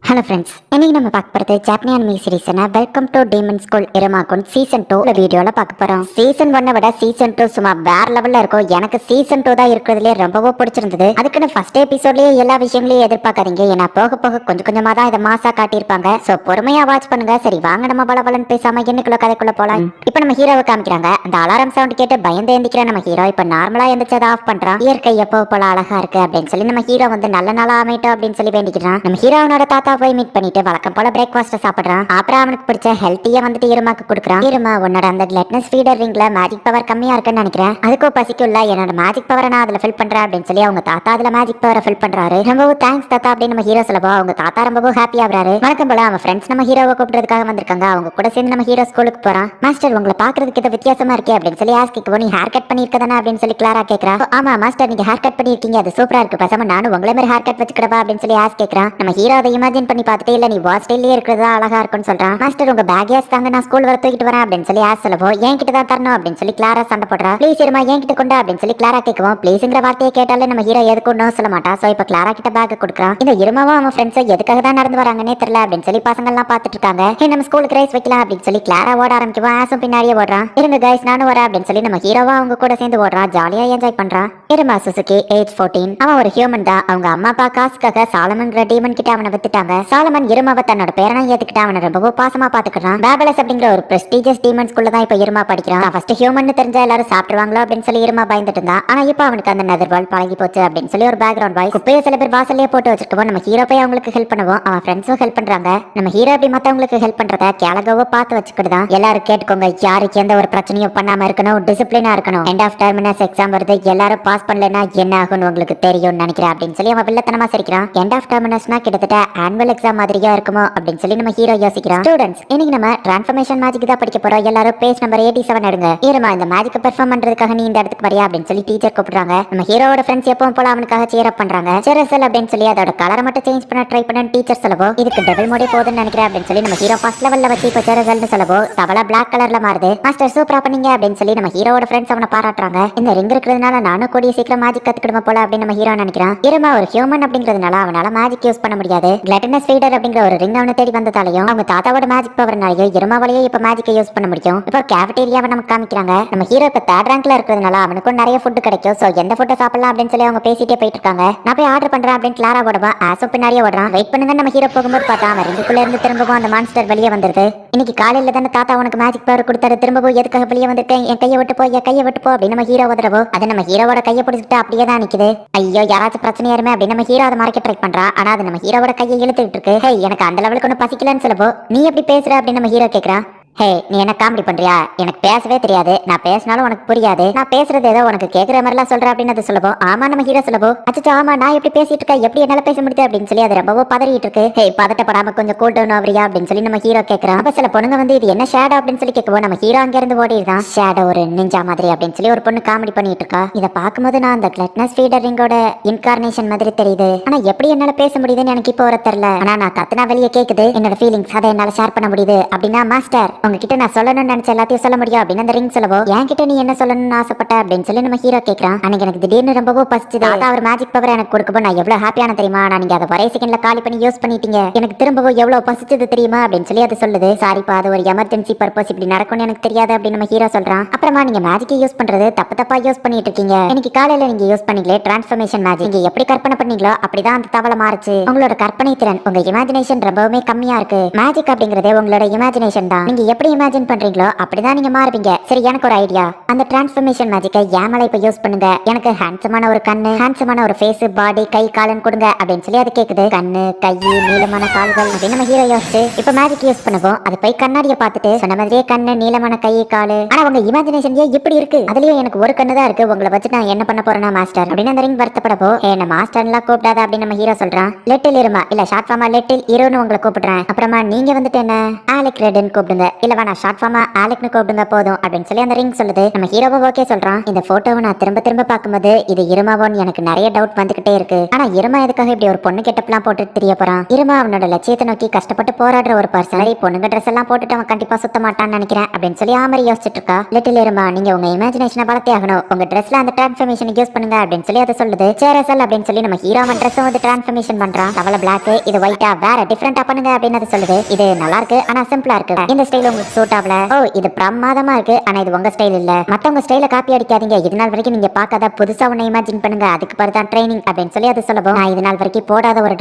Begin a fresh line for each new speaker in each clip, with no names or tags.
Hello friends, இன்னைக்கு நம்ம பார்க்க போகிறது ஜாப்பனீஸ் அனிமி சீரிஸ்னா வெல்கம் டு டீமன் ஸ்கூல் இரமாகுன் சீசன் 2 வீடியோவில் பார்க்க போகிறோம். சீசன் 1 விட சீசன் 2 சும்மா வேற லெவலில் இருக்கும். எனக்கு சீசன் 2 தான் இருக்கிறதுலே ரொம்பவும் பிடிச்சிருந்தது. அதுக்குன்னு ஃபர்ஸ்ட் எபிசோட்லேயே எல்லா விஷயங்களையும் எதிர்பார்க்காதீங்க. ஏன்னா போக போக கொஞ்சம் கொஞ்சமாக தான் இதை மாசா காட்டியிருப்பாங்க. ஸோ பொறுமையாக வாட்ச் பண்ணுங்க. சரி வாங்க நம்ம பலன்னு பேசாம இன்னைக்குள்ள கதைக்குள்ள போகலாம். இப்போ நம்ம ஹீரோவை காமிக்கிறாங்க. அந்த அலாரம் சவுண்ட் கேட்டு பயந்து எந்திக்கிற நம்ம ஹீரோ இப்போ நார்மலாக எந்திரிச்சதை ஆஃப் பண்ணுறான். இயற்கை எப்போ போல அழகா இருக்கு அப்படின்னு சொல்லி நம்ம ஹீரோ வந்து நல்ல நாளா அமைட்டோம் அப்படின்னு சொல்லி வேண்டிக்கிறான். நம்ம ஹீரோனோட தாத்தா போய் மீட் பண்ணிட்டு வழக்கம் போல பிரேக்ஃபாஸ்ட் சாப்பிடுறான். அப்புறம் அவனுக்கு பிடிச்ச ஹெல்த்தியா வந்துட்டு இருமாக்கு கொடுக்குறான். இருமா உன்னோட அந்த கிளட்னஸ் ஃபீடர் ரிங்ல மேஜிக் பவர் கம்மியா இருக்குன்னு நினைக்கிறேன். அதுக்கும் பசிக்கும்ல, என்னோட மேஜிக் பவரை நான் அதுல ஃபில் பண்றேன் அப்படின்னு சொல்லி அவங்க தாத்தா அதுல மேஜிக் பவரை ஃபில் பண்றாரு. ரொம்பவும் தேங்க்ஸ் தாத்தா அப்படின்னு நம்ம ஹீரோ சொல்லவோ அவங்க தாத்தா ரொம்பவும் ஹாப்பி ஆகுறாரு. வழக்கம் போல அவன் ஃப்ரெண்ட்ஸ் நம்ம ஹீரோவை கூப்பிடுறதுக்காக வந்திருக்காங்க. அவங்க கூட சேர்ந்து நம்ம ஹீரோ ஸ்கூலுக்கு போறான். மாஸ்டர் உங்களை பாக்குறதுக்கு இது வித்தியாசமா இருக்கே அப்படின்னு சொல்லி ஆஸ்கிக்கு நீ ஹேர் கட் பண்ணிருக்கதானே அப்படின்னு சொல்லி கிளாரா கேக்குறா. ஆமா மாஸ்டர் நீங்க ஹேர் கட் பண்ணிருக்கீங்க, அது சூப்பரா இருக்கு, பசங்க நானும் உங்களை மாதிரி ஹேர் கட் வச்சுக்கிடவா அப்படின்னு சொல்லி ஆஸ் கேக்குறான். நம்ம ஹீரோ அதை இமேஜின் பண்ணி பார்த்துட்டு இல்ல நீ வாஸ்டேலியே இருக்கிறதா அழகா இருக்குன்னு சொல்றான். மாஸ்டர் உங்க பேக் தாங்க நான் ஸ்கூல் வர தூக்கிட்டு வரேன் அப்படின்னு சொல்லி ஆஸ் சொல்லவோ என்கிட்ட தான் தரணும் அப்படின்னு சொல்லி கிளாரா சண்டை போடுறா. ப்ளீஸ் இருமா என்கிட்ட கொண்டா அப்படின்னு சொல்லி கிளாரா கேட்கவும் ப்ளீஸ்ங்கிற வார்த்தையை கேட்டாலே நம்ம ஹீரோ எதுக்கு ஒன்றும் சொல்ல மாட்டா. சோ இப்ப கிளாரா கிட்ட பேக் கொடுக்குறான். இந்த இருமாவும் அவன் ஃப்ரெண்ட்ஸ் எதுக்காக தான் நடந்து வராங்கன்னே தெரியல அப்படின்னு சொல்லி பசங்க எல்லாம் பாத்துட்டு இருக்காங்க. நம்ம ஸ்கூலுக்கு ரைஸ் வைக்கலாம் அப்படின்னு சொல்லி கிளாரா ஓட ஆரம்பிக்குவோம். ஆசும் பின்னாடியே ஓடுறான். இருங்க கைஸ் நானும் வரேன் அப்படின்னு சொல்லி நம்ம ஹீரோவா அவங்க கூட சேர்ந்து ஓடுறான். ஜாலியா என்ஜாய் பண்றான். இருமா சுசுகி ஏஜ் 14. அவன் ஒரு ஹியூமன் தான். அவங்க அம்மா அப்பா காசுக்காக சாலமன்கிற டீமன் கிட்ட அவனை வித்துட்டாங்க. சாலமன் இருமாவை தன்னோட பேரனை ஏத்துக்கிட்டு அவனை ரொம்பவும் பாசமா பாத்துக்கிறான். பேபலஸ் அப்படிங்கிற ஒரு பிரஸ்டீஜியஸ் டீமன் ஸ்கூல்ல தான் இப்ப இருமா படிக்கிறான். ஃபர்ஸ்ட் ஹியூமன் தெரிஞ்சா எல்லாரும் சாப்பிடுவாங்களோ அப்படின்னு சொல்லி இருமா பயந்துட்டு இருந்தா. ஆனா இப்ப அவனுக்கு அந்த நெதர்வால் பழகி போச்சு அப்படின்னு சொல்லி ஒரு பேக்ரவுண்ட் வாய்ஸ் குப்பையை சில பேர் வாசல்லே போட்டு வச்சிருக்கோம். நம்ம ஹீரோ போய் அவங்களுக்கு ஹெல்ப் பண்ணுவோம். அவன் ஃப்ரெண்ட்ஸும் ஹெல்ப் பண்றாங்க. நம்ம ஹீரோ அப்படி மத்தவங்களுக்கு ஹெல்ப் பண்றத கேலகோவோ பார்த்து வச்சுக்கிட்டுதான். எல்லாரும் கேட்டுக்கோங்க, யாருக்கு எந்த ஒரு பிரச்சனையும் பண்ணாம இருக்கணும், டிசிப்ளினா இருக்கணும். எண்ட் ஆஃப் டெர்மினஸ் எக்ஸாம் வருது, எல்லாரும் பாஸ் பண்ணலன்னா என்ன ஆகும்னு உங்களுக்கு தெரியும்னு நினைக்கிறேன் அப்படின்னு சொல்லி அவன் வில்லத்தனமா சிரிக்கிறான். எண்ட் ஆஃப் டெர்மினஸ்னா கிட்டத்தட்ட ஆனுவல் எக்ஸாம் மாதிரியா இருக்குமோ அப்படின்னு சொல்லி நம்ம ஹீரோ யோசிக்கிறான். ஸ்டூடெண்ட்ஸ் இன்னைக்கு நம்ம டிரான்ஸ்ஃபர்மேஷன் மேஜிக் தான் படிக்க போறோம். எல்லாரும் பேஜ் நம்பர் 87 எடுங்க. இருமா இந்த மேஜிக் பெர்ஃபார்ம் பண்றதுக்காக நீ இந்த இடத்துக்கு வரியா அப்படின்னு சொல்லி டீச்சர் கூப்பிடுறாங்க. நம்ம ஹீரோவோட ஃப்ரெண்ட்ஸ் எப்பவும் போல அவனுக்காக சேர் அப் பண்றாங்க. செரசல் அப்படின்னு சொல்லி அதோட கலரை மட்டும் சேஞ்ச் பண்ண ட்ரை பண்ண டீச்சர் சொல்லவோ இதுக்கு டபுள் மோடி போகுதுன்னு நினைக்கிறேன் அப்படின்னு சொல்லி நம்ம ஹீரோ ஃபர்ஸ்ட் லெவல்ல வச்சு இப்போ செரசல்னு சொல்லவோ தவளை பிளாக் கலர்ல மாறுது. மாஸ்டர் சூப்பரா பண்ணீங்க அப்படின்னு சொல்லி நம்ம ஹீரோவோட ஃப்ரெண்ட்ஸ் அவனை பாராட்டுறாங்க. இந்த ரிங் இருக்கிறதுனால நானும் கூடிய சீக்கிரம் மேஜிக் கத்துக்கிடுமா போல அப்படின்னு நம்ம ஹீரோ நினைக்கிறான். இருமா ஒரு ஹியூமன் அப்படிங்கிறதுனால அவனால மேஜிக் யூஸ் பண்ண முடியாது. கிளட்டனஸ் ஃபீடர் அப்படிங்கிற ஒரு ரிங் அவனை தேடி வந்ததாலையும் அவங்க தாத்தாவோட மேஜிக் பவர்னாலயோ இருமாவளையோ இப்ப மேஜிக்கை யூஸ் பண்ண முடியும். இப்போ கேஃபேட்டேரியாவை நமக்கு காமிக்கிறாங்க. நம்ம ஹீரோ இப்ப தேர்ட் ரேங்க்ல இருக்கிறதுனால அவனுக்கும் நிறைய ஃபுட் கிடைக்கும். சோ எந்த ஃபுட்டை சாப்பிடலாம் அப்படின்னு சொல்லி அவங்க பேசிட்டே போயிட்டு இருக்காங்க. நான் போய் ஆர்டர் பண்றேன் அப்படின்னு கிளாரா ஓடுவா. ஆசோ பின்னாடியே ஓடுறான். வெயிட் பண்ணுங்க நம்ம ஹீரோ போகும்போது பார்த்தா அவன் ரிங்குக்குள்ள இருந்து திரும்பவும் அந்த மான்ஸ்டர் வெளியே வந்துருது. இன்னைக்கு காலையில தானே தாத்தா உனக்கு மேஜிக் பவர் கொடுத்தாரு, திரும்பவும் எதுக்காக வெளியே வந்திருக்கேன், என் கையை விட்டு போ என் கையை விட்டு போ அப்படின்னு நம்ம ஹீரோ உதறவோ அது நம்ம ஹீரோவோட கையை பிடிச்சிட்டு அப்படியே தான் நிக்குது. ஐயோ யாராச்சும் பிரச்சனை யாருமே அப்படின்னு நம்ம ஹீரோ அதை மறைக்க ட்ரை பண்றா. ஆனா அது நம்ம ஹீரோவோட கையை இழுத்துட்டு இருக்கு. ஹே எனக்கு அந்த லெவலுக்கு ஒன்றும் பசிக்கலன்னு சொல்லவோ நீ எப்படி பேசுற அப்படின்னு நம்ம ஹீரோ கேட்கறான். ஹே நீ என்ன காமெடி பண்றியா, எனக்கு பேசவே தெரியாது, நான் பேசினாலும் உனக்கு புரியாது, நான் பேசுறது ஏதோ உனக்கு கேட்கற மாதிரிலாம் சொல்ற அப்படின்னு அது சொல்லவோ ஆமா நம்ம ஹீரோ சொல்லவோ அச்சோ ஆமா நான் எப்படி பேசிட்டு இருக்கேன், எப்படி என்னால பேச முடியுது அப்படின்னு சொல்லி அது ரொம்பவோ பதறிட்டு இருக்கு. ஹே பதட்டப்படாம கொஞ்சம் கூல் டவுன் ஆவறியா அப்படின்னு சொல்லி நம்ம ஹீரோ கேட்கறான். அப்ப சில பொண்ணுங்க வந்து இது என்ன ஷேடோ அப்படின்னு சொல்லி கேட்கவோ நம்ம ஹீரோ அங்க இருந்து ஓடிடுறான். ஷேடோ ஒரு நிஞ்சா மாதிரி அப்படின்னு சொல்லி ஒரு பொண்ணு காமெடி பண்ணிட்டு இருக்கா. இதை பார்க்கும்போது நான் அந்த கிளட்னஸ் ஃபீடர் ரிங்கோட இன்கார்னேஷன் மாதிரி தெரியுது. ஆனா எப்படி என்னால பேச முடியுதுன்னு எனக்கு இப்போ வர தெரியல. ஆனா நான் கத்துனா வெளியே கேக்குது, என்னோட ஃபீலிங்ஸ் அதை என்னால ஷேர் பண்ண முடியுது அப்படின்னா மாஸ்டர் உங்ககிட்ட நான் சொல்லணும் நினைச்ச எல்லாத்தையும் சொல்ல முடியும் அப்படின்னு அந்த ரிங் சொல்லவோ என்கிட்ட நீ என்ன சொல்லணும்னு ஆசைப்பட்ட அப்படின்னு சொல்லி நம்ம ஹீரோ கேட்கறான். அன்னைக்கு எனக்கு திடீர்னு ரொம்பவோ பசிச்சுது. அவர் மேஜிக் பவர் எனக்கு கொடுக்கப்போ நான் எவ்வளவு ஹாப்பியான தெரியுமா, நான் நீங்க அதை ஒரே செகண்ட்ல காலி பண்ணி யூஸ் பண்ணிட்டீங்க, எனக்கு திரும்பவும் எவ்வளவு பசிச்சது தெரியுமா அப்படின்னு சொல்லி அது சொல்லுது. சாரிப்பா அது ஒரு எமர்ஜென்சி பர்பஸ், இப்படி நடக்கும்னு எனக்கு தெரியாது அப்படின்னு நம்ம ஹீரோ சொல்றான். அப்புறமா நீங்க மேஜிக்கை யூஸ் பண்றது தப்பா யூஸ் பண்ணிட்டு இருக்கீங்க. இன்னைக்கு காலையில நீங்க யூஸ் பண்ணீங்களே டிரான்ஸ்ஃபர்மேஷன் மேஜிக், நீங்க எப்படி கற்பனை பண்ணீங்களோ அப்படிதான் அந்த தவளை மாறுச்சு. உங்களோட கற்பனை திறன் உங்க இமேஜினேஷன் ரொம்பவுமே கம்மியா இருக்கு. மேஜிக் அப்படிங்கறதே உங்களோட இமேஜினேஷன் தான். நீங்க எப்படி இமேஜின் பண்றீங்களோ அப்படிதான் நீங்க மாறுவீங்க. சரி எனக்கு ஒரு ஐடியா, அந்த டிரான்ஸ்ஃபர்மேஷன் மேஜிக்கை ஏமலை இப்ப யூஸ் பண்ணுங்க, எனக்கு ஹேண்ட்ஸமான ஒரு கண்ணு, ஹேண்ட்ஸமான ஒரு ஃபேஸ், பாடி, கை, காலன் கொடுங்க அப்படின்னு சொல்லி அது கேக்குது. கண்ணு, கை, நீளமான கால்கள் அப்படின்னு நம்ம ஹீரோ யோசிச்சு இப்ப மேஜிக் யூஸ் பண்ணுவோம். அது போய் கண்ணாடியை பார்த்துட்டு சொன்ன மாதிரியே கண்ணு, நீளமான கை, காலு, ஆனா உங்க இமேஜினேஷன் இப்படி இருக்கு, அதுலயும் எனக்கு ஒரு கண்ணு தான் இருக்கு, உங்களை வச்சு நான் என்ன பண்ண போறேன்னா மாஸ்டர் அப்படின்னு அந்த ரிங் வருத்தப்படப்போ என்ன மாஸ்டர்லாம் கூப்பிடாத அப்படின்னு நம்ம ஹீரோ சொல்றான். லிட்டில் இருமா இல்ல ஷார்ட் ஃபார்மா லிட்டில் இருன்னு உங்களை கூப்பிடுறேன். அப்புறமா நீங்க வந்துட்டு என்ன ஆலெக் ரெட்னு கூப்பிடுங்க. இல்ல வேணா ஷார்ட் ஃபார்மா ஆலெக்னு கூப்பிடுங்க போதும் அப்படின்னு சொல்லி அந்த ரிங் சொல்லுது. நம்ம ஹீரோவை ஓகே சொல்றான். இந்த போட்டோவை நான் திரும்ப திரும்ப பார்க்கும்போது இது இருமாவோன்னு எனக்கு நிறைய டவுட் வந்துகிட்டே இருக்கு. ஆனா இருமா எதுக்காக இப்படி ஒரு பொண்ணு கெட்டப்லாம் போட்டுட்டு தெரிய போறான்? இருமா அவனோட லட்சியத்தை நோக்கி கஷ்டப்பட்டு போராடுற ஒரு பர்சன். பொண்ணுங்க ட்ரெஸ் எல்லாம் போட்டுட்டு அவன் கண்டிப்பா சுத்த மாட்டான்னு நினைக்கிறேன் அப்படின்னு சொல்லி ஆமரி யோசிச்சுட்டு இருக்கா. லிட்டில் இருமா, நீங்க உங்க இமேஜினேஷனை வளர்த்தே ஆகணும். உங்க ட்ரெஸ்ல அந்த டிரான்ஸ்ஃபர்மேஷன் யூஸ் பண்ணுங்க அப்படின்னு சொல்லி அதை சொல்லுது. சேரசல் அப்படின்னு சொல்லி நம்ம ஹீரோ அவன் ட்ரெஸ் வந்து டிரான்ஸ்ஃபர்மேஷன் பண்றான். அவள பிளாக், இது ஒயிட்டா வேற டிஃபரெண்டா பண்ணுங்க அப்படின்னு அது சொல்லுது. இது நல்லா இருக்கு ஆனா சிம்பிளா இருக்கு. இந்த ஸ்டைல் உங்களுக்கு சூட் ஆகல. ஓ இது பிரமாதமா இருக்கு ஆனா இது உங்க ஸ்டைல் இல்ல. மத்தவங்க ஸ்டைல காப்பி அடிக்காதீங்க. இது நாள் வரைக்கும் நீங்க பார்க்காத புதுசா ஒன்னு இமேஜின் பண்ணுங்க. அதுக்கு பிறகு தான் ட்ரைனிங் அப்படின்னு சொல்லி அது சொல்லுவோம். நான் இது நாள் வரைக்கும் போடாத ஒரு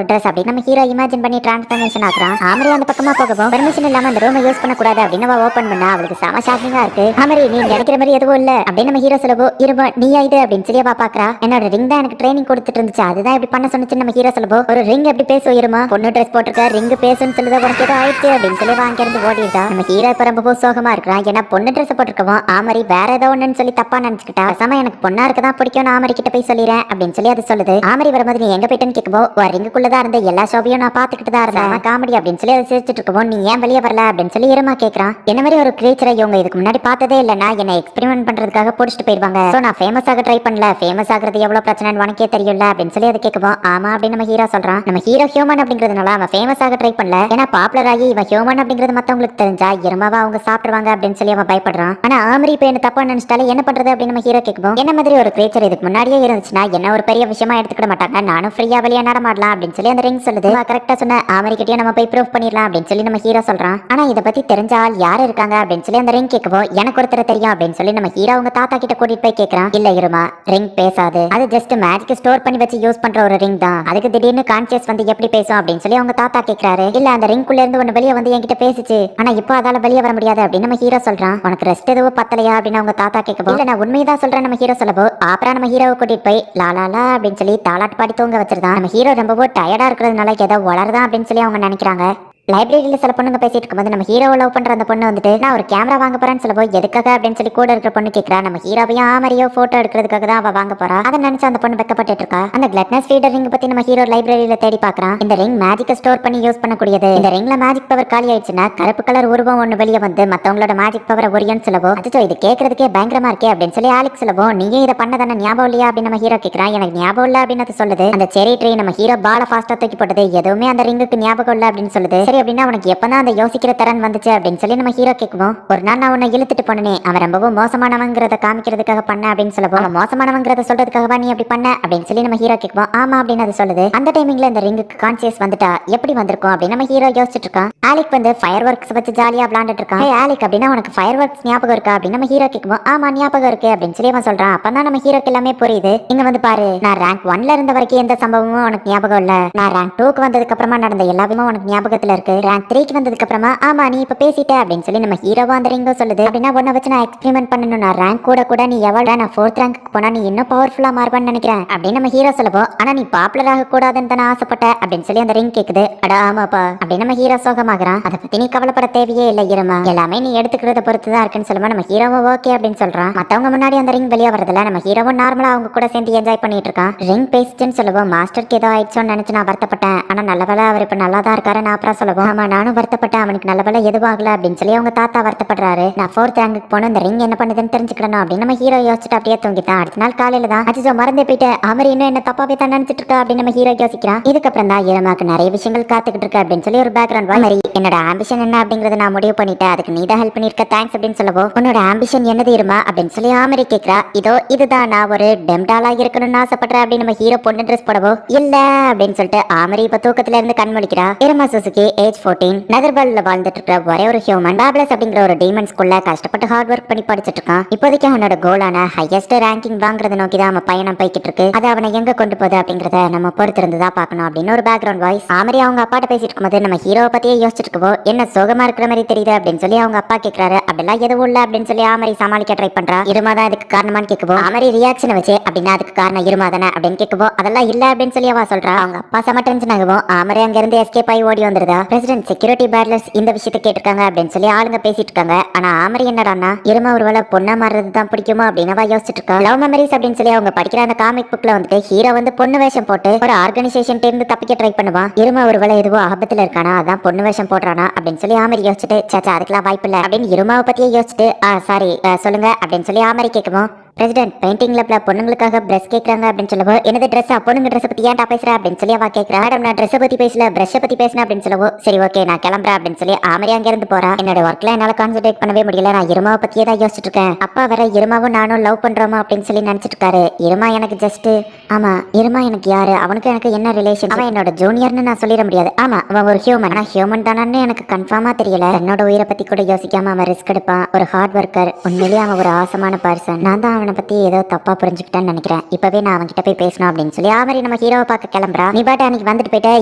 ட்ரெஸ் அப்படின்னு நம்ம ஹீரோ இமேஜின் பண்ணி டிரான்ஸ்ஃபர்மேஷன் ஆகுறான். ஆமரி அந்த பக்கமா போகவும் பெர்மிஷன் இல்லாம அந்த ரூமை யூஸ் பண்ண கூடாது அப்படின்னு அவ ஓபன் பண்ணா. அவளுக்கு செம ஷாக்கிங்கா இருக்கு. ஆமரி நீ நினைக்கிற மாதிரி எதுவும் இல்ல அப்படின்னு நம்ம ஹீரோ சொல்லுவோம். இருமா நீயா இது அப்படின்னு சொல்லி அவ பாக்குறா. என்னோட ரிங் தான் எனக்கு ட்ரைனிங் கொடுத்துட்டு இருந்துச்சு, அதுதான் இப்படி பண்ண சொன்னுச்சு நம்ம ஹீரோ சொல்லுவோம். ஒரு ரிங் எப்படி பேசுவோம் இருமா, பொண்ணு ட்ரெஸ் போட்டிருக்க ரிங் பேசுன்னு சொல்லுது. உனக்கு ஏதோ ஆயிடுச்சு அப்படின்னு சொல்லி வாங்கிருந்து ஓடிடுதா. நம்ம ஹீரோ இப்ப ரொம்ப சோகமா இருக்கிறான். ஏன்னா பொண்ணு ட்ரெஸ் போட்டிருக்கவும் ஆமரி வேற ஏதோ ஒண்ணுன்னு சொல்லி தப்பா நினைச்சுக்கிட்டா. சமயம் எனக்கு பொண்ணா இருக்கதான் பிடிக்கும், ஆமரி கிட்ட போய் சொல்லிடுறேன் அப்படின்னு சொல்லி அது சொல்லுது. ஆமரி வரும்போது நீ எங்க போயிட்டேன்னு கேட்கும்போது ரிங்குக்குள்ளதான் இருந்த எல்லா ஷோவையும் நான் பாத்துக்கிட்டு தான் இருந்தேன் காமெடி அப்படின்னு சொல்லி அதை சிரிச்சிட்டு இருக்கவும் நீ ஏன் வெளியே வரல அப்படின்னு சொல்லி இருமா கேட்கறான். என்ன மாதிரி ஒரு கிரீச்சரை இவங்க இதுக்கு முன்னாடி பார்த்ததே இல்லைன்னா என்ன எக்ஸ்பெரிமெண்ட் பண்றதுக்காக பிடிச்சிட்டு போயிருவாங்க. சோ நான் ஃபேமஸ் ஆக ட்ரை பண்ணல, ஃபேமஸ் ஆகிறது எவ்வளவு பிரச்சனை உனக்கே தெரியல அப்படின்னு சொல்லி அதை கேட்குவோம். ஆமா அப்படின்னு நம்ம ஹீரோ சொல்றான். நம்ம ஹீரோ ஹியூமன் அப்படிங்கிறதுனால அவன் ஃபேமஸ் ஆக ட்ரை பண்ணல. ஏன்னா பாப்புலர் ஆகி இவன் ஹியூமன் அப்படிங்கிறது மத்தவங்களுக்கு தெரிஞ்சா இருமாவா அவங்க சாப்பிடுவாங்க அப்படின்னு சொல்லி அவன் பயப்படுறான். ஆனா ஆமரி இப்ப என்ன தப்பா நினைச்சிட்டாலே என்ன பண்றது அப்படின்னு நம்ம ஹீரோ கேட்குவோம். என்ன மாதிரி ஒரு கிரீச்சர் இதுக்கு முன்னாடியே இருந்துச்சுன்னா என்ன ஒரு பெரிய விஷயமா எடுத்துக்கிட மாட்டாங்க, நானும் ஃப்ரீயா வெளியே நடமாடலாம் அப்படின்னு சொல்லி அந்த ரிங் சொல்லுது. கரெக்டா சொன்ன ஆமரி கிட்டே நம்ம போய் ப்ரூவ் பண்ணிடலாம் அப்படின்னு சொல்லி நம்ம ஹீரோ சொல்றான். ஆனா இதை பத்தி தெரிஞ்ச ஆள் யாரு இருக்காங்க அப்படின்னு சொல்லி அந்த ரிங் கேட்குவோம். எனக்கு ஒருத்தர் தெரியும் அப்படின்னு சொல்லி நம்ம ஹீரோ அவங்க தாத்தா கிட்ட கூட்டிட்டு போய் கேட்கறான். இல்ல இருமா ரிங் பேசாது, அது ஜஸ்ட் மேஜிக் ஸ்டோர் பண்ணி வச்சு யூஸ் பண்ற ஒரு ரிங் தான், அதுக்கு திடீர்னு கான்சியஸ் வந்து எப்படி பேசும் அப்படின்னு சொல்லி அவங்க தாத்தா கேட்கறாரு. இல்ல அந்த ரிங்குள்ள இருந்து ஒன்னு வெளியே வந்து என்கிட்ட பேசிச்சு, ஆனா இப்போ அதால வெளியே வர முடியாது அப்படின்னு நம்ம ஹீரோ சொல்றான். உனக்கு ரெஸ்ட் எதுவும் பத்தலையா அப்படின்னு அவங்க தாத்தா கேட்கும். இல்ல நான் உண்மையதான் சொல்றேன் நம்ம ஹீரோ சொல்லவோ. அப்புறம் நம்ம ஹீரோவை கூட்டிட்டு போய் லாலாலா அப்படின்னு சொல்லி தாலாட்டு பாடி தூங்க வச்சிருந்தான். நம்ம ஹீரோ ரொம்பவோ டயர்டா இருக்கிறதுனால ஏதோ வளருதான் அப்படின்னு சொல்லி அவங்க நினைக்கிறாங்க. லைப்ரரியில சில பொண்ணுங்க பேசிட்டு இருக்கும்போது நம்ம ஹீரோவை லவ் பண்ற அந்த பொண்ணு வந்துட்டு நான் ஒரு கேமரா வாங்க போறேன்னு சொல்லவோ. எதுக்காக அப்படின்னு சொல்லி கூட இருக்கிற பொண்ணு கேட்கறா. நம்ம ஹீரோவையும் ஆமரியோ போட்டோ எடுக்கிறதுக்காக தான் அவ வாங்க போறா. அதை நினைச்சு அந்த பொண்ணு வெக்கப்பட்டு இருக்கா. அந்த கிளட்னஸ் ஃபீடர் ரிங் பத்தி நம்ம ஹீரோ லைப்ரரியில தேடி பாக்குறான். இந்த ரிங் மேஜிக் ஸ்டோர் பண்ணி யூஸ் பண்ணக்கூடியது. இந்த ரிங்ல மேஜிக் பவர் காலி ஆயிடுச்சுன்னா கருப்பு கலர் உருவம் ஒண்ணு வெளியே வந்து மத்தவங்களோட மேஜிக் பவரை ஒரியன்னு சொல்லவோ. அச்சோ இது கேட்கறதுக்கே பயங்கரமா இருக்கே அப்படின்னு சொல்லி ஆலிக் சொல்லவோ. நீங்க இதை பண்ணதானே ஞாபகம் இல்லையா அப்படின்னு நம்ம ஹீரோ கேட்கறான். எனக்கு ஞாபகம் இல்ல அப்படின்னு அது சொல்லுது. அந்த செரி ட்ரீ நம்ம ஹீரோ பால ஃபாஸ்டா தூக்கி போட்டது எதுவுமே அந்த ரிங்குக்கு ஞாபகம் இல்ல அப்படின்னு சொல்லுது. சரி அப்படின்னா உனக்கு எப்ப அந்த யோசிக்கிற திறன் வந்துச்சு அப்படின்னு சொல்லி நம்ம ஹீரோ கேட்குவோம். ஒரு நாள் நான் உன்னை இழுத்துட்டு போனேன், அவன் ரொம்பவும் மோசமானவங்கிறத காமிக்கிறதுக்காக பண்ண அப்படின்னு சொல்லுவோம். மோசமானவங்கிறத சொல்றதுக்காக நீ அப்படி பண்ண அப்படின்னு சொல்லி நம்ம ஹீரோ கேட்குவோம். ஆமா அப்படின்னு அது சொல்லுது. அந்த டைமிங்ல இந்த ரிங்குக்கு கான்சியஸ் வந்துட்டா எப்படி வந்திருக்கும் அப்படின்னு நம்ம ஹீரோ யோசிச்சுட்டு இருக்கான். ஆலிக் வந்து ஃபயர் ஒர்க்ஸ் வச்சு ஜாலியா விளையாண்டுட்டு இருக்கான். ஆலிக் அப்படின்னா உனக்கு ஃபயர் ஒர்க்ஸ் ஞாபகம் இருக்கா அப்படின்னு நம்ம ஹீரோ கேட்குவோம். ஆமா ஞாபகம் இருக்கு அப்படின்னு சொல்லி அவன் சொல்றான். அப்பதான் நம்ம ஹீரோக்கு எல்லாமே புரியுது. இங்க வந்து பாரு, நான் ரேங்க் 1ல இருந்த வரைக்கும் எந்த சம்பவமும் உனக்கு ஞாபகம் இல்ல, நான் ரேங்க் 2க்கு வந்ததுக்கு அப்புறமா நடந்த எல்லாமே உனக்கு ஞாபகத்துல இருக்கு, ரேங்க் 3க்கு வந்ததுக்கு அப்புறமா ஆமா நீ இப்ப பேசிட்ட அப்படின்னு சொல்லி நம்ம ஹீரோவா அந்த ரிங்கோ சொல்லுது. அப்படின்னா ஒன்ன வச்சு நான் எக்ஸ்பெரிமெண்ட் பண்ணணும், நான் ரேங்க் கூட நீ எவ்வளவு நான் 4th ரேங்க்கு போனா நீ இன்னும் பவர்ஃபுல்லா மாறுவான்னு நினைக்கிறேன் அப்படின்னு நம்ம ஹீரோ சொல்லுவோம். ஆனா நீ பாப்புலர் ஆக கூடாதுன்னு தானே ஆசைப்பட்ட அப்படின்னு சொல்லி அந்த ரிங் கேக்குது. அடா ஆமாப்பா அப்படின்னு நம்ம ஹீரோ சோகமாகறான். அதை பத்தி நீ கவலைப்பட தேவையே இல்லை இருமா, எல்லாமே நீ எடுத்துக்கிறத பொறுத்துதான் இருக்குன்னு சொல்லுவோம். நம்ம ஹீரோவை ஓகே அப்படின்னு சொல்றான். மத்தவங்க முன்னாடி அந்த ரிங் வெளியே வரதுல நம்ம ஹீரோவும் நார்மலா அவங்க கூட சேர்ந்து என்ஜாய் பண்ணிட்டு இருக்கான். ரிங் பேசிச்சுன்னு சொல்லுவோம். மாஸ்டருக்கு ஏதோ ஆயிடுச்சோன்னு நினைச்சு நான் வருத்தப்பட்டேன், ஆனா நல்லவேளை அவர் இப்ப நல்லா தான் இருக்காரு நான் அப்புறம் சொல்லுவோம். ஆமா நானும் வருத்தப்பட்டேன், அவனுக்கு நல்லவேளை எதுவும் ஆகல அப்படின்னு சொல்லி அவங்க தாத்தா வருத்தப்படுறாரு. நான் 4th ரேங்க்கு போன இந்த ரிங் என்ன பண்ணுதுன்னு தெரிஞ்சுக்கணும் அப்படின்னு நம்ம ஹீரோ யோசிச்சுட்டு அப்படியே தூங்கிட்டான். அடுத்த நாள் காலையில தான் அச்சோ மறந்தே போயிட்டு அமரி இன்னும் என்ன தப்பாவே தான் நினைச்சிட்டு இருக்கா அப்படின்னு நம்ம ஹீரோ யோசிக்கிறான். இதுக்கப்புறம் தான் ஈரமாக்கு நிறைய விஷயங்கள் காத்துக்கிட்டு இருக்கு அப்படின்னு சொல்லி ஒரு பேக்ரவுண்ட் மாதிரி என்னோட ஆம்பிஷன் என்ன அப்படிங்கறத நான் முடிவு பண்ணிட்டேன், அதுக்கு நீ தான் ஹெல்ப் பண்ணிருக்க தேங்க்ஸ் அப்படின்னு சொல்லவோ. உன்னோட ஆம்பிஷன் என்னது இருமா அப்படின்னு சொல்லி ஆமரி கேட்கிறா. இதோ இதுதான், நான் ஒரு டெம்டாலா இருக்கணும்னு ஆசைப்படுறேன் அப்படின்னு நம்ம ஹீரோ பொண்ணு ட்ரெஸ் போடவோ. இல்ல அப்படின்னு சொல்லிட்டு ஆமரி இப்ப தூக்கத்துல இருந்து கண் முழிக்கிறா. இருமா சுசுகி ஏஜ் 14 நகர்பல்ல வாழ்ந்துட்டு இருக்க ஒரே ஒரு ஹியூமன் பாப்லஸ் அப்படிங்கிற ஒரு டீமன் ஸ்கூல்ல கஷ்டப்பட்டு ஹார்ட் ஒர்க் பண்ணி படிச்சிட்டு இருக்கான். இப்போதைக்கு அவனோட கோலான ஹையஸ்ட் ரேங்கிங் வாங்குறத நோக்கி தான் அவன் பயணம் போய்கிட்டு இருக்கு. அது அவனை எங்க கொண்டு போகுது அப்படிங்கறத நம்ம பொறுத்திருந்துதா பார்க்கணும் அப்படின்னு ஒரு பேக்ரவுண்ட் வாய்ஸ். ஆமரி அவங்க அப்பாட்ட பேசிட்டு இருக்கும்போது நம்ம ஹீரோவை பத்தியே யோசிச்சுட்டு இருக்கோம். என்ன சோகமா இருக்கிற மாதிரி தெரியுது அப்படின்னு சொல்லி அவங்க அப்பா கேட்கறாரு. அப்படிலாம் எதுவும் இல்ல அப்படின்னு சொல்லி ஆமரி சமாளிக்க ட்ரை பண்றா. இருமா தான் இதுக்கு காரணமான்னு கேட்குவோம். ஆமரி ரியாக்ஷன் வச்சு அப்படின்னா அதுக்கு காரணம் இருமா தானே அப்படின்னு கேட்குவோம். அதெல்லாம் இல்ல அப்படின்னு சொல்லி அவ சொல்றா. அவங்க அப்பா செம டென்ஷன் ஆகும். ஆமரி அங்க இருந்து எஸ்கேப் ஆகி ஓடி வந்துருதா. பிரசிடென்ட் செக்யூரிட்டி பேட்லர்ஸ் இந்த விஷயத்தை கேட்டிருக்காங்க அப்படின்னு சொல்லி ஆளுங்க பேசிட்டு இருக்காங்க. ஆனா ஆமரி என்னடான்னா இருமா ஒருவேளை பொண்ணா மாறுறது தான் பிடிக்குமா அப்படின்னு அவ யோசிச்சுட்டு இருக்கா. லவ் மெமரிஸ் அப்படின்னு சொல்லி அவங்க படிக்கிற அந்த காமிக் புக்ல வந்துட்டு ஹீரோ வந்து பொண்ணு வேஷம் போட்டு ஒரு ஆர்கனைசேஷன் இருந்து தப்பிக்க ட்ரை பண்ணுவான். இருமா ஒருவேளை எதுவோ ஆபத்துல இருக்கானா அதான் பொண்ணு வேஷம் போடுறானா அப்படின்னு சொல்லி ஆமரி யோசிச்சுட்டு சாச்சா அதுக்கெல்லாம் வாய்ப்பு இல்ல அப்படின்னு இருமாவை பத்தியே யோசிச்சுட்டு சாரி சொல்லுங்க அப்படின்னு சொல்லி ஆமரி கேட்கவும் பிரசிடென்ட் பெயிண்டிங் லேப்ல பொண்ணுங்களுக்காக பிரஷ் கேக்குறாங்க அப்படின்னு சொல்லவோ என்னது ட்ரெஸ் பொண்ணுங்க ட்ரெஸ் பத்தி ஏன்டா பேசுற அப்படின்னு சொல்லி அவ கேக்குறா. மேடம் நான் ட்ரெஸ் பத்தி பேசல பிரஷ் பத்தி பேசினேன் அப்படின்னு சொல்லவோ சரி ஓகே நான் கிளம்புறேன் அப்படின்னு சொல்லி ஆமரி அங்க இருந்து போறா. என்னோட ஒர்க்ல என்னால கான்சென்ட்ரேட் பண்ணவே முடியல. நான் இருமாவை பத்தியே தான் யோசிச்சுட்டு இருக்கேன். அப்பா வர இருமாவும் நானும் லவ் பண்றோமா அப்படின்னு சொல்லி நினைச்சிட்டு இருக்காரு. இருமா எனக்கு ஜஸ்ட் ஆமா இருமா எனக்கு யாரு அவனுக்கு எனக்கு என்ன ரிலேஷன் அவன் என்னோட ஜூனியர்னு நான் சொல்லிட முடியாது. ஆமா அவன் ஒரு ஹியூமன். ஆனா ஹியூமன் தானு எனக்கு கன்ஃபார்மா தெரியல. என்னோட உயிரை பத்தி கூட யோசிக்காம அவன் ரிஸ்க் எடுப்பான். ஒரு ஹார்ட் ஒர்க்கர். உண்மையிலேயே அவன் ஒரு ஆசமான பர்சன். நான் தான் அவனை பத்தி ஏதோ தப்பா புரிஞ்சுக்கிட்டேன்னு நினைக்கிறேன். இப்பவே நான் அவன்கிட்ட போய் பேசணும் அப்படின்னு சொல்லி ஆமரி நம்ம ஹீரோவை பார்க்க கிளம்புறா. நீ பாட்டு அன்னைக்கு வந்துட்டு போயிட்ட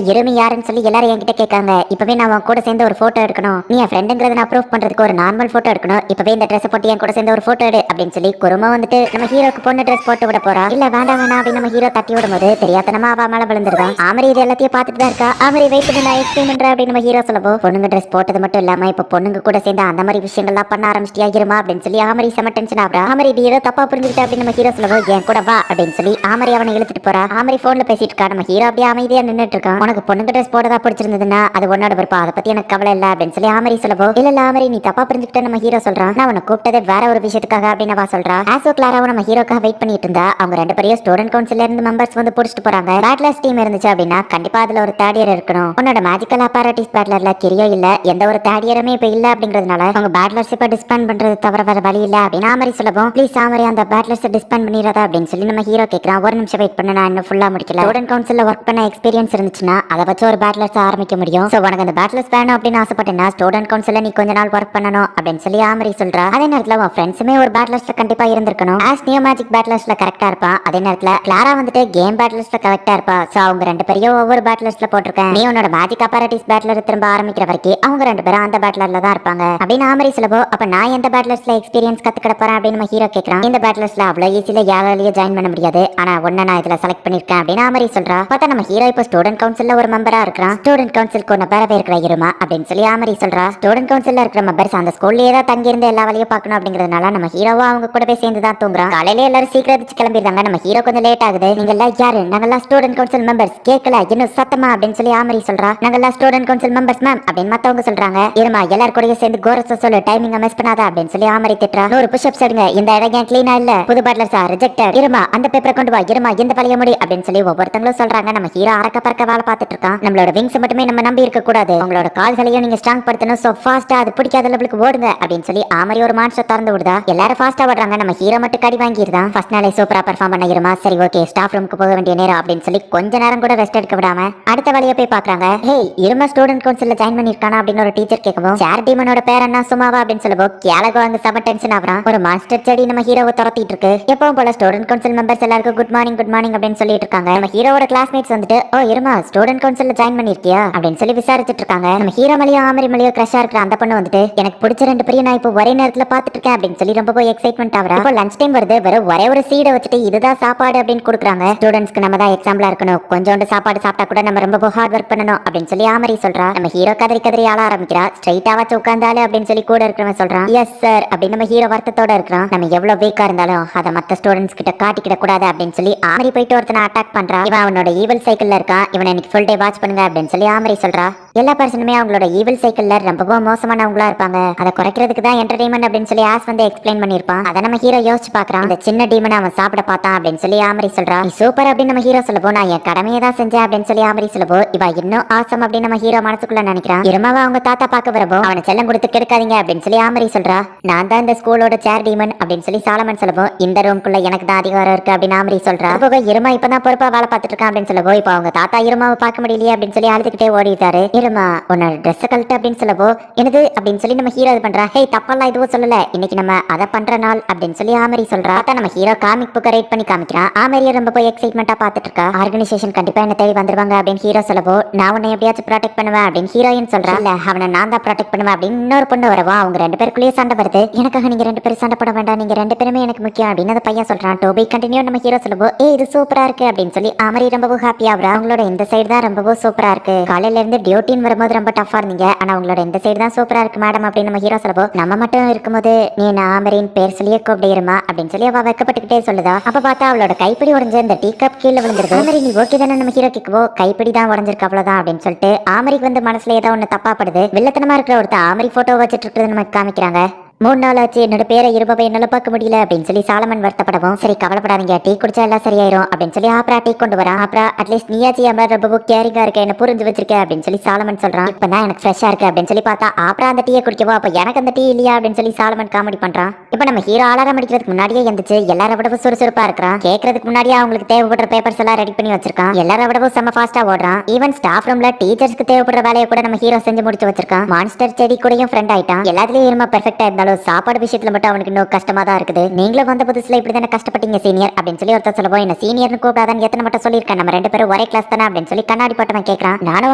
இருமி யாருன்னு சொல்லி எல்லாரும் என்கிட்ட கேட்காங்க. இப்பவே நான் அவன் கூட சேர்ந்து ஒரு போட்டோ எடுக்கணும். நீ என் ஃப்ரெண்டுங்கிறத நான் ப்ரூவ் பண்றதுக்கு ஒரு நார்மல் போட்டோ எடுக்கணும். இப்பவே இந்த ட்ரெஸ் போட்டு என் கூட சேர்ந்து ஒரு போட்டோ எடு அப்படின்னு சொல்லி குருமா வந்துட்டு நம்ம ஹீரோக்கு பொண்ணு ட்ரெஸ் போட்டு விட போறா. இல்ல வேண்டாம் வேணாம் அப்படின்னு நம்ம ஹீரோ தட்டி விடும்போது தெரியாதனமா அவ மேல விழுந்துருதான். ஆமரி இது எல்லாத்தையும் பார்த்துட்டு தான் இருக்கா. ஆமரி வெயிட் பண்ணி நான் எக்ஸ்பிளைன் பண்றேன் அப்படின்னு நம்ம ஹீரோ சொல்லவோ பொண்ணுங்க ட்ரெஸ் போட்டது மட்டும் இல்லாம இப்ப பொண்ணுங்க கூட சேர்ந்து அந்த மாதிரி விஷயங்கள்லாம் பண்ண ஆரம்பிச்சிட்டியா இருமா அப்படின்னு சொல்லி ஆமரி செம டென்ஷன் ஆகுறா. ஆமரி இது ஏதோ தப்பா புரிஞ்சுக்கிட்ட அப்படின்னு நம்ம ஹீரோ சொல்லவோ என் கூட வா அப்படின்னு சொல்லி ஆமரி அவனை இழுத்துட்டு போறா. ஆமரி போன்ல பேசிட்டு இருக்கா. நம்ம ஹீரோ அப்படியே அமைதியா நின்னுட்டு இருக்கான். உனக்கு பொண்ணுங்க ட்ரெஸ் போட்டதா பிடிச்சிருந்ததுன்னா அது உன்னோட விருப்பம். அதை பத்தி எனக்கு கவலை இல்ல அப்படின்னு சொல்லி ஆமரி சொல்லவோ இல்ல ஆமரி நீ தப்பா புரிஞ்சுக்கிட்ட நம்ம ஹீரோ சொல்றான். நான் உன்னை கூப்பிட்டதே வேற ஒரு விஷயத்துக்காக அப்படின்னு அவ சொல்றா. ஆசோ கிளாராவும் நம்ம ஹீரோக்காக வெயிட் பண்ணிட்டு இருந்தா. அவங்க ரெண்டு பேரையும் ஸ்டூடெண்ட் கவுன்சில்ல இருந்து மெம்பர்ஸ் வந்து புடிச்சிட்டு போறாங்க. பேட்லர்ஸ் டீம் இருந்துச்சு அப்படின்னா கண்டிப்பா அதுல ஒரு தேர்ட் இயர் இருக்கணும். உன்னோட மேஜிக்கல் அப்பாரட்டிஸ் பேட்லர்ல கிரியோ இல்ல எந்த ஒரு தேர்ட் இயருமே இப்ப இல்ல அப்படிங்கறதுனால அவங்க பேட்லர்ஸ் இப்ப டிஸ்பேண்ட் பண்றது தவிர வேற வழி இல்ல அப்படின்னு ஆமரி சொல்லவும் ப்ளீஸ் ஆமரி அந்த பேட்லர்ஸ் டிஸ்பேண்ட் பண்ணிடாதா அப்படின்னு சொல்லி நம்ம ஹீரோ கேக்குறான். ஒரு நிமிஷம் வெயிட் பண்ண நான் இன்னும் ஃபுல்லா முடிக்கல. ஸ்டூடெண்ட் கவுன்சில்ல ஒர்க் பண்ண எக்ஸ்பீரியன்ஸ் இருந்துச்சுன்னா அதை வச்சு ஒரு பேட்லர்ஸ் ஆரம்பிக்க முடியும். சோ உனக்கு அந்த பேட்லர்ஸ் வேணும் அப்படின்னு ஆசைப்பட்டேன்னா ஸ்டூடெண்ட் கவுன்சில்ல நீ கொஞ்ச நாள் ஒர்க் பண்ணணும் அப்படின்னு சொல்லி ஆமரி சொல்றா. அதே நேரத்துல உன் ஃப்ரெண்ட்ஸுமே ஒரு பேட்லர்ஸ்ல கண்டிப்பா இருந்திருக்கணும். ஆஸ் நியோ மேஜிக் பேட்லர்ஸ்ல கரெக்டா இருப்பான். அதே நேரத்துல கிளாரா வந்துட்டு கேம் பேட்லர்ஸ்ல கரெக்டா இருப்பா. சோ அவங்க ரெண்டு பேரையும் ஒவ்வொரு பேட்லர்ஸ்ல போட்டிருக்கேன். நீ உன்னோட மேஜிக் அப்பாரட்டிஸ் பேட்லர் திரும்ப ஆரம்பிக்கிற வரைக்கும் அவங்க ரெண்டு பேரும் அந்த பேட்லர்ல தான் இருப்பாங்க அப்படின்னு ஆமரி சொல்லவோ அப்ப நான் எந்த பேட்லர்ஸ்ல எக்ஸ்பீரியன்ஸ் கத்துக்கிட போறேன் அப்படின்னு நம்ம ஹீரோ கேக்குறான். இந்த பேட்லர்ஸ்ல அவ்வளவு ஈஸியில யாராலேயே ஜாயின் பண்ண முடியாது. ஆனா ஒன்ன நான் இதுல செலக்ட் பண்ணிருக்கேன் அப்படின்னு ஆமரி சொல்றா. பார்த்தா நம்ம ஹீரோ இப்போ ஸ்டூடெண்ட் கவுன்சில்ல ஒரு மெம்பரா இருக்கிறான். ஸ்டூடெண்ட் கவுன்சிலுக்கு ஒன்னு பேரவே இருக்கிற இருமா அப்படின்னு சொல்லி ஆமரி சொல்றா. ஸ்டூடெண்ட் கவுன்சில்ல இருக்கிற மெம்பர்ஸ் அந்த ஸ்கூல்லயே தான் தங்கி இருந்து எல்லா வேலையும் பார்க்கணும் அப்படிங்கறதுனால நம்ம ஹீரோவா அவங்க கூடவே சேர்ந்து தான் தூங்குறான். காலையில எல்லாரும் சீக்கிரம் எந்திரிச்சு கிளம்பிடுறாங்க. நம்ம ஹீரோ கொஞ்சம் லேட் ஆகுது. நீங்க எல்லாம் யாரு? நாங்கெல்லாம் ஸ்டூடெண்ட் கவுன்சில் மெம்பர்ஸ். கேட்கல இன்னும் சத்தமா அப்படின்னு சொல்லி ஆமரி சொல்றா. நாங்கெல்லாம் ஸ்டூடெண்ட் கவுன்சில் மெம்பர்ஸ் மேம் அப்படின்னு மத்தவங்க சொல்றாங்க. இருமா எல்லாரும் கூட சேர்ந்து கோரஸ சொல்லு டைமிங்க மிஸ் பண்ணாத அப்படின்னு சொல்லி ஆமரி திட்டுறா. ஒரு புஷ்அப்ஸ் எடுங்க. இந்த இடம் ஏன் கிளீனா இல்ல? புது பேட்லர்ஸா ரிஜெக்டட். இருமா அந்த பேப்பரை கொண்டு வா. இருமா இந்த பழைய முடி அப்படின்னு சொல்லி ஒவ்வொருத்தங்களும் சொல்றாங்க. நம்ம ஹீரோ அறக்க பறக்க வேலை பார்த்துட்டு இருக்கான். நம்மளோட விங்ஸ் மட்டுமே நம்ம நம்பி இருக்க கூடாது. உங்களோட கால்களையும் நீங்க ஸ்ட்ராங் படுத்தணும். சோ ஃபாஸ்டா அது பிடிக்காத லெவலுக்கு ஓடுங்க அப்படின்னு சொல்லி ஆமரி ஒரு மான்ஸ்டர் திறந்து விடுதா. எல்லாரும் ஃபாஸ்டா ஓடுறாங்க. நம்ம ஹீரோ மட்டும் கடி வாங்கிடுதான். ஃபர்ஸ்ட் நாளே சூப்பரா பெர்ஃபார்ம் பண்ண இருமா சரி ஓகே ஸ்டாஃப் ரூமுக்கு போக வேண்டிய நேரம் அப்படின்னு சொல்லி கொஞ்ச நேரம் கூட ரெஸ்ட் எடுக்க விடாம அடுத்த வேலையை போய் பாக்குறாங்க. ஹே இருமா ஸ்டூடெண்ட் கவுன்சில்ல ஜாயின் பண்ணிருக்கானா அப்படின்னு ஒரு டீச்சர் கேட்கவும் சேர் டீமனோட பேர் என்ன சும்மாவா அப்படின்னு சொல்லுவோம். கேலகோ அங்க செம டென்ஷன் ஆகுறான். ஒரு மாஸ்டர் செடி நம்ம ஹீரோவை துரத்திட்டு இருக்கு. எப்பவும் போல ஸ்டூடெண்ட் கவுன்சில் மெம்பர்ஸ் எல்லாருக்கும் குட் மார்னிங் அப்படின்னு சொல்லிட்டு இருக்காங்க. நம்ம ஹீரோவோட கிளாஸ்மேட்ஸ் வந்துட்டு ஓ இருமா ஸ்டூடெண்ட் கவுன்சில்ல ஜாயின் பண்ணிருக்கியா அப்படின்னு சொல்லி விசாரிச்சுட்டு இருக்காங்க. நம்ம ஹீரோ மலையோ ஆமரி மலையோ கிரஷா இருக்கிற அந்த பொண்ணு வந்துட்டு எனக்கு பிடிச்ச ரெண்டு பேரையும் நான் இப்போ ஒரே நேரத்துல பாத்துட்டு இருக்கேன் அப்படின்னு சொல்லி ரொம்ப போய் எக்ஸைட்மெண்ட் ஆகுறா. இப்போ லஞ்ச் டைம் வருது. வெறும் ஒரே ஒரு சீடை வச்சுட்டு இதுதான் சாப்பாடு அப்படின்னு கொடுக்குறாங்க. ஸ்டூடெண்ட்ஸ்க்கு நம்ம தான் எக்ஸாம்பிளா இருக்கணும். கொஞ்சோண்டு சாப்பாடு சாப்பிட்டா கூட நம்ம ரொம்ப ஹார்ட் ஒர்க் பண்ணணும் அப்படின்னு சொல்லி ஆமரி சொல்றா. நம்ம ஹீரோ கதறி கதறி ஆள ஆரம்பிக்கிறா. ஸ்ட்ரைட்டா வச்சு உட்கார்ந்தாலே அப்படின்னு சொல்லி கூட இருக்கிறவன் சொல்றான் எஸ் சார் அப்படின்னு நம்ம ஹீரோ வருத்தத்தோட இருக்கிறான். நம்ம எவ்வளவு வீக்கா இருந்தாலும் அதை மத்த ஸ்டூடெண்ட்ஸ் கிட்ட காட்டிக்கிட கூடாது அப்படின்னு சொல்லி ஆமரி போயிட்டு ஒருத்தனை அட்டாக் பண்றா. இவன் அவனோட ஈவில் சைக்கிள்ல இருக்கான். இவனை இன்னைக்கு ஃபுல் டே வாட்ச் பண்ணுங்க அப்படின்னு சொல்லி ஆமரி சொல்றா. எல்லா பர்சனுமே அவங்களோட ஈவில் சைக்கிள்ல ரொம்பவும் மோசமானவங்களா இருப்பாங்க. அதை குறைக்கிறதுக்கு தான் என்டர்டைன்மெண்ட் அப்படின்னு சொல்லி ஆஸ் வந்து எக்ஸ்பிளைன் பண்ணிருப்பான். அதை நம்ம ஹீரோ யோசிச்சு பாக்குறான். இந்த சின்ன டீமனை அவன் சாப்பிட பார்த்தான் அப்படின்னு சொல்லி ஆமரி சொல்றா. நீ சூப்பர் அப்படின்னு நம்ம ஹீரோ சொல்லவோ நான் என் கடமையை தான் செஞ்சேன் அப்படின்னு சொல்லி ஆமரி சொல்லவோ இவ இன்னும் ஆசம் அப்படின்னு நம்ம ஹீரோ மனசுக்குள்ள நினைக்கிறான். இருமாவா அவங்க தாத்தா பார்க்க வரவோ அவனை செல்லம் கொடுத்து கெடுக்காதீங்க அப்படின்னு சொல்லி ஆமரி சொல்றா. நான் தான் இந்த ஸ்கூலோட சேர் டீமன் அப்படின்னு சொல்லி சாலமன் சொல்லவோ இந்த ரூம்குள்ள எனக்கு தான் அதிகாரம் இருக்கு அப்படின்னு ஆமரி சொல்றா. அப்போ இருமா இப்பதான் பொறுப்பா வேலை பார்த்துட்டு இருக்கான் அப்படின்னு சொல்லவோ இப்போ அவங்க தாத்தா இருமாவை பார்க்க முடியலையே அப்படின்னு சொல்லி அழுதுகிட்டே ஓடிட்டாரு. இருமா உன்னோட ட்ரெஸ் கழட்டு அப்படின்னு சொல்லவோ என்னது அப்படின்னு சொல்லி நம்ம ஹீரோ இது பண்றா. ஹே தப்பெல்லாம் எதுவும் சொல்லல இன்னைக்கு நம்ம அதை பண்ற நாள் அப்படின்னு சொல்லி ஆமரி சொல்றா. நம்ம ஹீரோ காமிக் புக்கை ரைட் பண்ணி காமிக்கிறான். ஆமரியை ரொம்ப போய் எக்ஸைட்மெண்டா பார்த்துட்டு இருக்கா. ஆர்கனைசேஷன் கண்டிப்பா என்ன தேடி வந்துருவாங்க அப்படின்னு ஹீரோ சொல்லவோ நான் உன்னை எப்படியாச்சும் ப்ரொடெக்ட் பண்ணுவேன் அப்படின்னு ஹீரோயின் சொல்றா. இல்ல அவனை நான் தான் ப்ரொடெக்ட் பண்ணுவேன் அப்படின்னு இன்னொரு பொண்ணு வரவா. அவங்க ரெண்டு பேருக்குள்ளேயே சண்டை வருது. எனக்காக நீங்க ரெண்டு பேரும் சண்டை போட வேண்டாம். நீங்க ரெண்டு பேருமே எனக்கு முக்கியம் அப்படின்னு அந்த பையன் சொல்றான். டோபி கண்டினியூ நம்ம ஹீரோ சொல்லுவோம், இது சூப்பரா இருக்கு அப்படின்னு சொல்லி ஆமரி ரொம்பவும் ஹாப்பியா ஆகுறா. அவங்களோட இந்த சைடு தான் ரொம்பவும் சூப்பரா இருக்கு. காலையில இருந்து டியூட்டின்னு வரும்போது ரொம்ப டஃபா இருந்தீங்க, ஆனா உங்களோட இந்த சைடு தான் சூப்பரா இருக்கு மேடம் அப்படின்னு நம்ம ஹீரோ சொல்லுவோம். நம்ம மட்டும் இருக்கும்போது நீ ஆமரின் பேர் சொல்லியே கூப்பிடுமா அப்படின்னு சொல்லி அவ வெக்கப்பட்டுக்கிட்டே சொல்லுதா. அப்ப பார்த்தா அவளோட கைப்பிடி உடஞ்ச இந்த டீ கப் கீழே விழுந்துருது. ஆமரி நீ ஓகே தானே நம்ம ஹீரோ கேட்கவோ, கைப்பிடி தான் உடஞ்சிருக்கு அவ்வளவுதான் அப்படின்னு சொல்லிட்டு ஆமரிக்கு வந்து மனசுல ஏதோ ஒண்ணு தப்பா படுது. வில்லத்தனமா இருக்கிற ஒருத்தர் ஆமரி போட்டோ வச்சிட்டு இருக்கிறது நமக்கு காமிக்கிறாங்க. 3 நாள் ஆச்சு என்னோட பேரை இருபவை என்னால பார்க்க முடியல அப்படின்னு சொல்லி சாலமன் வருத்தப்படவும், சரி கவலைப்படாதீங்க டீ குடிச்சா எல்லாம் சரியாயிரும் அப்படின்னு சொல்லி ஆப்ரா டீ கொண்டு வரா. ஆப்ரா அட்லீஸ்ட் நீயாச்சி என் மேல ரொம்ப கேரிங்கா இருக்க, என்ன புரிஞ்சு வச்சிருக்க அப்படின்னு சொல்லி சாலமன் சொல்றான். இப்பதான் எனக்கு ஃப்ரெஷ்ஷா இருக்கு அப்படின்னு சொல்லி பார்த்தா ஆப்ரா அந்த டீயை குடிக்கவோ, அப்ப எனக்கு அந்த டீ இல்லையா அப்படின்னு சொல்லி சாலமன் காமெடி பண்றான். இப்ப நம்ம ஹீரோ அலாரம் அடிக்கிறதுக்கு முன்னாடியே எந்திரிச்சு எல்லாரை விடவும் சுறுசுறுப்பா இருக்கிறான். கேட்கறதுக்கு முன்னாடியே அவங்களுக்கு தேவைப்படுற பேப்பர்ஸ் எல்லாம் ரெடி பண்ணி வச்சிருக்கான். எல்லாரை விடவும் செம்ம ஃபாஸ்டா ஓடுறான். ஈவன் ஸ்டாஃப் ரூம்ல டீச்சர்ஸ்க்கு தேவைப்படுற வேலையை கூட நம்ம ஹீரோ செஞ்சு முடிச்சு வச்சிருக்கான். மான்ஸ்டர் செடி கூடயும் ஃப்ரெண்ட் ஆயிட்டான். எல்லாத்துலயும் இருமா பெர்ஃபெக்ட்டா இருந்தாலும் சாப்பாடு விஷயத்துல மட்டும் அவனுக்கு இன்னும் கஷ்டமா தான் இருக்குது. நீங்களும் வந்த புதுசுல இப்படி தானே கஷ்டப்பட்டீங்க சீனியர் அப்படின்னு சொல்லி ஒருத்தர் சொல்லுவோம். என்ன சீனியர்னு கூப்பிடாதான் எத்தனை மட்டும் சொல்லியிருக்கேன், நம்ம 2 பேரும் ஒரே கிளாஸ் தானே அப்படின்னு சொல்லி கண்ணாடி போட்டவன் கேட்கறான். நானும்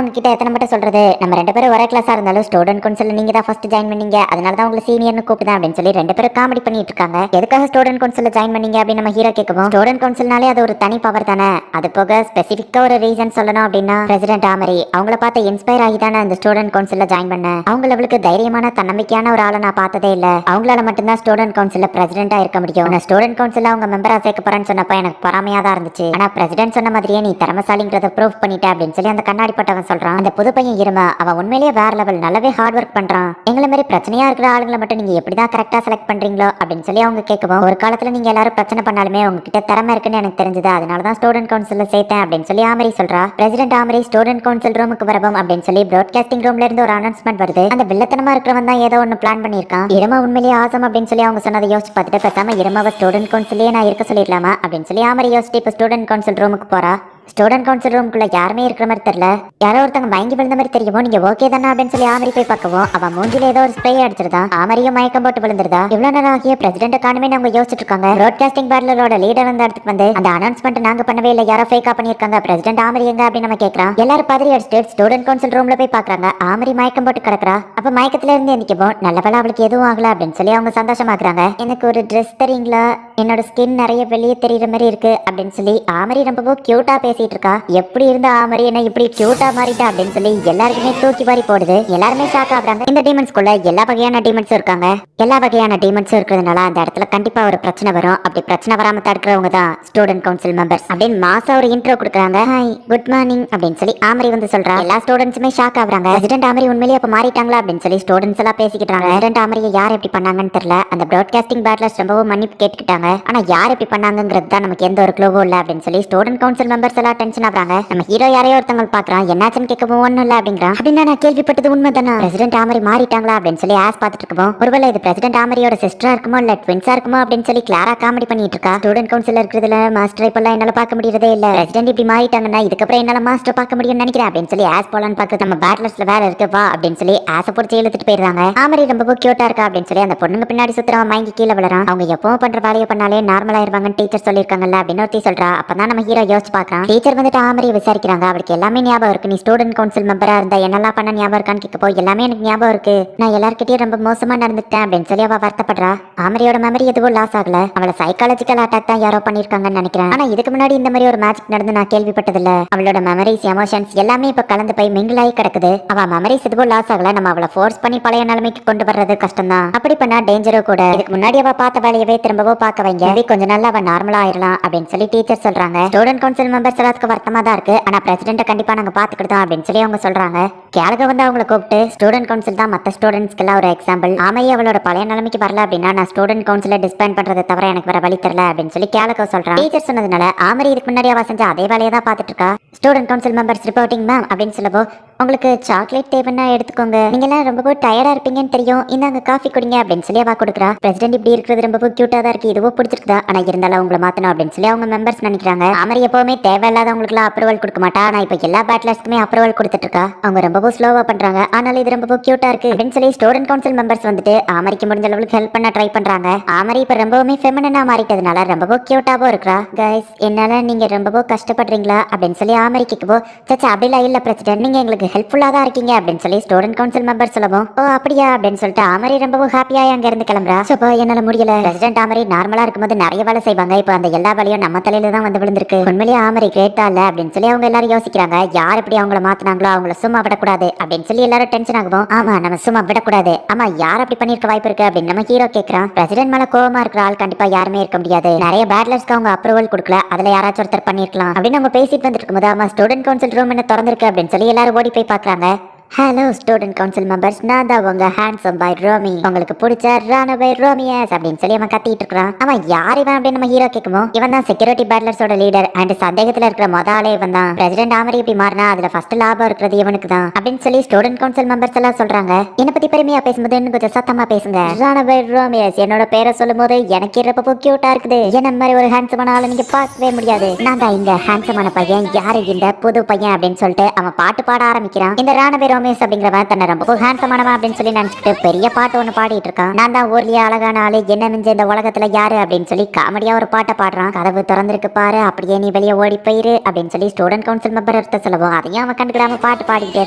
உங்ககிட்ட எத்தனை மட்டும் சொல்றது, நம்ம 2 பேரும் ஒரே கிளாஸா இருந்தாலும் ஸ்டூடெண்ட் கவுன்சில் நீங்க தான் ஃபர்ஸ்ட் ஜாயின் பண்ணீங்க, அதனால தான் உங்களை சீனியர்னு கூப்பிடுதான் அப்படின்னு சொல்லி 2 பேரும் காமெடி பண்ணிட்டு இருக்காங்க. எதுக்காக ஸ்டூடெண்ட் கவுன்சில் ஜாயின் பண்ணீங்க அப்படின்னு நம்ம ஹீரோ கேட்கவும், ஸ்டூடெண்ட் கவுன்சில்னாலே அது ஒரு தனி பவர் தானே, அது போக ஸ்பெசிஃபிக்கா ஒரு ரீசன் சொல்லணும் அப்படின்னா பிரசிடென்ட் ஆமரி அவங்கள பார்த்து இன்ஸ்பயர் ஆகி தானே அந்த ஸ்டூடெண்ட் கவுன்சில்ல ஜாயின் பண்ணேன். அவங்க லெவலுக்கு தைரியமான தன்னம்பிக்கையான ஒரு ஆளை நான் பார்த்ததே இல்ல. அவங்களால மட்டும்தான் ஸ்டூடெண்ட் கவுன்சில்ல பிரசிடென்ட்டா இருக்க முடியும். நான் ஸ்டூடெண்ட் கவுன்சில்ல அவங்க மெம்பரா சேர்க்க போறேன்னு சொன்னப்ப எனக்கு பொறாமையா தான் இருந்துச்சு. ஆனா பிரசிடென்ட் சொன்ன மாதிரியே நீ திறமசாலிங்கிறத ப்ரூவ் பண்ணிட்ட அப்படின்னு சொல்லி அந்த கண்ணாடி பட்டவன் சொல்றான். அந்த புது பையன் இருமா, அவன் உண்மையிலேயே வேற லெவல், நல்லாவே ஹார்ட் ஒர்க் பண்றான். எங்களை மாதிரி பிரச்சனையா இருக்கிற ஆளுங்களை மட்டும் நீங்க எப்படிதான் கரெக்டா செலக்ட் பண்றீங்களோ அப்படின்னு சொல்லி அவங்க கேட்கவும், ஒரு காலத்துல நீங்க எல்லாரும் பிரச்சனை பண்ணாலுமே உங்ககிட்ட திறமை இருக்குன்னு எனக்கு தெரிஞ்சது, அதனாலதான் ஸ்டூடெண்ட் கவுன்சில்ல சேர்த்தேன் அப்படின்னு சொல்லி ஆமரி சொல்றா. பிரசிடென்ட் ஆமரி ஸ்டூடெண்ட் கவுன்சில் ரூமுக்கு வரவும் அப்படின்னு சொல்லி ப்ராட்காஸ்டிங் ரூம்ல இருந்து ஒரு அனௌன்ஸ்மெண்ட் வருது. அந்த வில்லத்தனமா இருக்கிறவன் தான் ஏதோ ஒன்னு பிளான் பண்ணிருக்கான். இருமா உண்மையிலேயே ஆசம் அப்படின்னு சொல்லி அவங்க சொன்னதை யோசிச்சு பார்த்துட்டு பேசாம இருமாவை ஸ்டூடெண்ட் கவுன்சிலே நான் இருக்க சொல்லிடலாமா அப்படின்னு சொல்லி ஆமரி யோசிச்சு இப்போ ஸ்டூடெண்ட் கவுன்சில் ரூமுக்கு போறா. ஸ்டூடெண்ட் கவுன்சில் ரூமுக்குள்ள யாருமே இருக்கிற மாதிரி தெரியல. யாரோ ஒருத்தங்க மயங்கி விழுந்த மாதிரி தெரியுமோ, நீங்க ஓகே தானே அப்படின்னு சொல்லி ஆமரி போய் பார்க்கவும் அவன் மூஞ்சில ஏதோ ஒரு ஸ்ப்ரே அடிச்சிருதா. ஆமரியும் மயக்கம் போட்டு விழுந்துருதா. இவ்வளவு நேரம் ஆகிய பிரசிடென்ட் காணுமே அவங்க யோசிச்சுட்டு இருக்காங்க. ப்ராட்காஸ்டிங் பார்லரோட லீடர் வந்து இடத்துக்கு வந்து அந்த அனௌன்ஸ்மெண்ட் நாங்க பண்ணவே இல்லை, யாரோ ஃபேக்கா பண்ணிருக்காங்க, பிரசிடென்ட் ஆமரி எங்க அப்படின்னு நம்ம கேட்கறான். எல்லாரும் பதறி அடிச்சுட்டு ஸ்டூடெண்ட் கவுன்சில் ரூம்ல போய் பாக்குறாங்க. ஆமரி மயக்கம் போட்டு கிடக்குறா. அப்ப மயக்கத்துல இருந்து எந்திக்கவும் நல்ல வேளை அவளுக்கு எதுவும் ஆகல அப்படின்னு சொல்லி அவங்க சந்தோஷமாக்குறாங்க. எனக்கு ஒரு ட்ரெஸ் தரீங்களா, என்னோட ஸ்கின் நிறைய வெளியே தெரியுற மாதிரி இருக்கு அப்படின்னு சொல்லி ஆமரி ரொம்பவும் கியூட்டா பேசிட்டு இருக்கா. எப்படி இருந்த ஆமரி என்ன இப்படி கியூட்டா மாறிட்டா அப்படின்னு சொல்லி எல்லாருக்குமே தூக்கி வாரி போடுது. எல்லாருமே ஷாக் ஆகுறாங்க. இந்த டீமன்ஸ்குள்ள எல்லா வகையான டீமன்ஸும் இருக்காங்க. எல்லா வகையான டீமன்ஸும் இருக்கிறதுனால அந்த இடத்துல கண்டிப்பா ஒரு பிரச்சனை வரும். அப்படி பிரச்சனை வராம தடுக்கிறவங்க தான் ஸ்டூடெண்ட் கவுன்சில் மெம்பர்ஸ் அப்படின்னு மாசா ஒரு இன்ட்ரோ கொடுக்குறாங்க. ஹாய் குட் மார்னிங் அப்படின்னு சொல்லி ஆமரி வந்து சொல்றா. எல்லா ஸ்டூடெண்ட்ஸுமே ஷாக் ஆகுறாங்க. பிரசிடென்ட் ஆமரி உண்மையிலேயே அப்ப மாறிட்டாங்களா அப்படின்னு சொல்லி ஸ்டூடெண்ட்ஸ் எல்லாம் பேசிக்கிட்டாங்க. பிரசிடென்ட் ஆமரியை யார் எப்படி பண்ணாங்கன்னு தெரியல. அந்த ப்ராட்காஸ்டிங் பேட்லர்ஸ் ரொம்பவும் மன்னிப்பு கேட்டுக்கிட்டாங்க. ஆனா யார் எப்படி பண்ணாங்கிறது தான் நமக்கு எந்த ஒரு க்ளூவும் இல்ல அப்படின்னு சொல்லி ஸ்டூடெண்ட் கவுன்சில் மெம்பர்ஸ் எல்லாம் டென்ஷன் ஆகுறாங்க. நம்ம ஹீரோ யாரையோ ஒருத்தவங்க பாக்குறான். என்னாச்சுன்னு கேட்கவும் ஒன்னும் இல்ல அப்படிங்கிறான். அப்படின்னா நான் கேள்விப்பட்டது உண்மைதானா, பிரசிடென்ட் ஆமரி மாறிட்டாங்களா அப்படின்னு சொல்லி ஆஸ் பார்த்துட்டு இருக்கோம். ஒருவேளை இது பிரசிடென்ட் ஆமரியோட சிஸ்டரா இருக்குமோ இல்ல ட்வின்ஸா இருக்குமோ அப்படின்னு சொல்லி கிளாரா காமெடி பண்ணிட்டு இருக்கா. ஸ்டூடெண்ட் கவுன்சில் இருக்கிறதுல மாஸ்டர் இப்பெல்லாம் என்னால பார்க்க முடியறதே இல்ல. பிரசிடென்ட் இப்படி மாறிட்டாங்கன்னா இதுக்கப்புறம் என்னால மாஸ்டர் பார்க்க முடியும்னு நினைக்கிறேன் அப்படின்னு சொல்லி ஆஸ் போலான்னு பார்க்க நம்ம பேட்லர்ஸ்ல வேற இருக்கு வா அப்படின்னு சொல்லி ஆசை பிடிச்சி இழுத்துட்டு போயிருந்தாங்க. ஆமரி ரொம்ப கியூட்டா இருக்கா அப்படின்னு சொல்லி அந்த பொண்ணுங்க பின்னாடி சுத்துறவன் மயங்கி கீழே விழுறான். அவங்க எப்பவும் பண்ற வேலையை பண்ணாலே நார்மலா இருவாங்கன்னு டீச்சர் சொல்லிருக்காங்கல்ல அப்படின்னு ஒருத்தி சொல்றா. அப்பதான் நம்ம ஹீரோ யோசிச்சு பாக்குறான். டீச்சர் வந்துட்டு ஆமரி விசாரிக்கிறாங்க. அவளுக்கு எல்லாமே ஞாபகம் இருக்கு. நீ ஸ்டூடெண்ட் கவுன்சில் மெம்பரா இருந்தா என்னெல்லாம் பண்ண ஞாபகம் இருக்கான்னு கேட்கப்போ எல்லாமே எனக்கு ஞாபகம் இருக்கு. நான் எல்லார்கிட்டயும் ரொம்ப மோசமா நடந்துட்டேன் அப்படின்னு சொல்லி அவ வருத்தப்படுறா. ஆமரியோட மெமரி எதுவும் லாஸ் ஆகல. அவளை சைக்காலஜிக்கல் அட்டாக் தான் யாரோ பண்ணிருக்காங்கன்னு நினைக்கிறேன். ஆனா இதுக்கு முன்னாடி இந்த மாதிரி ஒரு மேஜிக் நடந்து நான் கேள்விப்பட்டதில்ல. அவளோட மெமரிஸ் எமோஷன்ஸ் எல்லாமே இப்ப கலந்து போய் மிங்கிள் ஆகி கிடக்குது. அவ மெமரிஸ் எதுவும் லாஸ் ஆகல. நம்ம அவளை ஃபோர்ஸ் பண்ணி பழைய நிலைமைக்கு கொண்டு வர்றது கஷ்டம் தான். அப்படி பண்ணா டேஞ்சரோ கூட. இதுக்கு முன்னாடி அவ பார்த்த வேலையவே திரும்பவோ பார்க்க வைங்க. கொஞ்ச நாள் அவ நார்மலா ஆயிரலாம் அப்படின்னு சொல்லி டீச்சர் சொல்றாங்க. ஸ்டூடெண்ட் கவுன்சில் மெம்பர்ஸ் எல்லாத்துக்கும் வருத்தமா தான் இருக்கு. ஆனா பிரசிடென்ட் கண்டிப்பா நாங்க பாத்துக்கிட்டோம் அப்படின்னு சொல்லி அவங்க சொல்றாங்க. கேலக வந்து அவங்களை கூப்பிட்டு ஸ்டூடெண்ட் கவுன்சில் தான் மற்ற ஸ்டூடெண்ட்ஸ்க்கெல்லாம் ஒரு எக்ஸாம்பிள். ஆமையே அவளோட பழைய நிலைமைக்கு வரல அப்படின்னா நான் ஸ்டூடெண்ட் கவுன்சிலை டிஸ்பேண்ட் பண்றதை தவிர எனக்கு வேற வழி தெரியல அப்படின்னு சொல்லி கேலக சொல்றான். டீச்சர் சொன்னதுனால ஆமரி இதுக்கு முன்னாடி அவ செஞ்ச அதே வேலையை தான் பாத்துட்டு இருக்கா. Student council members reporting ma'am அப்படின்னு சொல்லவோ, உங்களுக்கு சாக்லேட் தேவைன்னா எடுத்துக்கோங்க, நீங்க எல்லாம் ரொம்ப டயர்டா இருப்பீங்கன்னு தெரியும், இந்தாங்க காஃபி குடிங்க அப்படின்னு சொல்லி அவ கொடுக்குறா. பிரசிடென்ட் இப்படி இருக்கிறது ரொம்ப கியூட்டா தான் இருக்கு, இதுவோ பிடிச்சிருக்குதா, ஆனா இருந்தாலும் அவங்களை மாத்தணும் அப்படின்னு சொல்லி அவங்க மெம்பர்ஸ் நினைக்கிறாங்க. ஆமரி எப்பவுமே தேவை இல்லாதவங்களுக்கு அப்ரூவல் கொடுக்க மாட்டா. ஆனா இப்ப எல்லா பேட்லர்ஸ்க்குமே அப்ரூவல் கொடுத்துட்டு இருக்கா. அவங்க ரொம்பவும் ஸ்லோவா பண்றாங்க. ஆனாலும் இது ரொம்ப கியூட்டா இருக்கு அப்படின்னு சொல்லி ஸ்டூடெண்ட் கவுன்சில் மெம்பர்ஸ் வந்துட்டு ஆமரிக்கு முடிஞ்ச அளவுக்கு ஹெல்ப் பண்ண ட்ரை பண்றாங்க. ஆமரி இப்ப ரொம்பவுமே ஃபெமினினா மாறிட்டதுனால ரொம்பவும் கியூட்டாவும் இருக்கா. கைஸ், என்னால நீங்க ரொம்பவும் கஷ்டப்படுறீங்களா அப்படின்னு சொல்லி ஆமரி கேட்கவோ, சச்சா அப்படிலாம் இல்ல பிரசிடென்ட், நீங்க எங்களுக்கு ஹெல்ப்ஃபுல்லா தான் இருக்கீங்க அப்படின்னு சொல்லி ஸ்டூடெண்ட் கவுன்சில் மெம்பர் சொல்லவும், ஓ அப்படியா அப்படின்னு சொல்லிட்டு ஆமரி ரொம்பவும் ஹாப்பியா அங்க இருந்து கிளம்புறா. சோ என்னால முடியல. பிரசிடென்ட் ஆமரி நார்மலா இருக்கும்போது நிறைய வேலை செய்வாங்க. இப்ப அந்த எல்லா வேலையும் நம்ம தலையில தான் வந்து விழுந்திருக்கு. உண்மையிலேயே ஆமரி கிரேட்டா இல்ல அப்படின்னு சொல்லி அவங்க எல்லாரும் யோசிக்கிறாங்க. யார் எப்படி அவங்கள மாத்தினாங்களோ அவங்கள சும்மா விடக்கூடாது அப்படின்னு சொல்லி எல்லாரும் டென்ஷன் ஆகும். ஆமா, நம்ம சும்மா விடக்கூடாது. ஆமா, யார் அப்படி பண்ணிருக்க வாய்ப்பு இருக்கு அப்படின்னு நம்ம ஹீரோ கேக்குறான். பிரசிடென்ட் மேல கோவமா இருக்கிற ஆள் கண்டிப்பா யாருமே இருக்க முடியாது. நிறைய பேட்லர்ஸ்க்கு அவங்க அப்ரூவல் கொடுக்கல, அதுல யாராச்சும் ஒருத்தர் பண்ணிருக்கலாம் அப்படின்னு அவங்க பேசிட்டு வந்துட்டு இருக்கும்போது, ஆமா ஸ்டூடெண்ட் கவுன்சில் ரூம் என்ன திறந்திருக்கு அப்படின்னு சொல்லி எல்லாரும் ஓடி போய் பாக்குறாங்க. ஹலோ ஸ்டூடெண்ட் கவுன்சில் மெம்பர்ஸ், நான் தான் உங்க ஹேண்ட்ஸம் பை ரோமி, உங்களுக்கு பிடிச்ச ராண பை ரோமியஸ் அப்படின்னு சொல்லி அவன் கத்திட்டு இருக்கான். அவன் யார் இவன் அப்படின்னு நம்ம ஹீரோ கேட்கும். இவன் தான் செக்யூரிட்டி பேட்லர்ஸோட லீடர் அண்ட் சந்தேகத்துல இருக்கிற ஆளே இவன் தான். பிரசிடென்ட் ஆமரி இப்படி மாறினா அதுல ஃபர்ஸ்ட் லாபம் இருக்கிறது இவனுக்கு தான் அப்படின்னு சொல்லி ஸ்டூடெண்ட் கவுன்சில் மெம்பர்ஸ் எல்லாம் சொல்றாங்க. என்ன பத்தி பெருமையா பேசும்போது இன்னும் கொஞ்சம் சத்தமா பேசுங்க. ராண பை ரோமியஸ் என்னோட பேரை சொல்லும் போது எனக்கு ரொம்ப கியூட்டா இருக்குது. என்ன மாதிரி ஒரு ஹேண்ட்ஸமான ஆளை நீங்க பார்க்கவே முடியாது. நான் தான் இந்த ஹேண்ட்ஸமான பையன், யாரு இந்த புது பையன் அப்படின்னு சொல்லிட்டு அவன் பாட்டு பாட ஆரம்பிக்கிறான். இந்த ராண பை ரோமியஸ் அப்படிங்கிறவன் தன்னை ரொம்ப ஹேண்ட்ஸமானவன் அப்படின்னு சொல்லி நினைச்சிட்டு பெரிய பாட்டு ஒண்ணு பாடிட்டு இருக்கான். நான் தான் ஊர்லயே அழகான ஆளு, என்ன மிஞ்ச இந்த உலகத்துல யாரு அப்படின்னு சொல்லி காமெடியா ஒரு பாட்டை பாடுறான். கதவு திறந்திருக்கு பாரு, அப்படியே நீ வெளியே ஓடி போயிரு அப்படின்னு சொல்லி ஸ்டூடெண்ட் கவுன்சில் மெம்பர் எடுத்து சொல்லுவோம். அதையும் அவன் கண்டுக்கிடாம பாட்டு பாடிக்கிட்டே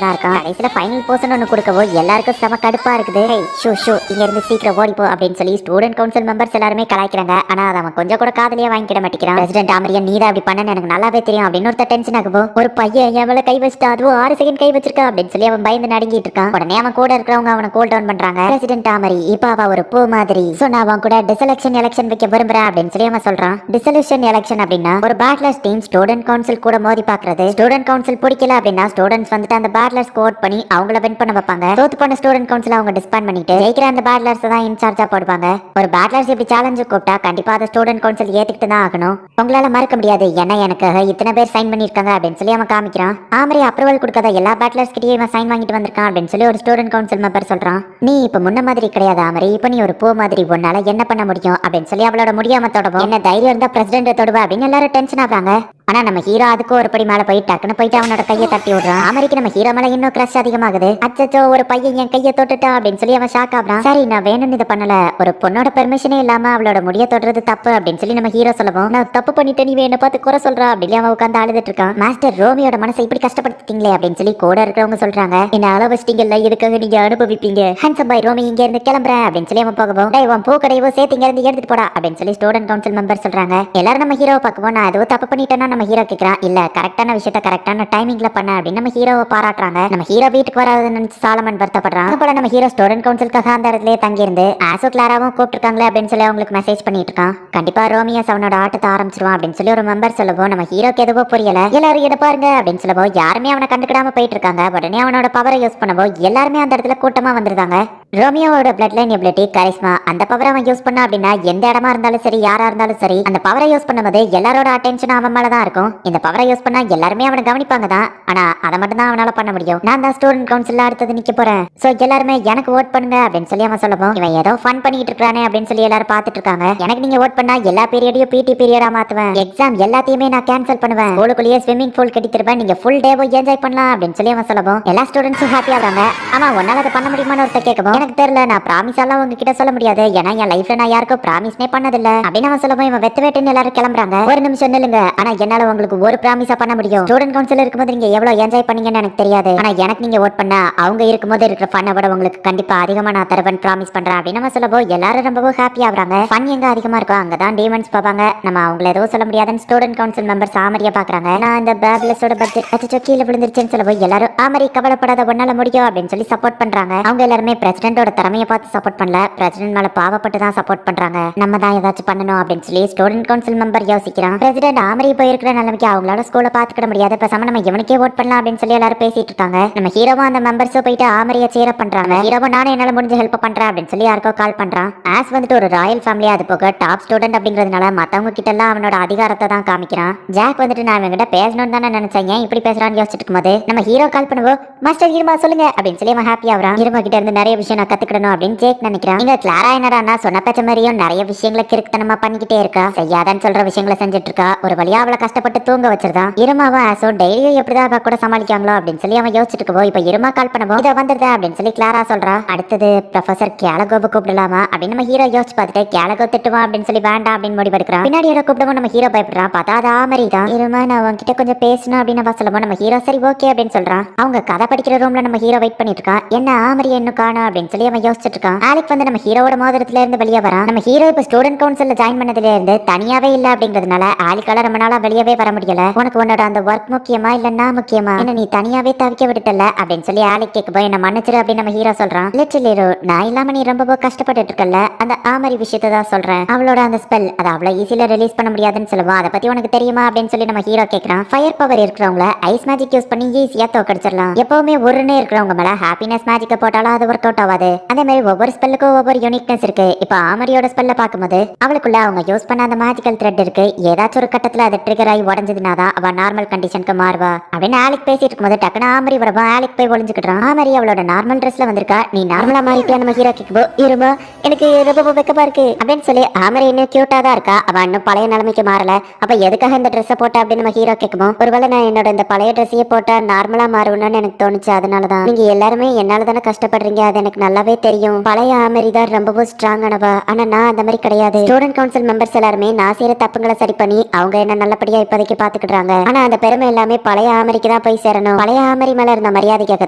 தான் இருக்கான். கடைசியில ஃபைனல் போர்ஷன் ஒண்ணு கொடுக்கவோ எல்லாருக்கும் செம கடுப்பா இருக்குது. ஷூ இங்க இருந்து சீக்கிரம் ஓடிப்போ அப்படின்னு சொல்லி ஸ்டூடெண்ட் கவுன்சில் மெம்பர்ஸ் எல்லாருமே கலாய்க்கிறாங்க. ஆனா அதை அவன் கொஞ்சம் கூட காதலியா வாங்கிக்கிட மாட்டேங்கிறான். பிரசிடென்ட் ஆமரியா நீதான் அப்படி பண்ணன்னு எனக்கு நல்லாவே தெரியும் அப்படின்னு ஒருத்தர் டென்ஷன் ஆகுவோம். ஒரு பையன் எவ்வளவு கை வச்சுட்டா, அதுவும் 6 செகண்ட் கை வச்சிருக்கா அப்படின்னு சொல்லி அவன் பயந்து நடுங்கிட்டு இருக்கான். உடனே அவன் கூட இருக்கிறவங்க அவனை கூல் டவுன் பண்றாங்க. பிரசிடென்ட் ஆமரி இப்ப அவ ஒரு பூ மாதிரி, சோ நான் அவன் கூட டிசலெக்ஷன் எலெக்ஷன் வைக்க விரும்புறேன் அப்படின்னு சொல்லி அவன் சொல்றான். டிசலெக்ஷன் எலெக்ஷன் அப்படின்னா ஒரு பேட்லர்ஸ் டீம் ஸ்டூடெண்ட் கவுன்சில் கூட மோதி பாக்குறது. ஸ்டூடெண்ட் கவுன்சில் பிடிக்கல அப்படின்னா ஸ்டூடெண்ட்ஸ் வந்துட்டு அந்த பேட்லர்ஸ் ஓட் பண்ணி அவங்கள வின் பண்ண வைப்பாங்க. தோத்து போன ஸ்டூடெண்ட் கவுன்சில் அவங்க டிஸ்பேண்ட் பண்ணிட்டு ஜெயிக்கிற அந்த பேட்லர்ஸ் தான் இன்சார்ஜா போடுவாங்க. ஒரு பேட்லர்ஸ் இப்படி சேலஞ்சு கூப்பிட்டா கண்டிப்பா அதை ஸ்டூடெண்ட் கவுன்சில் ஏத்துக்கிட்டு தான் ஆகணும். உங்களால மறக்க முடியாது, ஏன்னா எனக்கு இத்தனை பேர் சைன் பண்ணிருக்காங்க அப்படின்னு சொல்லி அவன் காமிக்கிறான். ஆமரி அப்ரூவல் கொடுக்காத எல்லா பேட்லர்ஸ் கிட்டயும் இவன் சைன் வாங்கிட்டு வந்திருக்கான் அப்படின்னு சொல்லி ஒரு ஸ்டூடெண்ட் கவுன்சில் மெம்பர் சொல்றான். நீ இப்ப முன்ன மாதிரி கிடையாது ஆமரி, இப்ப நீ ஒரு பூ மாதிரி, உன்னால என்ன பண்ண முடியும் அப்படின்னு சொல்லி அவளோட முடியாம தொடவும். என்ன தைரியம் இருந்தா பிரசிடென்ட் தொடுவா அப்படின்னு எல்லாரும் டென்ஷன் ஆகுறாங்க. ஆனா நம்ம ஹீரோ அதுக்கு ஒரு படி மேல போய் டக்குன்னு போயிட்டு அவனோட கையை தட்டி விடுறான். ஆமரிக்கு நம்ம ஹீரோ மேல இன்னும் கிரஷ் அதிகமாகுது. அச்சச்சோ, ஒரு பையன் என் கையை தொட்டுட்டா அப்படின்னு சொல்லி அவன் ஷாக் ஆகுறான். சரி, நான் வேணும்னு இதை பண்ணல, ஒரு பொண்ணோட பெர்மிஷனே இல்லாம அவளோட முடிய தொடுறது தப்பு அப்படின்னு சொல்லி நம்ம ஹீரோ சொல்லுவோம். நான் தப்பு பண்ணிட்டு நீ என்ன பார்த்து குறை சொல்றா அப்படின்னு அவன் உட்காந்து அழுதுட்டு இருக்கான். மாஸ்டர் ரோமியோட மனசை இப்படி கஷ்டப்படுத்திட்டீங்களே அப்படின்னு சொல்லி கூட இருக்கிறவங்க சொல்றாங்க. என்ன அளவச்சிட்டீங்கல்ல, இதுக்காக நீங்க அனுபவிப்பீங்க. ஹேண்ட்ஸம் பை ரோமி இங்க இருந்து கிளம்புறேன் அப்படின்னு சொல்லி அவன் போகவும், டேய் உன் பூ கடையவோ சேர்த்து இங்க இருந்து எடுத்துட்டு போடா அப்படின்னு சொல்லி ஸ்டூடெண்ட் கவுன்சில் மெம்பர் சொல்றாங்க. எல்லாரும் நம்ம ஹீரோவை பார்க்கவும், நான் ஏதோ தப்பு பண்ணிட்டேன்னா நம்ம ஹீரோ கேட்கறான். இல்ல, கரெக்டான விஷயத்த கரெக்டான டைமிங்ல பண்ண அப்படின்னு நம்ம ஹீரோவை பாராட்டுறாங்க. நம்ம ஹீரோ வீட்டுக்கு வராதுன்னு நினைச்சு சாலமன் வருத்தப்படுறான். போல நம்ம ஹீரோ ஸ்டூடெண்ட் கவுன்சிலுக்காக அந்த இடத்துல தங்கி இருந்து ஆசோ கிளாராவும் கூப்பிட்டுருக்காங்களே அப்படின்னு சொல்லி அவங்களுக்கு மெசேஜ் பண்ணிட்டு இருக்கான். கண்டிப்பா ரோமியஸ் அவனோட ஆட்டத்தை ஆரம்பிச்சிருவான் அப்படின்னு சொல்லி ஒரு மெம்பர் சொல்லுவோம். நம்ம ஹீரோக்கு எதுவோ புரியல. எல்லாரும் இதை பாருங்க அப்படின்னு சொல்லுவோம். யாருமே அவனை கண்டுக்கிடாம போயிட்டு இருக்காங்க. உடனே அவனோட பவரை யூஸ் பண்ணவும் எல்லாருமே அந்த இடத்துல கூட்டமா வந்துருந்தாங்க. ரோமியோவோட பிளட் லைன் எபிலிட்டி கரிஸ்மா, அந்த பவரை அவன் யூஸ் பண்ணா அப்படின்னா எந்த இடமா இருந்தாலும் சரி, யாரா இருந்தாலும் சரி, அந்த பவரை யூஸ் பண்ணும்போது எல்லாரோட அட்டென்ஷன் அவன் மேலதான் இருக்கும். இந்த பவரை யூஸ் பண்ணா எல்லாருமே அவனை கவனிப்பாங்க தான், ஆனா அதை மட்டும் தான் அவனால பண்ண முடியும். நான் தான் ஸ்டூடெண்ட் கவுன்சில் அடுத்தது நிக்க போறேன், சோ எல்லாருமே எனக்கு ஓட் பண்ணுங்க அப்படின்னு சொல்லி அவன் சொல்லவும், இவன் ஏதோ ஃபன் பண்ணிட்டு இருக்கானே அப்படின்னு சொல்லி எல்லாரும் பாத்துட்டு இருக்காங்க. எனக்கு நீங்க ஓட் பண்ணா எல்லா பீரியடையும் பிடி பீரியடா மாத்துவேன், எக்ஸாம் எல்லாத்தையுமே நான் கேன்சல் பண்ணுவேன், ஸ்கூலுக்குள்ளேயே ஸ்விம்மிங் பூல் கட்டி தருவேன், நீங்க ஃபுல் டே போய் என்ஜாய் பண்ணலாம் அப்படின்னு சொல்லி அவன் சொல்லவும் எல்லா ஸ்டூடெண்ட்ஸும் ஹாப்பி ஆகுறாங்க. ஆமா, உன்னால அதை பண்ண முடியுமான்னு ஒருத்தர் கேட்கவும், எனக்கு தெரியல, நான் ப்ராமிஸ் எல்லாம் உங்ககிட்ட சொல்ல முடியாது, ஏன்னா என் லைஃப்ல நான் யாருக்கும் ப்ராமிஸ்னே பண்ணதில்ல அப்படின்னு அவன் சொல்லவும் இவன் வெத்து வெட்டுன்னு எல்லாரும் கிளம்புறாங்க. ஒரு நிமிஷம் நில்லுங்க, ஆனா என்னால உங்களுக்கு ஒரு ப்ராமிஸா பண்ண முடியும். ஸ்டூடெண்ட் கவுன்சில் இருக்கும்போது நீங்க எவ்வளவு என்ஜாய் பண்ணீங்கன்னு எனக்கு தெரியாது, ஆனா எனக்கு நீங்க ஓட் பண்ணா அவங்க இருக்கும்போது இருக்கிற ஃபன்னை விட உங்களுக்கு கண்டிப்பா அதிகமா நான் தருவேன் ப்ராமிஸ் பண்றேன் அப்படின்னு நம்ம சொல்லவும் எல்லாரும் ரொம்பவும் ஹாப்பி ஆகுறாங்க. ஃபன் எங்க அதிகமா இருக்கும் அங்கதான் டீமன்ஸ் பாப்பாங்க. நம்ம அவங்கள ஏதோ சொல்ல முடியாதுன்னு ஸ்டூடெண்ட் கவுன்சில் மெம்பர் ஆமரியா பாக்குறாங்க. நான் இந்த பேப்லஸோட பட்ஜெட் கீழே விழுந்துருச்சுன்னு சொல்லவும் எல்லாரும் ஆமரி கவலைப்படாத, ஒன்னால முடியும் அப்படின்னு சொல்லி சப்போர்ட் பண்றாங்க. அவங்க எல்லாருமே பிரசிடென்டோட திறமையை பார்த்து சப்போர்ட் பண்ணல, பிரசிடென்ட் மேல பாவப்பட்டு தான் சப்போர்ட் பண்றாங்க. நம்ம தான் ஏதாச்சும் பண்ணணும் அப்படின்னு சொல்லி ஸ்டூடெண்ட் கவுன்சில் மெம்பர் யோசிக்கிறான். பிரசிடென்ட் ஆமரி போயிருக்கிற நிலைமைக்கு அவங்களால ஸ்கூலை பாத்துக்கிட முடியாது, பேசாம நம்ம இவனுக்கே ஓட் பண்ணலாம் அப்படின்னு சொல்லி எல்லாரும் பேசிட்டு இருக்காங்க. நம்ம ஹீரோவும் அந்த மெம்பர்ஸும் போயிட்டு ஆமரியை சேர பண்றாங்க. ஹீரோவும் நானும் என்னால முடிஞ்ச ஹெல்ப் பண்றேன் அப்படின்னு சொல்லி யாருக்கோ கால் பண்றான். ஆஸ் வந்துட்டு ஒரு ராயல் ஃபேமிலி, அது போக டாப் ஸ்டூடெண்ட் அப்படிங்கிறதுனால மத்தவங்க கிட்ட எல்லாம் அவனோட அதிகாரத்தை தான் காமிக்கிறான். ஜாக் வந்துட்டு நான் இவங்கிட்ட பேசணும்னு தானே நினைச்சேன், ஏன் இப்படி பேசுறான்னு யோசிச்சுட்டு இருக்கும்போது நம்ம ஹீரோ கால் பண்ணுவோம். மாஸ்டர் இருமா சொல்லுங்க அப்படின்னு சொல்லி அவன் ஹாப்பி ஆகுறான். இருமா கிட்ட இருந்து நிறைய விஷயம் நான் கத்துக்கணும் அப்படின்னு ஜேக் நினைக்கிறான். இங்க கிளாரா என்னடா சொன்ன பேச்ச மாதிரியும் நிறைய விஷயங்களை கிறுக்குத்தனமா பண்ணிக்கிட்டே இருக்கா. செய்யாதான்னு சொல்ற விஷயங்களை செஞ்சுட்டு இருக்கா. ஒரு வழியா அவளை கஷ்டப்பட்டு தூங்க வச்சிருந்தான். இருமாவும் ஆசோ டெய்லியும் எப்படிதான் அவ கூட சமாளிக்காங்களோ அப்படின்னு சொல்லி அவன் யோசிச்சுட்டு இருக்கோ. இப்ப இருமா கால் பண்ணவோ இதை வந்துருதா அப்படின்னு சொல்லி கிளாரா சொல்றா. அடுத்தது ப்ரொஃபசர் கேலகோவை கூப்பிடலாமா அப்படின்னு நம்ம ஹீரோ யோசிச்சு பார்த்துட்டு கேலகோ திட்டுவான் அப்படின்னு சொல்லி வேண்டாம் அப்படின்னு முடிவெடுக்கிறான். பின்னாடி யாரோ கூப்பிடவும் நம்ம ஹீரோ பயப்படுறான். பார்த்தா அது ஆமரி தான். இருமா நான் உன்கிட்ட கொஞ்சம் பேசணும் அப்படின்னு நம்ம சொல்லுவோம். நம்ம ஹீரோ சரி ஓகே அப்படின்னு சொல்றான். அவங்க கதை படிக்கிற ரூம்ல நம்ம ஹீரோ வெயிட் பண்ணிட்டு இருக்கான். என்ன ஆமரி இன்னும் காணோம் அப்படின்னு சொல்லி அவன் யோசிச்சுட்டு இருக்கான். ஆலிக் வந்து நம்ம ஹீரோட மோதிரத்துல இருந்து வெளியே வரான். நம்ம ஹீரோ இப்ப ஸ்டூடெண்ட் கவுன்சில்ல ஜாயின் பண்ணதுல இருந்து தனியாவே இல்ல அப்படிங்கிறதுனால ஆலிக்கால ரொம்ப நாளா வெளியவே வர முடியல. உனக்கு உன்னோட அந்த ஒர்க் முக்கியமா இல்ல நான் முக்கியமா, என்ன நீ தனியாவே தவிக்க விட்டுட்டல அப்படின்னு சொல்லி ஆலிக் கேட்க போய் என்ன மன்னிச்சிரு அப்படின்னு நம்ம ஹீரோ சொல்றான். லிட்டில் ஹீரோ நான் இல்லாம நீ ரொம்ப கஷ்டப்பட்டு இருக்கல, அந்த ஆமரி விஷயத்தை தான் சொல்றேன். அவளோட அந்த ஸ்பெல் அதை அவ்வளவு ஈஸியில ரிலீஸ் பண்ண முடியாதுன்னு சொல்லுவான். அதை பத்தி உனக்கு தெரியுமா அப்படின்னு சொல்லி நம்ம ஹீரோ கேட்கறான். ஃபயர் பவர் இருக்கிறவங்கள ஐஸ் மேஜிக் யூஸ் பண்ணி ஈஸியா தோக்கடிச்சிடலாம். எப்பவுமே ஒருன்னு இருக்கிறவங்க மேல ஹாப்பினஸ் மேஜிக்க போட்டாலும் அது ஒர்க் அவுட் ஆகாது. அதே மாதிரி ஒவ்வொரு ஸ்பெல்லுக்கும் ஒவ்வொரு யூனிக்னஸ் இருக்கு. இப்போ ஆமரியோட ஸ்பெல்ல பார்க்கும்போது அவளுக்குள்ள அவங்க யூஸ் பண்ண அந்த மேஜிக்கல் த்ரெட் இருக்கு. ஏதாச்சும் ஒரு கட்டத்துல அது ட்ரிகர் ஆகி உடஞ்சதுனா தான் அவ நார்மல் கண்டிஷனுக்கு மாறுவா அப்படின்னு ஆலிக் பேசிட்டு இருக்கும்போது டக்குனு ஆமரி வரவா ஆலிக் போய் ஒளிஞ்சுக்கிட்டான். ஆமரி அவளோட நார்மல் ட்ரெஸ்ல வந்திருக்கா. நீ நார்மலா மாறிட்டியா நம்ம ஹீரோ கேட்கும்போ இருமா எனக்கு ரொம்ப வெக்கமா இருக்கு அப்படின்னு சொல்லி ஆமரி இன்னும் கியூட்டா தான் இருக்கா. அவ இன்னும் பழைய நிலைமைக்கு மாறல. அப்ப எதுக்காக இந்த ட்ரெஸ்ஸை போட்டா அப்படின்னு நம்ம ஹீரோ கேட்கும்போது ஒருவேளை நான் என்னோட இந்த பழைய ட்ரெஸ்ஸையே போட்டா நார்மலா மாறுவேன்னு எனக்கு தோணுச்சு. அதனாலதான் நீங்க எல்லாருமே என்னால தானே கஷ்டப்படுறீங்க. அது எனக்கு நல்லாவே தெரியும். பழைய ஆமரி தான் ரொம்பவும் ஸ்ட்ராங் ஆனவா. ஆனா நான் அந்த மாதிரி கிடையாது. ஸ்டூடெண்ட் கவுன்சில் மெம்பர்ஸ் எல்லாருமே நான் செய்யற தப்புங்களை சரி பண்ணி அவங்க என்ன நல்லபடியா இப்போதைக்கு பாத்துக்கிட்டாங்க. ஆனா அந்த பெருமை எல்லாமே பழைய ஆமரிக்கு தான் போய் சேரணும். பழைய ஆமரி மேல இருந்த மரியாதைக்காக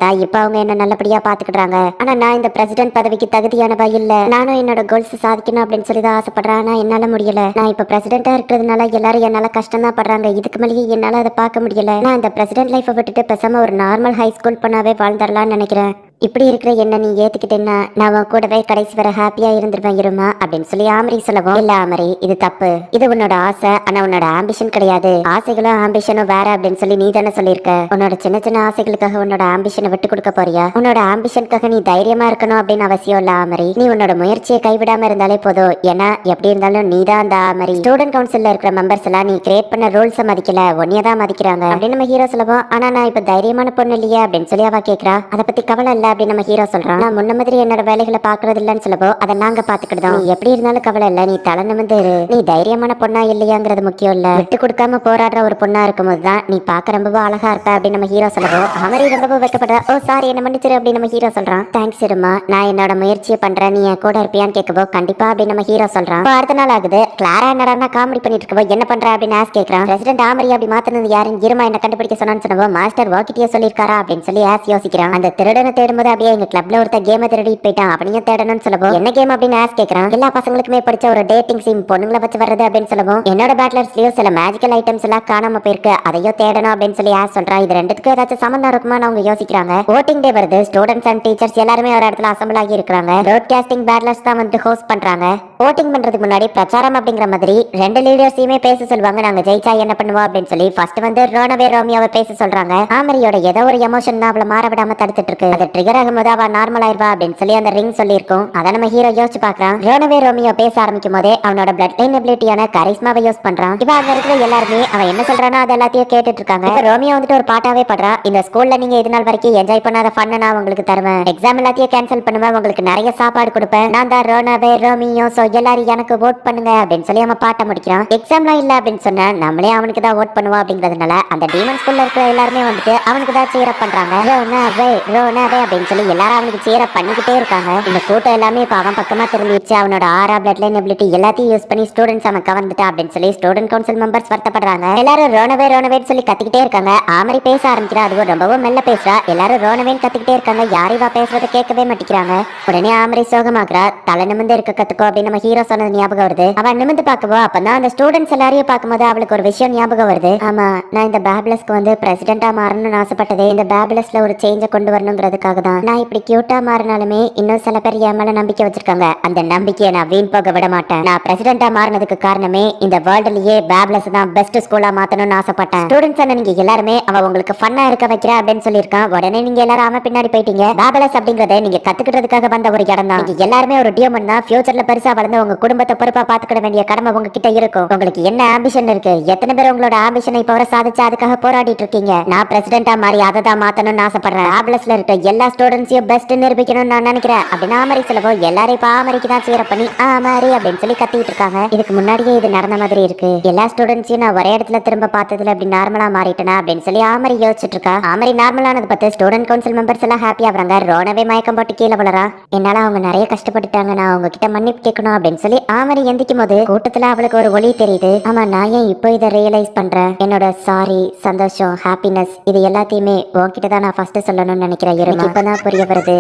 தான் இப்ப அவங்க என்ன நல்லபடியா பாத்துக்கிட்டாங்க. ஆனா நான் இந்த பிரசிடென்ட் பதவிக்கு தகுதியானவா இல்ல. நானும் என்னோட கோல்ஸ் சாதிக்கணும் அப்படின்னு சொல்லி தான் ஆசைப்படுறேன். ஆனா என்னால முடியல. நான் இப்ப பிரசிடென்டா இருக்கிறதுனால எல்லாரும் என்னால கஷ்டம் தான் படுறாங்க. இதுக்கு மேலேயே என்னால அதை பார்க்க முடியல. நான் இந்த பிரசிடென்ட் லைஃபை விட்டுட்டு பேசாம ஒரு நார்மல் ஹை ஸ்கூல் பண்ணாவே வாழ்ந்துடலாம்னு நினைக்கிறேன். இப்படி இருக்கிற என்ன நீ ஏத்துக்கிட்டேன்னா நான் உன் கூடவே கடைசி வர ஹாப்பியா இருந்துருவேன் இருமா அப்படின்னு சொல்லி ஆமரி சொல்லவும் இல்ல ஆமரி இது தப்பு. இது உன்னோட ஆசை. ஆனா உன்னோட ஆம்பிஷன் கிடையாது. ஆசைகளும் ஆம்பிஷனும் வேற அப்படின்னு சொல்லி நீ தானே சொல்லியிருக்க. உன்னோட சின்ன சின்ன ஆசைகளுக்காக உன்னோட ஆம்பிஷனை விட்டு கொடுக்க போறியா? உன்னோட ஆம்பிஷனுக்காக நீ தைரியமா இருக்கணும் அப்படின்னு அவசியம் இல்ல ஆமரி. நீ உன்னோட முயற்சியை கைவிடாம இருந்தாலே போதும். ஏன்னா எப்படி இருந்தாலும் நீ தான் அந்த ஆமரி. ஸ்டூடெண்ட் கவுன்சில்ல இருக்கிற மெம்பர்ஸ் எல்லாம் நீ கிரியேட் பண்ண ரூல்ஸை மதிக்கல, ஒன்னியதான் மதிக்கிறாங்க அப்படின்னு நம்ம ஹீரோ சொல்லுவோம். ஆனா நான் இப்ப தைரியமான பொண்ணு இல்லையா அப்படின்னு சொல்லி அவ கேட்கறா. அதை பத்தி கவலை இல்ல அப்படின்னு நம்ம ஹீரோ சொல்றான். நான் முன்ன மாதிரி என்னோட வேலைகளை பாக்குறது இல்லன்னு சொல்லவோ அதை நாங்க பாத்துக்கிட்டோம். நீ எப்படி இருந்தாலும் கவலை இல்ல, நீ தலை நிமிர்ந்து இரு. நீ தைரியமான பொண்ணா இல்லையாங்கிறது முக்கியம் இல்ல, விட்டு கொடுக்காம போராடுற ஒரு பொண்ணா இருக்கும் போதுதான் நீ பாக்க ரொம்ப அழகா இருப்ப அப்படின்னு நம்ம ஹீரோ சொல்லவும் அமரி ரொம்ப வெக்கப்படுற. ஓ சாரி என்ன மன்னிச்சிரு அப்படின்னு நம்ம ஹீரோ சொல்றான். தேங்க்ஸ் இருமா, நான் என்னோட முயற்சியை பண்றேன், நீ என் கூட இருப்பியான்னு கேட்கவோ கண்டிப்பா அப்படின்னு நம்ம ஹீரோ சொல்றான். அடுத்த நாள் ஆகுது. கிளாரா என்னடா காமெடி பண்ணிட்டு இருக்கவோ என்ன பண்ற அப்படின்னு ஆஸ் கேட்கறான். பிரசிடென்ட் ஆமரி அப்படி மாத்தினது யாருன்னு இருமா என்ன கண்டுபிடிக்க சொன்னான்னு சொன்னவோ மாஸ்டர் வாக்கிட்டியா சொல்லிருக்காரா அப்படின்னு சொல்லி ஆஸ் யோசிக்கிறான். அந்த திருடனை தேடும்போது அப்படியே எங்க கிளப்ல ஒருத்த கேமை திருடிட்டு போயிட்டான், அவனையும் தேடணும்னு சொல்லவும் என்ன கேம் அப்படின்னு ஆஸ் கேட்கறான். எல்லா பசங்களுக்குமே படிச்ச ஒரு டேட்டிங் சீம் பொண்ணுங்களை வச்சு வர்றது அப்படின்னு சொல்லவும் என்னோட பேட்லர்ஸ்லயும் சில மேஜிக்கல் ஐட்டம்ஸ் எல்லாம் காணாம போயிருக்கு, அதையும் தேடணும் அப்படின்னு சொல்லி ஆஸ் சொல்றான். இது ரெண்டுத்துக்கு ஏதாச்சும் சம்பந்தம் இருக்குமான்னு அவங்க யோசிக்கிறாங்க. voting டே வருது. ஸ்டூடெண்ட்ஸ் அண்ட் டீச்சர்ஸ் எல்லாருமே ஒரு இடத்துல அசம்பிள் ஆகி இருக்காங்க. ப்ராட்காஸ்டிங் பேட்லர்ஸ் தான் வந்து ஹோஸ்ட் பண்றாங்க. voting பண்றதுக்கு முன்னாடி பிரச்சாரம் அப்படிங்கிற மாதிரி ரெண்டு லீடர்ஸையுமே பேச சொல்லுவாங்க. நாங்க ஜெயிச்சா என்ன பண்ணுவோம் அப்படின்னு சொல்லி ஃபர்ஸ்ட் வந்து ரோனவே ரோமியாவை பேச சொல்றாங்க. ஆமரியோட ஏதோ ஒரு எமோஷன் தான் அவளை மாற விடாம தடுத்துட்டு இருக்கு. அது ட்ரிகர் ஆகும்போது அவ நார்மல் ஆயிருவா அப்படின்னு சொல்லி அந்த ரிங் சொல்லியிருக்கோம். அதை நம்ம ஹீரோ யோசிச்சு பாக்குறான். ரோனவே ரோமியோ பேச ஆரம்பிக்கும் போதே அவனோட பிளட் லைன் எபிலிட்டியான கரிஸ்மாவை யூஸ் பண்றான். இப்ப அங்க இருக்கிற எல்லாருமே அவன் என்ன சொல்றானோ அது எல்லாத்தையும் கேட்டுட்டு இருக்காங்க. இப்ப ரோமியோ வந்துட்டு ஒரு பாட்டாவே படுறா. இந்த ஸ்கூல்ல நீங்க இது நாள் வரைக்கும் என்ஜாய் பண்ணாத ஃபன் நான் உங்களுக்கு தருவேன். எக்ஸாம் எல்லாத்தையும் கேன்சல் பண்ணுவேன், உங்களுக்கு நிறைய சாப்பாடு கொடுப்பேன். நான் தான் ரோனவே ரோமியோ, சோ எல்லாரும் எனக்கு ஓட் பண்ணுங்க அப்படின்னு சொல்லி அவன் பாட்ட முடிக்கிறான். எக்ஸாம்லாம் இல்ல அப்படின்னு சொன்னா நம்மளே அவனுக்கு தான் ஓட் பண்ணுவோம் அப்படிங்கிறதுனால அந்த டீமன் ஸ்கூல்ல இருக்கிற எல்லாருமே வந்துட்டு அவனுக்கு தான் சீரப் பண்றாங்க. ரோனவே ரோனவே அப்படின்னு சொல்லி எல்லாரும் அவனுக்கு சீரப் பண்ணிக்கிட்டே இருக்காங்க. இந்த கூட்டம் எல்லாமே இப்ப அவன் பக்கமா திரும்பிடுச்சு. அவனோட ஆரா பிளட் லைன் எபிலிட்டி எல்லாத்தையும் யூஸ் பண்ணி ஸ்டூடெண்ட்ஸ் அவன் கவர்ந்துட்டா அப்படின்னு சொல்லி ஸ்டூடெண்ட் கவுன்சில் மெம்பர்ஸ் வருத்தப்படுறாங்க. எல்லாரும் ரோனவே ரோனவேன்னு சொல்லி கத்திக்கிட்டே இருக்காங்க. ஆமரி பேச ஆரம்பிக்கிறா. அதுவும் ரொம்பவும் மெல்ல பேசுறா. எல்லாரும் ரோனவேன்னு கத்திக்கிட்டே இருக்காங்க. யாரும் இவ பேசுறத கேட்கவே மாட்டேங்கிறாங்க. உடனே ஆமரி சோகமாக்குறா. தலை நிமிர்ந்து இருக்க கத்துக்கோ அப்படின்னு நம்ம ஹீரோ சொன்னது ஞாபகம் வருது. அவன் நிமிர்ந்து பார்க்கவோ அப்பதான் அந்த ஸ்டூடெண்ட்ஸ் எல்லாரையும் பார்க்கும்போது அவளுக்கு ஒரு விஷயம் ஞாபகம் வருது. ஆமா, நான் இந்த பேபிளஸ்க்கு வந்து பிரசிடென்டா மாறணும்னு ஆசைப்பட்டதே இந்த பேபிளஸ்ல ஒரு சேஞ்ச கொண்டு வரணுங்கிறதுக்காக தான். நான் இப்படி கியூட்டா மாறினாலுமே இன்னும் சில பேர் என் மேல நம்பிக்கை வச்சிருக்காங்க. அந்த நம்பிக்கையை நான் வீண் போக விட மாட்டேன். நான் பிரசிடென்டா மாறினதுக்கு காரணமே இந்த வேர்ல்ட்லயே பேபிளஸ் தான் பெஸ்ட் ஸ்கூலா மாத்தணும்னு ஆசைப்பட்டேன். ஸ்டூடெண்ட்ஸ் நீங்க எல்லாருமே அவன் உங்களுக்கு ஃபன்னா இருக்க வைக்கிறா அப்படின்னு சொல்லியிருக்கான். உடனே நீங்க எல்லாரும் அவன் பின்னாடி போயிட்டீங்க. பேபிளஸ் அப்படிங்கறத நீங்க கத்துக்கிறதுக்காக வந்த ஒரு இடம் தான். நீங்க எல்லாருமே ஒரு டியோமன் தான். ஃபியூச்சர்ல பெருசா வளர்ந்து உங்க குடும்பத்தை பொறுப்பா பாத்துக்கிட வேண்டிய கடமை உங்ககிட்ட இருக்கும். உங்களுக்கு என்ன ஆம்பிஷன் இருக்கு? எத்தனை பேர் உங்களோட ஆம்பிஷனை இப்ப வர சாதிச்சு அதுக்காக போராடிட்டு இருக்கீங்க? நான் பிரசிடென்டா மாறி அதை தான் மாத்தணும்னு ஆசைப்படுறேன். பேபிளஸ்ல இருக்க எல்லா ஸ்டூடெண்ட்ஸையும் பெஸ்ட் நிரூபிக்கணும்னு நான் நினைக்கிறேன் அப்படின்னு ஆமரி சொல்லவோ எல்லாரும் இப்ப ஆமரிக்கு தான் சேர பண்ணி ஆமாரி அப்படின்னு சொல்லி கத்திட்டு இருக்காங்க. இதுக்கு முன்னாடியே இது நடந்த மாதிரி இருக்கு. எல்லா ஸ்டூடெண்ட்ஸையும் நான் ஒரே இடத்துல திரும்ப பார்த்ததுல அப்படி நார்மலா மாறிட்டேனா அப்படின்னு சொல்லி ஆமரி யோசிச்சுட்டு இருக்கா. ஆமரி நார்மலானது பார்த்து ஸ்டூடெண்ட் கவுன்சில் மெம்பர்ஸ் எல்லாம் ஹாப்பி ஆகுறாங்க. ரோனவே மயக்கம் போட்டு கீழே விழறா. என்னால அவங்க நிறைய கஷ்டப்பட்டுட்டாங்க, நான் அவங்க கிட்ட மன்னிப்பு கேட்கணும் அப்படின்னு சொல்லி ஆமரி எந்திக்கும் போது கூட்டத்துல அவளுக்கு ஒரு ஒளி தெரியுது. ஆமா, நான் ஏன் இப்போ இதை ரியலைஸ் பண்றேன்? என்னோட சாரி, சந்தோஷம், ஹாப்பினஸ் இது எல்லாத்தையுமே உன்கிட்ட தான் நான் ஃபர்ஸ்ட் சொல்லணும்னு நினைக்கிறேன். இப்பதான் புரிய வருது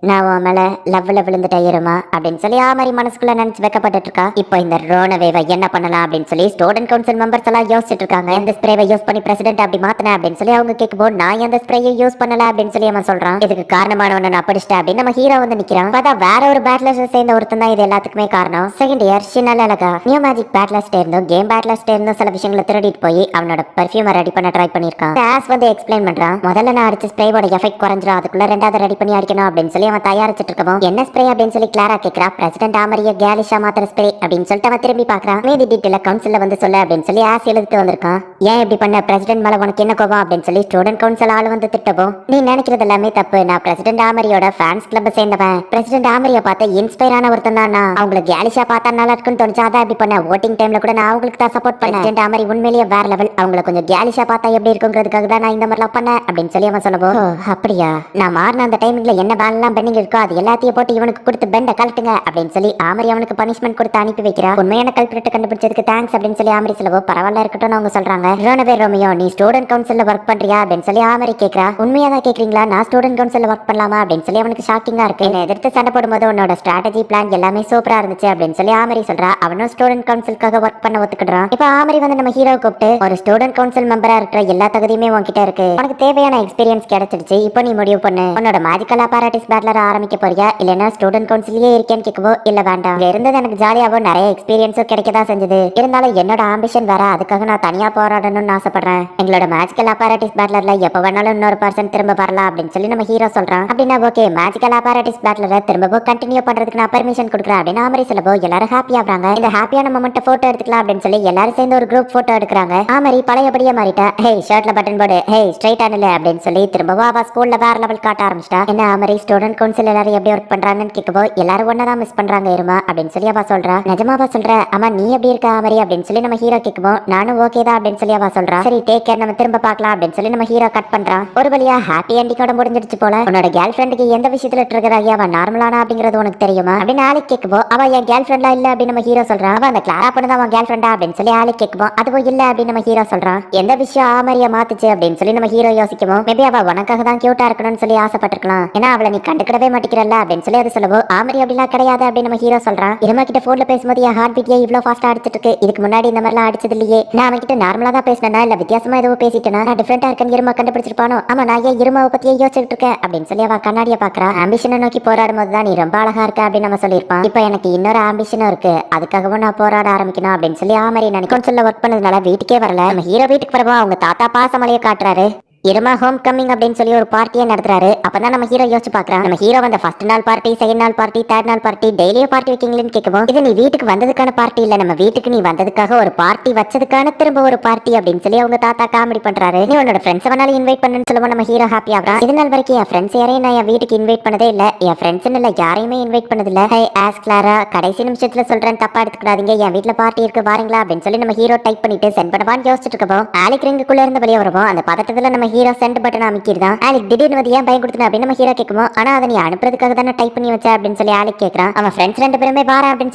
நான் உன் மேல லவ்ல விழுந்துட்டேன் இருமா அப்படின்னு சொல்லி ஆமரி மனசுக்குள்ள நினைச்சு வைக்கப்பட்டு இருக்கா. இப்போ இந்த ரோனவேவை என்ன பண்ணலாம் அப்படின்னு சொல்லி ஸ்டூடெண்ட் கவுன்சில் மெம்பர்ஸ் எல்லாம் யோசிச்சுட்டு இருக்காங்க. எந்த ஸ்ப்ரேவை யூஸ் பண்ணி பிரசிடென்ட் அப்படி மாத்தினேன் அப்படின்னு சொல்லி அவங்க கேட்கும்போது நான் எந்த ஸ்ப்ரேயை யூஸ் பண்ணல அப்படின்னு சொல்லி அவன் சொல்றான். இதுக்கு காரணமானவன நான் படிச்சிட்டேன் அப்படின்னு நம்ம ஹீரோ வந்து நிக்கிறான். பார்த்தா வேற ஒரு பேட்லர்ஸ் சேர்ந்த ஒருத்தன் தான் இது எல்லாத்துக்குமே காரணம். செகண்ட் இயர் ஷினல் அழகா நியூ மேஜிக் பேட்லர்ஸ்ட இருந்தும் கேம் பேட்லர்ஸ்ட இருந்தும் சில விஷயங்களை திருடிட்டு போய் அவனோட பெர்ஃபியூமை ரெடி பண்ண ட்ரை பண்ணிருக்கான். ஆஸ் வந்து எக்ஸ்பிளைன் பண்றான். முதல்ல நான் அடிச்ச ஸ்ப்ரேவோட எஃபெக்ட் குறைஞ்சிரும், அதுக்குள்ள ரெண்டாவது ரெடி பண்ணி அடிக்கணும் அப்படின்னு சொல்லி அவன் தயாரிச்சிட்டு இருக்கவும் என்ன ஸ்ப்ரே அப்படின்னு சொல்லி கிளாரா கேக்குறா. பிரசிடென்ட் ஆமரிய கேலிஷா மாத்திர ஸ்ப்ரே அப்படின்னு சொல்லிட்டு அவன் திரும்பி பாக்குறான். மீதி டீட்டெயில கவுன்சில்ல வந்து சொல்ல அப்படின்னு சொல்லி ஆஸ் எழுதிட்டு வந்திருக்கான். ஏன் இப்படி பண்ண, பிரசிடென்ட் மேல உனக்கு என்ன கோவம் அப்படின்னு சொல்லி ஸ்டூடெண்ட் கவுன்சில் ஆள் வந்து திட்டவும் நீ நினைக்கிறது எல்லாமே தப்பு. நான் பிரசிடென்ட் ஆமரியோட ஃபேன்ஸ் கிளப் சேர்ந்தவன். பிரசிடென்ட் ஆமரிய பார்த்து இன்ஸ்பயர் ஆன ஒருத்தன் தான் நான். அவங்களை கேலிஷா பார்த்தா நல்லா இருக்குன்னு தோணுச்சு, அதான் இப்படி பண்ண. ஓட்டிங் டைம்ல கூட நான் அவங்களுக்கு தான் சப்போர்ட் பண்ணேன். பிரசிடென்ட் ஆமரி உண்மையிலேயே வேற லெவல். அவங்களை கொஞ்சம் கேலிஷா பார்த்தா எப்படி இருக்குங்கிறதுக்காக தான் நான் இந்த மாதிரிலாம் பண்ணேன் அப்படின்னு சொல்லி அவன் சொல்லவும் அப்படியா, நான் மாறின அந்த டைமிங்ல என்ன வேலைலாம் பெண்டிங் இருக்கோ அது எல்லாத்தையும் போட்டு இவனுக்கு கொடுத்து பெண்ட கழட்டுங்க அப்படின்னு சொல்லி ஆமரி அவனுக்கு பனிஷ்மெண்ட் கொடுத்து அனுப்பி வைக்கிறா. உண்மையான கல்பிரேட் கண்டுபிடிச்சதுக்கு தேங்க்ஸ் அப்படின்னு சொல்லி ஆமரி சொல்லவோ பரவாயில்ல இருக்கட்டும் அவங்க சொல்றாங்க. ரோனவே ரோமியோ நீ ஸ்டூடெண்ட் கவுன்சில்ல ஒர்க் பண்றியா அப்படின்னு சொல்லி ஆமரி கேட்கறா. உண்மையா தான் கேக்குறீங்களா, நான் ஸ்டூடெண்ட் கவுன்சில்ல ஒர்க் பண்ணலாமா அப்படின்னு சொல்லி அவனுக்கு ஷாக்கிங்கா இருக்கு. என்ன எதிர்த்து சண்டை போடும்போது உன்னோட ஸ்ட்ராட்டஜி பிளான் எல்லாமே சூப்பரா இருந்துச்சு அப்படின்னு சொல்லி ஆமரி சொல்றா. அவனும் ஸ்டூடெண்ட் கவுன்சிலுக்காக ஒர்க் பண்ண ஒத்துக்கிடுறான். இப்ப ஆமரி வந்து நம்ம ஹீரோ கூப்பிட்டு ஒரு ஸ்டூடெண்ட் கவுன்சில் மெம்பரா இருக்கிற எல்லா தகுதியுமே உன்கிட்ட இருக்கு, உனக்கு தேவையான எக்ஸ்பீரியன்ஸ் கிடைச்சிடுச்சு, இப்போ நீ முடிவு பண்ணு உன்னோட மேஜிக்கல் அப்பாரட்டிஸ் பேட்லர் ஆரம்பிக்க போறியா இல்லைன்னா ஸ்டூடெண்ட் கவுன்சிலே இருக்கேன்னு கேட்கவோ இல்ல வேண்டாம் இருந்தது எனக்கு ஜாலியாவோ நிறைய எக்ஸ்பீரியன்ஸும் கிடைக்கதான் செஞ்சது, இருந்தாலும் என்னோட ஆம்பிஷன் வேற, அதுக்காக நான் தனியா போராடணும்னு ஆசைப்படுறேன். எங்களோட மேஜிக்கல் அப்பாரட்டிஸ் பேட்லர்ல எப்ப வேணாலும் இன்னொரு பர்சன் திரும்ப வரலாம் அப்படின்னு சொல்லி நம்ம ஹீரோ சொல்றான். அப்படின்னா ஓகே, மேஜிக்கல் அப்பாரட்டிஸ் பேட்லரை திரும்ப கண்டினியூ பண்றதுக்கு நான் பெர்மிஷன் கொடுக்குறேன் அப்படின்னு ஆமரி சொல்லவோ எல்லாரும் ஹாப்பி ஆகுறாங்க. இந்த ஹாப்பியான மொமெண்ட் போட்டோ எடுத்துக்கலாம் அப்படின்னு சொல்லி எல்லாரும் சேர்ந்து ஒரு குரூப் போட்டோ எடுக்கிறாங்க. ஆமரி பழையபடியே மாறிட்டா. ஹே ஷர்ட்ல பட்டன் போடு, ஹே ஸ்ட்ரைட் ஆனல அப்படின்னு சொல்லி திரும்பவும் அவ ஸ்கூல்ல வேற லெவல் காட்ட ஆரம்பிச்சிட்டா. என்ன ஆமரி ஸ்டூடெண்ட் கவுன்சில் எல்லாரும் எப்படி ஒர்க் பண்றாங்கன்னு கேட்கவோ எல்லாரும் ஒன்னதான் மிஸ் பண்றாங்க இருமா அப்படின்னு சொல்லி அவ சொல்றா. நிஜமாவா சொல்ற? அம்மா நீ எப்படி இருக்க ஆமரி அப்படின்னு சொல்லி நம்ம ஹீரோ கேட்கவும் நானும் ஓகே தான் அப்படின்னு சொல்லி அவ சொல்றா. சரி டேக் கேர், நம்ம திரும்ப பார்க்கலாம் அப்படின்னு சொல்லி நம்ம ஹீரோ கட் பண்றான். ஒரு வழியா ஹாப்பி எண்டிங்கோட முடிஞ்சிடுச்சு போல. உன்னோட கேர்ள் ஃப்ரெண்டுக்கு எந்த விஷயத்துல ட்ரிகர் ஆகி அவ நார்மலானா அப்படிங்கிறது உனக்கு தெரியுமா அப்படின்னு ஆலிக் கேட்கவோ அவ என் கேர்ள் ஃப்ரெண்டா இல்ல அப்படின்னு நம்ம ஹீரோ சொல்றான். அவ அந்த கிளாரா பண்ணு தான் அவன் கேர்ள் ஃப்ரெண்டா அப்படின்னு சொல்லி ஆலிக் கேட்கவோ அதுவும் இல்ல அப்படின்னு நம்ம ஹீரோ சொல்றான். எந்த விஷயம் ஆமரியா மாத்துச்சு அப்படின்னு சொல்லி நம்ம ஹீரோ யோசிக்கவும் மேபி அவ உனக்காக தான் கியூட்டா இருக்கணும்னு சொல்லி ஆசைப்பட்டிருக்கலாம், ஏன்னா அவளை நீ கண்டுக்கிடவே மாட்டேங்கிறல்ல அப்படின்னு சொல்லி அது சொல்லவோ ஆமரி அப்படிலாம் கிடையாது அப்படின்னு நம்ம ஹீரோ சொல்றான். இருமா கிட்ட போன்ல பேசும்போது என் ஹார்ட் பீட் இவ்வளவு ஃபாஸ்டா அடிச்சிட்டு இருக்கு, இதுக்கு முன்னாடி இந்த மாதிரிலாம் அடிச்சது இல்லையே, நான் அவன் கிட்ட நார்மலா தான் பேசினா இல்ல வித்தியாசமா ஏதோ பேசிட்டேனா, நான் டிஃபரெண்டா இருக்கேன்னு இருமா கண்டுபிடிச்சிருப்பானோ, ஆமா நான் ஏன் இருமாவை பத்தியே யோசிச்சுட்டு இருக்கேன் அப்படின்னு சொல்லி அவ கண்ணாடியை பாக்குறா. ஆம்பிஷனை நோக்கி போராடும் போதுதான் நீ ரொம்ப அழகா இருக்க அப்படின்னு நம்ம சொல்லியிருப்பான். இப்போ எனக்கு இன்னொரு ஆம்பிஷனும் இருக்கு, அதுக்காகவும் நான் போராட ஆரம்பிக்கணும் அப்படின்னு சொல்லி ஆமரி நினைக்கும் சொல்ல ஒர்க் பண்ணதுனால வீட்டுக்கே வரல. நம்ம ஹீரோ வீட்டுக்கு வரவா அவங்க தாத்தா பாசமலையை காட்டுறாரு. இருமா ஹோம் கம்மிங் அப்படின்னு சொல்லி ஒரு பார்ட்டியை நடத்துறாரு. அப்பதான் நம்ம ஹீரோ யோசிச்சு பாக்குறான். நம்ம ஹீரோ வந்த ஃபர்ஸ்ட் நாள் பார்ட்டி, செகண்ட் நாள் பார்ட்டி, தேர்ட் நாள் பார்ட்டி, டெய்லியும் பார்ட்டி வைக்கீங்களேன்னு கேட்கவும் இது நீ வீட்டுக்கு வந்ததுக்கான பார்ட்டி இல்ல, நம்ம வீட்டுக்கு நீ வந்ததுக்காக ஒரு பார்ட்டி வச்சதுக்கான திரும்ப ஒரு பார்ட்டி அப்படின்னு சொல்லி அவங்க தாத்தா காமெடி பண்றாரு. நீ உன்னோட ஃப்ரெண்ட்ஸ் வேணாலும் இன்வைட் பண்ணுன்னு சொல்லுவோம். நம்ம ஹீரோ ஹாப்பி ஆகுறான். இது நாள் வரைக்கும் என் ஃப்ரெண்ட்ஸ் யாரையும் நான் என் வீட்டுக்கு இன்வைட் பண்ணதே இல்ல, என் ஃப்ரெண்ட்ஸ் இல்ல யாரையுமே இன்வைட் பண்ணது இல்ல. ஹே ஆஸ் கிளாரா கடைசி நிமிஷத்துல சொல்றேன், தப்பா எடுத்துக்கூடாதீங்க, என் வீட்டுல பார்ட்டி இருக்கு வாருங்களா அப்படின்னு சொல்லி நம்ம ஹீரோ டைப் பண்ணிட்டு சென்ட் பண்ணவான்னு யோசிச்சுட்டு இருக்கோம். ஆலிக் ரிங்குக்குள்ள இருந்து வெளியே வருவோம். அந்த பதட்டத்துல நம்ம ஹீரோ சென்ட் பட்டன் அமைக்கிறதான். ஆலிக் திடீர்னு வந்து ஏன் பயம் கொடுத்தன அப்படின்னு நம்ம ஹீரோ கேட்குவோம். ஆனா அதை நீ அனுப்புறதுக்காக தானே டைப் பண்ணி வச்ச அப்படின்னு சொல்லி ஆலிக் கேட்கறான். அவன் ஃப்ரெண்ட்ஸ் ரெண்டு பேருமே வாரா அப்படின்னு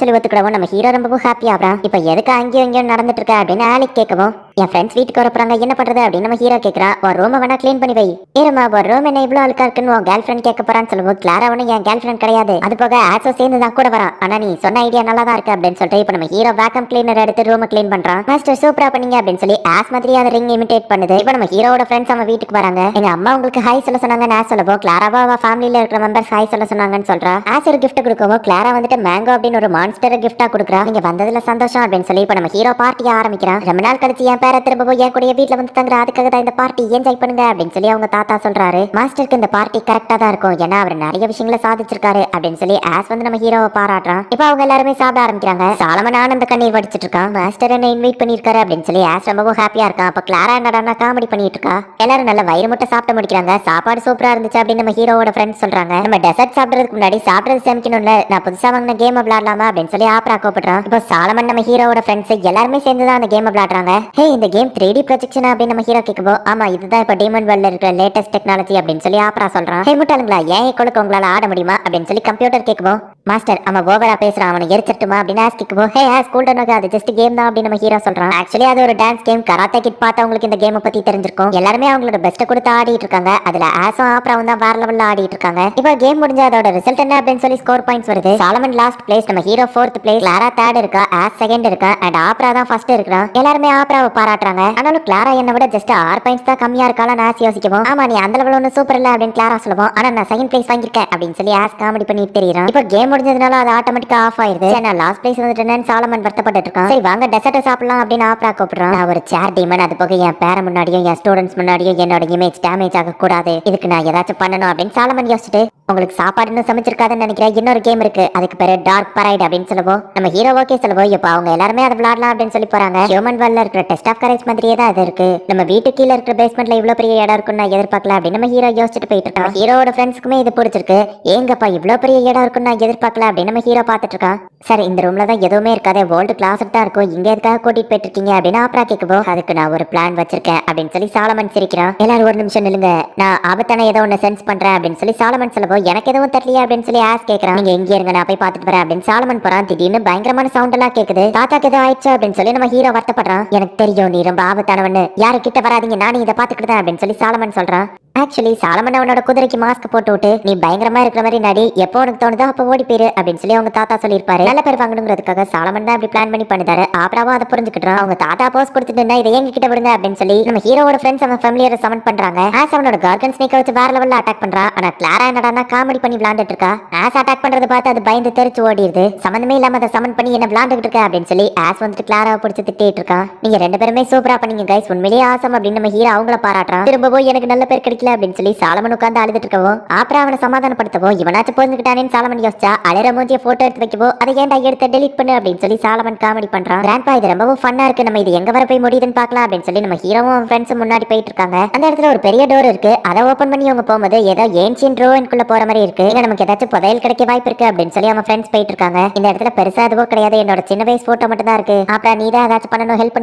சொல்லி ஒத்துக்கிடவும் நம்ம ஹீரோ ரொம்ப ஹாப்பி ஆகுறான். இப்போ எதுக்கு அங்கேயும் இங்கேயும் நடந்துட்டு இருக்க அப்படின்னு ஆலிக் கேட்கவும் என் ஃப்ரெண்ட்ஸ் வீட்டுக்கு வரப்போறாங்க என்ன பண்றது அப்படின்னு நம்ம ஹீரோ கேட்கறான். ஒரு ரூமை வேணா கிளீன் பண்ணி வை. ஏமா ஒரு ரூம் என்ன இவ்வளவு அழுக்கா இருக்குன்னு உன் கேர்ள் ஃப்ரெண்ட் கேட்க போறான்னு சொல்லுவோம். கிளாரா ஒன்னும் என் கேர்ள் ஃப்ரெண்ட் கிடையாது, அது போக ஆசோ சேர்ந்து தான் கூட வரான், ஆனா நீ சொன்ன ஐடியா நல்லா தான் இருக்கு அப்படின்னு சொல்லிட்டு இப்போ நம்ம ஹீரோ வேக்கம் கிளீனர் எடுத்து ரூமை கிளீன் பண்றான். மாஸ்டர் சூப்பரா பண்ணீங்க அப்படின்னு சொல்லி ஆஸ் மாதிரி அந்த ரிங் இமிடேட் பண்ணுது. இப்போ நம்ம ஹீரோட ஃப்ரெண்ட்ஸ் அவன் வீட்டுக்கு வராங்க. எங்க அம்மா உங்களுக்கு ஹாய் சொல்ல சொன்னாங்க, நான் சொல்லவோ கிளாராவா அவ ஃபேமிலியில இருக்கிற மெம்பர்ஸ் ஹாய் சொல்ல சொன்னாங்கன்னு சொல்றா. ஆஸ் ஒரு கிஃப்ட் கொடுக்கவோ கிளாரா வந்துட்டு மேங்கோ அப்படின்னு ஒரு மான்ஸ்டர் கிஃப்டா கொடுக்குறா. நீங்க வந்ததுல சந்தோஷம் அப்படின்னு சொல்லி இப்போ நம்ம ஹீரோ பார்ட்டியை ஆரம்பிக்கிறான். ரொம்ப நாள் கழிச்சு என் பேர திரும்ப போய் என் கூடயே வீட்டுல வந்து தங்குற, அதுக்காக தான் இந்த பார்ட்டி என்ஜாய் பண்ணுங்க அப்படின்னு சொல்லி அவங்க தாத்தா சொல்றாரு. மாஸ்டருக்கு இந்த பார்ட்டி கரெக்டா தான் இருக்கும், ஏன்னா அவர் நிறைய விஷயங்களை சாதிச்சிருக்காரு அப்படின்னு சொல்லி ஆஸ் வந்து நம்ம ஹீரோவை பாராட்டுறான். இப்ப அவங்க எல்லாருமே சாப்பிட ஆரம்பிக்கிறாங்க. சாலமன் ஆனந்த கண்ணீர் வடிச்சிட்டு இருக்கான். மாஸ்டர் என்ன இன்வைட் பண்ணிருக்காரு அப்படின்னு சொல்லி ஆஸ் ரொம்ப ஹாப்பியா இருக்கான். அப்ப கிளாரா என்னடா காமெடி பண்ணிட்டு இருக்கா. எல்லாரும் நல்ல வயிறு முட்டை சாப்பிட்டு முடிக்கிறாங்க. சாப்பாடு சூப்பரா இருந்துச்சு அப்படின்னு நம்ம ஹீரோவோட ஃப்ரெண்ட்ஸ் சொல்றாங்க. நம்ம டெசர்ட் சாப்பிடுறதுக்கு முன்னாடி சாப்பிடுறது சேமிக்கணும்ல, நான் புதுசா வாங்கின கேம் விளையாடலாமா அப்படின்னு சொல்லி ஆப்ரா கூப்பிடுறான். இப்போ சாலமன் நம்ம ஹீரோவோட ஃப்ரெண்ட்ஸ் எல்லாருமே சேர்ந்து தான் அந்த கேம் விளையாடுறாங்க. ஹே, இந்த கேம் 3D ப்ரொஜெக்ஷன் அப்படின்னு நம்ம ஹீரோ கேட்கும்போது, ஆமா இதுதான் இப்போ டீமன் வேர்ல்ட்ல இருக்கிற லேட்டஸ்ட் டெக்னாலஜி அப்படின்னு சொல்லி ஆப்ரா சொல்றான். ஹே முட்டாளுங்களா, ஏன் கொடுக்க உங்களால ஆட முடியுமா அப்படின்னு சொல்லி கம்ப்யூட்டர் கேட்கும்போது, மாஸ்டர் அவன் ஓவரா பேசுறான், அவனை எரிச்சிட்டுமா அப்படின்னு ஆஸ் கேட்கும்போது, ஹே ஆஸ் கூல் டவுன், அது ஜஸ்ட் கேம் தான் அப்படின்னு நம்ம ஹீரோ சொல்றான். ஆக்சுவலி அது ஒரு டான்ஸ் கேம். கராத்தே கிட் பார்த்தா உங்களுக்கு இந்த கேமை பத்தி தெரிஞ்சிருக்கும். எல்லாருமே அவங்களோட பெஸ்ட் கொடுத்து ஆடிட்டு இருக்காங்க. அதுல ஆஸும் ஆப்ராவும் தான் வேற லெவல்ல ஆடிட்டு இருக்காங்க. இப்போ கேம் முடிஞ்ச அதோட ரிசல்ட் என்ன அப்படின்னு சொல்லி ஸ்கோர் பாயிண்ட்ஸ் வருது. சாலமன் லாஸ்ட் பிளேஸ், நம்ம hero 4th place, Clara 3rd இருக்கா, ஆஸ் 2nd இருக்கா, அண்ட் ஆப்ரா தான் ஃபர்ஸ்ட் இருக்கா. எல்லாருமே ஆப்ராவை பாராட்டுறாங்க. ஆனாலும் கிளாரா என்ன விட ஜஸ்ட் 6 பாயிண்ட்ஸ் தான் கம்மியா இருக்கால ஆஸ் யோசிக்குவோம். ஆமா நீ அந்த லெவல் ஒன்னும் சூப்பர் இல்ல அப்படின்னு கிளாரா சொல்லுவோம். ஆனா நான் 2nd பிளேஸ் வாங்கிருக்கேன் அப்படின்னு சொல்லி ஆஸ் காமெடி பண்ணிட்டு தெரியுறான். இப்போ கேம் முடிஞ்சதுனால அது ஆட்டோமேட்டிக்கா ஆஃப் ஆயிருது. நான் லாஸ்ட் பிளேஸ் வந்துட்டேன்னு சாலமன் வருத்தப்பட்டு இருக்கான். சரி வாங்க டெசர்ட் சாப்பிடலாம் அப்படின்னு ஆப்ரா கூப்பிடுறான். நான் ஒரு சேர் டீமன், அது போக என் பேர முன்னாடியும் என் ஸ்டூடெண்ட்ஸ் முன்னாடியும் என்னோட இமேஜ் டேமேஜ் ஆக கூடாது, இதுக்கு நான் ஏதாச்சும் பண்ணணும் அப்படின்னு சாலமன் யோசிச்சுட்டு, உங்களுக்கு சாப்பாடுன்னு சமைச்சிருக்காதுன்னு நினைக்கிறேன், இன்னொரு கேம் இருக்கு, அதுக்கு பேரு டார்க் பரைட் அப்படின்னு சொல்லுவோம். நம்ம ஹீரோ ஓகே சொல்லுவோம். இப்போ அவங்க எல்லாருமே அதை விளையாடலாம் அப்படின்னு சொல்லி போறாங்க. ஹியூமன் வேர்ல்ட்ல இருக்கிற டெஸ்ட் ஆஃப் கரேஜ் மாதிரியே தான் அது இருக்கு. நம்ம வீட்டு கீழே இருக்கிற பேஸ்மெண்ட்ல இவ்வளவு பெரிய இடம் இருக்குன்னு நான் எதிர்பார்க்கல அப்படின்னு நம்ம ஹீரோ யோசிச்சுட்டு போயிட்டு இருக்கான். ஹீரோட ஃப்ரெண்ட்ஸ்க்குமே இது பிடிச்சிருக்கு. ஏங்கப்பா இவ்வளவு பெரிய இடம் இருக்குன்னு நான் எதிர்பார்க்கல அப்படின்னு நம்ம ஹீரோ பார்த்துட்டு இருக்கான். சரி இந்த ரூம்ல தான் எதுவுமே இருக்காது, வேர்ல்டு கிளாஸ் தான் இருக்கும், இங்க எதுக்காக கூட்டிட்டு போயிட்டு இருக்கீங்க அப்படின்னு ஆப்ரா கேட்கும்போது, அதுக்கு நான் ஒரு பிளான் வச்சிருக்கேன் அப்படின்னு சொல்லி சாலமன் சிரிக்கிறான். எல்லாரும் ஒரு நிமிஷம் நில்லுங்க, நான் ஆபத்தான ஏதோ ஒன்னு சென்ஸ் பண்றேன் அப்படின்னு சொல்லி சாலமன் சொல்லுவோம். எனக்கு எதுவும் தெரியல அப்படின்னு சொல்லி ஆஸ் கேட்கறான். நீங்க எங்க இருங்க, நான் போய் பார்த்துட்டு வரேன் அப்படின்னு சாலமன் போறான். திடீர்னு பயங்கரமான சவுண்ட் எல்லாம் கேக்குது. தாத்தாக்கு ஏதோ ஆயிடுச்சு அப்படின்னு சொல்லி நம்ம ஹீரோ வருத்தப்படுறான். எனக்கு தெரியும் நீ ரொம்ப ஆபத்தானவன்னு, யாரு கிட்ட வராதீங்க, நானும் இதை பாத்துக்கிட்டேன் அப்படின்னு சொல்லி சாலமன் சொல்றான். ஆக்சுவலி சாலமன் அவனோட குதிரைக்கு மாஸ்க் போட்டு விட்டு, நீ பயங்கரமா இருக்கிற மாதிரி நடி, எப்போ உனக்கு தோணுதோ அப்போ ஓடி போயிரு அப்படின்னு சொல்லி அவங்க தாத்தா சொல்லியிருப்பாரு. நல்ல பேர் வாங்கணுங்கிறதுக்காக சாலமன் தான் அப்படி பிளான் பண்ணி பண்ணிட்டாரு. ஆப்ராவும் அதை புரிஞ்சுக்கிட்டான். அவங்க தாத்தா போஸ் கொடுத்துட்டு இதை எங்க கிட்ட விடுங்க அப்படின்னு சொல்லி நம்ம ஹீரோவோட ஃப்ரெண்ட்ஸ் அவன் ஃபேமிலியோட சமன் பண்றாங்க. ஆஸ் அவனோட கார்கன் ஸ்னேக்கை வச்சு வேற லெவல்ல அட்டாக் பண்றான். ஆனா கிளாரா என்னடா காமெடி பண்ணி விளையாண்டுட்டு இருக்கா. ஆஸ் அட்டாக் பண்றதை பார்த்து அது பயந்து தெரிச்சு ஓடிடுது. சம்பந்தமே இல்லாம அதை சமன் பண்ணி என்ன விளையாண்டுட்டு இருக்க அப்படின்னு சொல்லி ஆஸ் வந்துட்டு கிளாராவை பிடிச்சி திட்டிட்டு இருக்கான். நீங்க 2 பேருமே சூப்பரா பண்ணீங்க கைஸ், உண்மையிலேயே ஆசம் அப்படின்னு நம்ம ஹீரோ அவங்கள பாராட்டுறான். திரும்ப போய் எனக்கு நல்ல பேர் கிடைக்கல அப்படின்னு சொல்லி சாலமன் உட்கார்ந்து அழுதுட்டு இருக்கவும், ஆப்ரா அவனை சமாதானப்படுத்தவும், இவனாச்சும் போந்துக்கிட்டானேன்னு சாலமன் யோசிச்சா அலற மூஞ்சிய போட்டோ எடுத்து வைக்கவோ, அதை ஏன்டா எடுத்து டெலிட் பண்ணு அப்படின்னு சொல்லி சாலமன் காமெடி பண்றான். கிராண்ட்பா இது ரொம்பவும் ஃபன்னா இருக்கு, நம்ம இது எங்க வர போய் முடியுதுன்னு பார்க்கலாம் அப்படின்னு சொல்லி நம்ம ஹீரோவும் ஃப்ரெண்ட்ஸும் முன்னாடி போயிட்டு இருக்காங்க. அந்த இடத்துல ஒரு பெரிய டோர் இருக்கு. அதை ஓபன் பண்ணி அவங்க போகும்போது ஏதோ ஏன்ஷியன் ரோவன்குள்ள போற மாதிரி இருக்கு. இங்க நமக்கு ஏதாச்சும் புதையல் கிடைக்க வாய்ப்பு இருக்கு அப்படின்னு சொல்லி அவங்க ஃப்ரெண்ட்ஸ் போயிட்டு இருக்காங்க. இந்த இடத்துல பெருசா எதுவும் கிடையாது, என்னோட சின்ன வயசு போட்டோ மட்டும் தான் இருக்கு. அப்புறம் நீ தான் ஏதாச்சும் பண்ணணும், ஹெல்ப்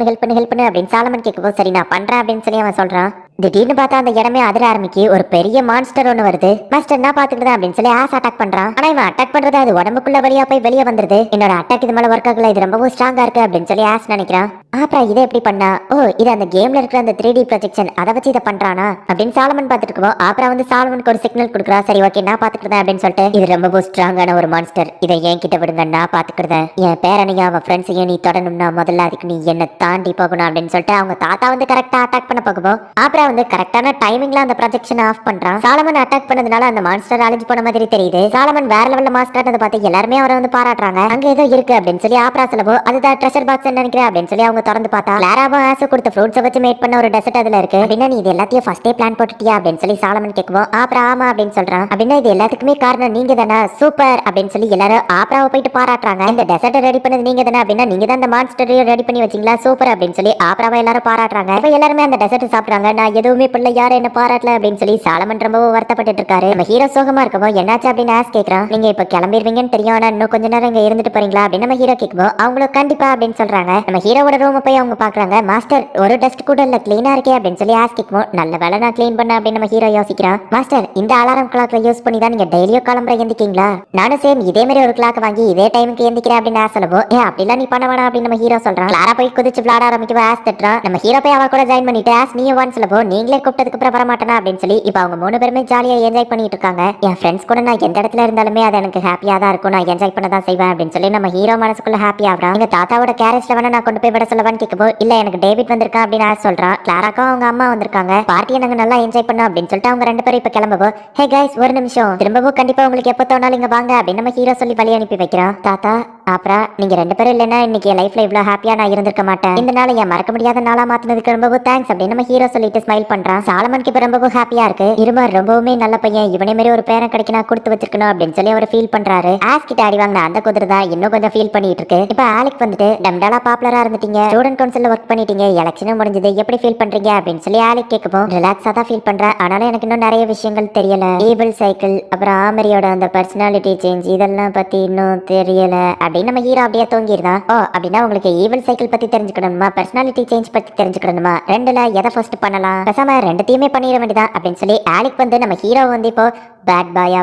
பண்ணு அப்படின்னு சாலமன் கேட்கும்போது, சரி நான் பண்றேன் அப்படின்னு சொல்லி அவன் சொல்றான். திடீர்னு பார்த்தா அந்த இடமே அதிர ஆரம்பிக்கு. ஒரு பெரிய மான்ஸ்டர் ஒன்று வருது. மாஸ்டர் நான் பாத்துக்கிட்டேன் அப்படின்னு சொல்லி ஆஸ் அட்டாக் பண்றான். ஆனா இவன் அட்டாக் பண்றது அது உடம்புக்குள்ள வழியா போய் வெளியே வந்துருது. என்னோட அட்டாக் இது மேல ஒர்க் ஆகல, இது ரொம்பவும் ஸ்ட்ராங்கா இருக்கு அப்படின்னு சொல்லி ஆஸ் நினைக்கிறான். அப்புறம் இதை எப்படி பண்ணா, ஓ இது அந்த கேம்ல இருக்கிற அந்த 3D ப்ரொஜெக்ஷன், அதை வச்சு இதை பண்றானா அப்படின்னு சாலமன் பார்த்துட்டு இருக்கோம். அப்புறம் வந்து சாலமனுக்கு ஒரு சிக்னல் கொடுக்குறா. சரி ஓகே நான் பாத்துக்கிட்டேன் அப்படின்னு சொல்லிட்டு, இது ரொம்பவும் ஸ்ட்ராங்கான ஒரு மான்ஸ்டர், இதை என் கிட்ட விடுங்க, நான் பாத்துக்கிட்டேன். என் பேரனையும் அவன் ஃப்ரெண்ட்ஸையும் நீ தொடணும்னா முதல்ல அதுக்கு நீ என்ன தாண்டி போகணும் அப்படின்னு சொல்லிட்டு அவங்க தாத்தா வந்து கரெக்டா அட்டாக் பண்ண போகும்போது, அப்புறம் வந்து கரெக்டான டைமிங்ல அந்த ப்ரொஜெக்ஷன் ஆஃப் பண்றான். சாலமன் அட்டாக் பண்ணதுனால அந்த மான்ஸ்டர் அழிஞ்சு போன மாதிரி தெரியுது. சாலமன் வேற லெவல்ல மாஸ்டர் அதை பார்த்து எல்லாருமே அவரை வந்து பாராட்டுறாங்க. அங்க ஏதோ இருக்கு அப்படின்னு சொல்லி ஆப்ரா சொல்லவோ, அதுதான் ட்ரெஷர் பாக்ஸ் நினைக்கிறேன் அப்படின்னு சொல்லி அவங்க திறந்து பார்த்தா கிளாராவும் ஆசை கொடுத்த ஃப்ரூட்ஸை வச்சு மேட் பண்ண ஒரு டெசர்ட் அதுல இருக்கு. அப்படின்னா நீ இது எல்லாத்தையும் ஃபர்ஸ்டே பிளான் போட்டுட்டியா அப்படின்னு சொல்லி சாலமன் கேட்குவோம். ஆப்ரா ஆமா அப்படின்னு சொல்றான். அப்படின்னா இது எல்லாத்துக்குமே காரணம் நீங்க தானே, சூப்பர் அப்படின்னு சொல்லி எல்லாரும் ஆப்ராவை போயிட்டு பாராட்டுறாங்க. இந்த டெசர்ட் ரெடி பண்ணது நீங்க தானே, அப்படின்னா நீங்க தான் இந்த மான்ஸ்டரையும் ரெடி பண்ணி வச்சீங்களா, சூப்பர் அப்படின்னு சொல்லி ஆப்ராவை எல்லாரும் பாராட்டுறாங்க. இப்ப எல்லாருமே அந்த டெசர்ட் சாப்பிடுறாங்க. நான் எதுவுமே பிள்ளை யாரும் என்ன பாராட்டல அப்படின்னு சொல்லி சாலமன் ரொம்ப வருத்தப்பட்டு இருக்காரு. நம்ம ஹீரோ சோகமா இருக்கவோ என்னாச்சு அப்படின்னு ஆஸ் கேட்கறான். நீங்க இப்ப கிளம்பிடுவீங்கன்னு தெரியும், ஆனா இன்னும் கொஞ்ச நேரம் இங்க இருந்துட்டு போறீங்களா அப்படின்னு நம்ம ஹீரோ கேட்கும்போது அவங்களும் கண்டிப்பா அப்படின்னு சொல்றாங்க. நம்ம ஹீரோவோட ரூம் போய் அவங்க பாக்குறாங்க. மாஸ்டர் ஒரு டஸ்ட் கூட இல்ல, கிளீனா இருக்கே அப்படின்னு சொல்லி ஆஸ் கேட்கும்போது, நல்ல வேலை நான் கிளீன் பண்ண அப்படின்னு நம்ம ஹீரோ யோசிக்கிறான். மாஸ்டர் இந்த அலாரம் கிளாக்ல யூஸ் பண்ணி தான் நீங்க டெய்லியும் கிளம்புற எந்திக்கீங்களா, நானும் சேம் இதே மாதிரி ஒரு கிளாக் வாங்கி இதே டைமுக்கு எந்திக்கிறேன் அப்படின்னு ஆஸ் சொல்லுவோம். ஏன் அப்படிலாம் நீ பண்ண வேணாம் அப்படின்னு நம்ம ஹீரோ சொல்றான். கிளாரா போய் குதிச்சு விளையாட ஆரம்பிக்கவோ ஆஸ் தட்டுறான். நம்ம ஹீரோ போய் அவ கூட ஜாயின் பண்ணிட்டு ஆஸ் நீயும் வான்னு சொல்லுவோம். நீங்களே கூப்பிட்டதுக்கு அப்புறம் வரமாட்டேனா அப்படின்னு சொல்லி இப்போ அவங்க 3 பேருமே ஜாலியா என்ஜாய் பண்ணிட்டு இருக்காங்க. என் ஃப்ரெண்ட்ஸ் கூட நான் எந்த இடத்துல இருந்தாலுமே அது எனக்கு ஹாப்பியா தான் இருக்கும், நான் என்ஜாய் பண்ண தான் செய்வேன் அப்படின்னு சொல்லி நம்ம ஹீரோ மனசுக்குள்ள ஹாப்பி ஆகுறான். எங்க தாத்தாவோட கேரேஜ்ல வேணா நான் கொண்டு போய் விட சொல்லவான்னு கேட்கும்போது இல்ல எனக்கு டேவிட் வந்திருக்கான் அப்படின்னு சொல்றான். கிளாராக்கும் அவங்க அம்மா வந்திருக்காங்க, பார்ட்டியை நாங்க நல்லா என்ஜாய் பண்ணோம் அப்படின்னு சொல்லிட்டு அவங்க 2 பேரும் இப்ப கிளம்புவோம். ஹே கைஸ் ஒரு நிமிஷம், திரும்பவும் கண்டிப்பா உங்களுக்கு எப்போ தோணாலும் இங்க வாங்க அப்படின்னு நம்ம ஹீரோ சொல்லி வழி அனுப்பி வைக்கிறான். தாத்தா அப்புறம் நீங்க 2 பேரும் இல்லைன்னா இன்னைக்கு என் லைஃப்ல இவ்வளவு ஹாப்பியா நான் இருந்திருக்க மாட்டேன், இந்த நாளை என் மறக்க முடியாத நாளா மாத்தினதுக்கு ரொம்பவும் தேங்க்ஸ் அப்படின்னு நம்ம ஹீரோ சொல்லிட்டு ஸ்மைல் பண்றான். சாலமனுக்கு இப்ப ரொம்பவும் ஹாப்பியா இருக்கு. இருமா ரொம்பவுமே நல்ல பையன், இவனே மாதிரி ஒரு பேரன் கிடைக்கணும் கொடுத்து வச்சிருக்கணும் அப்படின்னு சொல்லி அவர் ஃபீல் பண்றாரு. ஆஸ் கிட்ட அடி வாங்கின அந்த குதிரை தான் இன்னும் கொஞ்சம் ஃபீல் பண்ணிட்டு இருக்கு. இப்ப ஆலிக் வந்துட்டு டம்டாலா பாப்புலரா இருந்துட்டீங்க, ஸ்டூடெண்ட் கவுன்சில்ல ஒர்க் பண்ணிட்டீங்க, எலெக்ஷனும் முடிஞ்சது, எப்படி ஃபீல் பண்றீங்க அப்படின்னு சொல்லி ஆலிக் கேட்கும். ரிலாக்ஸா தான் ஃபீல் பண்றேன், ஆனாலும் எனக்கு இன்னும் நிறைய விஷயங்கள் தெரியல. ஈபிள் சைக்கிள் அப்புறம் ஆமரியோட அந்த பர்சனாலிட்டி சேஞ்ச் இதெல்லாம் பத்தி இன்னும் தெரியல அப்படின்னு நம்ம ஹீரோ அப்படியே தூங்கிருந்தான். ஓ அப்படின்னா உங்களுக்கு ஈவில் சைக்கிள் பத்தி தெரிஞ்சுக்கணுமா பர்சனாலிட்டி சேஞ்ச் பத்தி தெரிஞ்சுக்கணுமா, ரெண்டுல எதை ஃபர்ஸ்ட் பண்ணலாம், பேசாம ரெண்டுத்தையுமே பண்ணிட வேண்டியதான் அப்படின்னு சொல்லி ஆலிக் வந்து நம்ம ஹீரோ வந்து இப்போ பேட் பாயா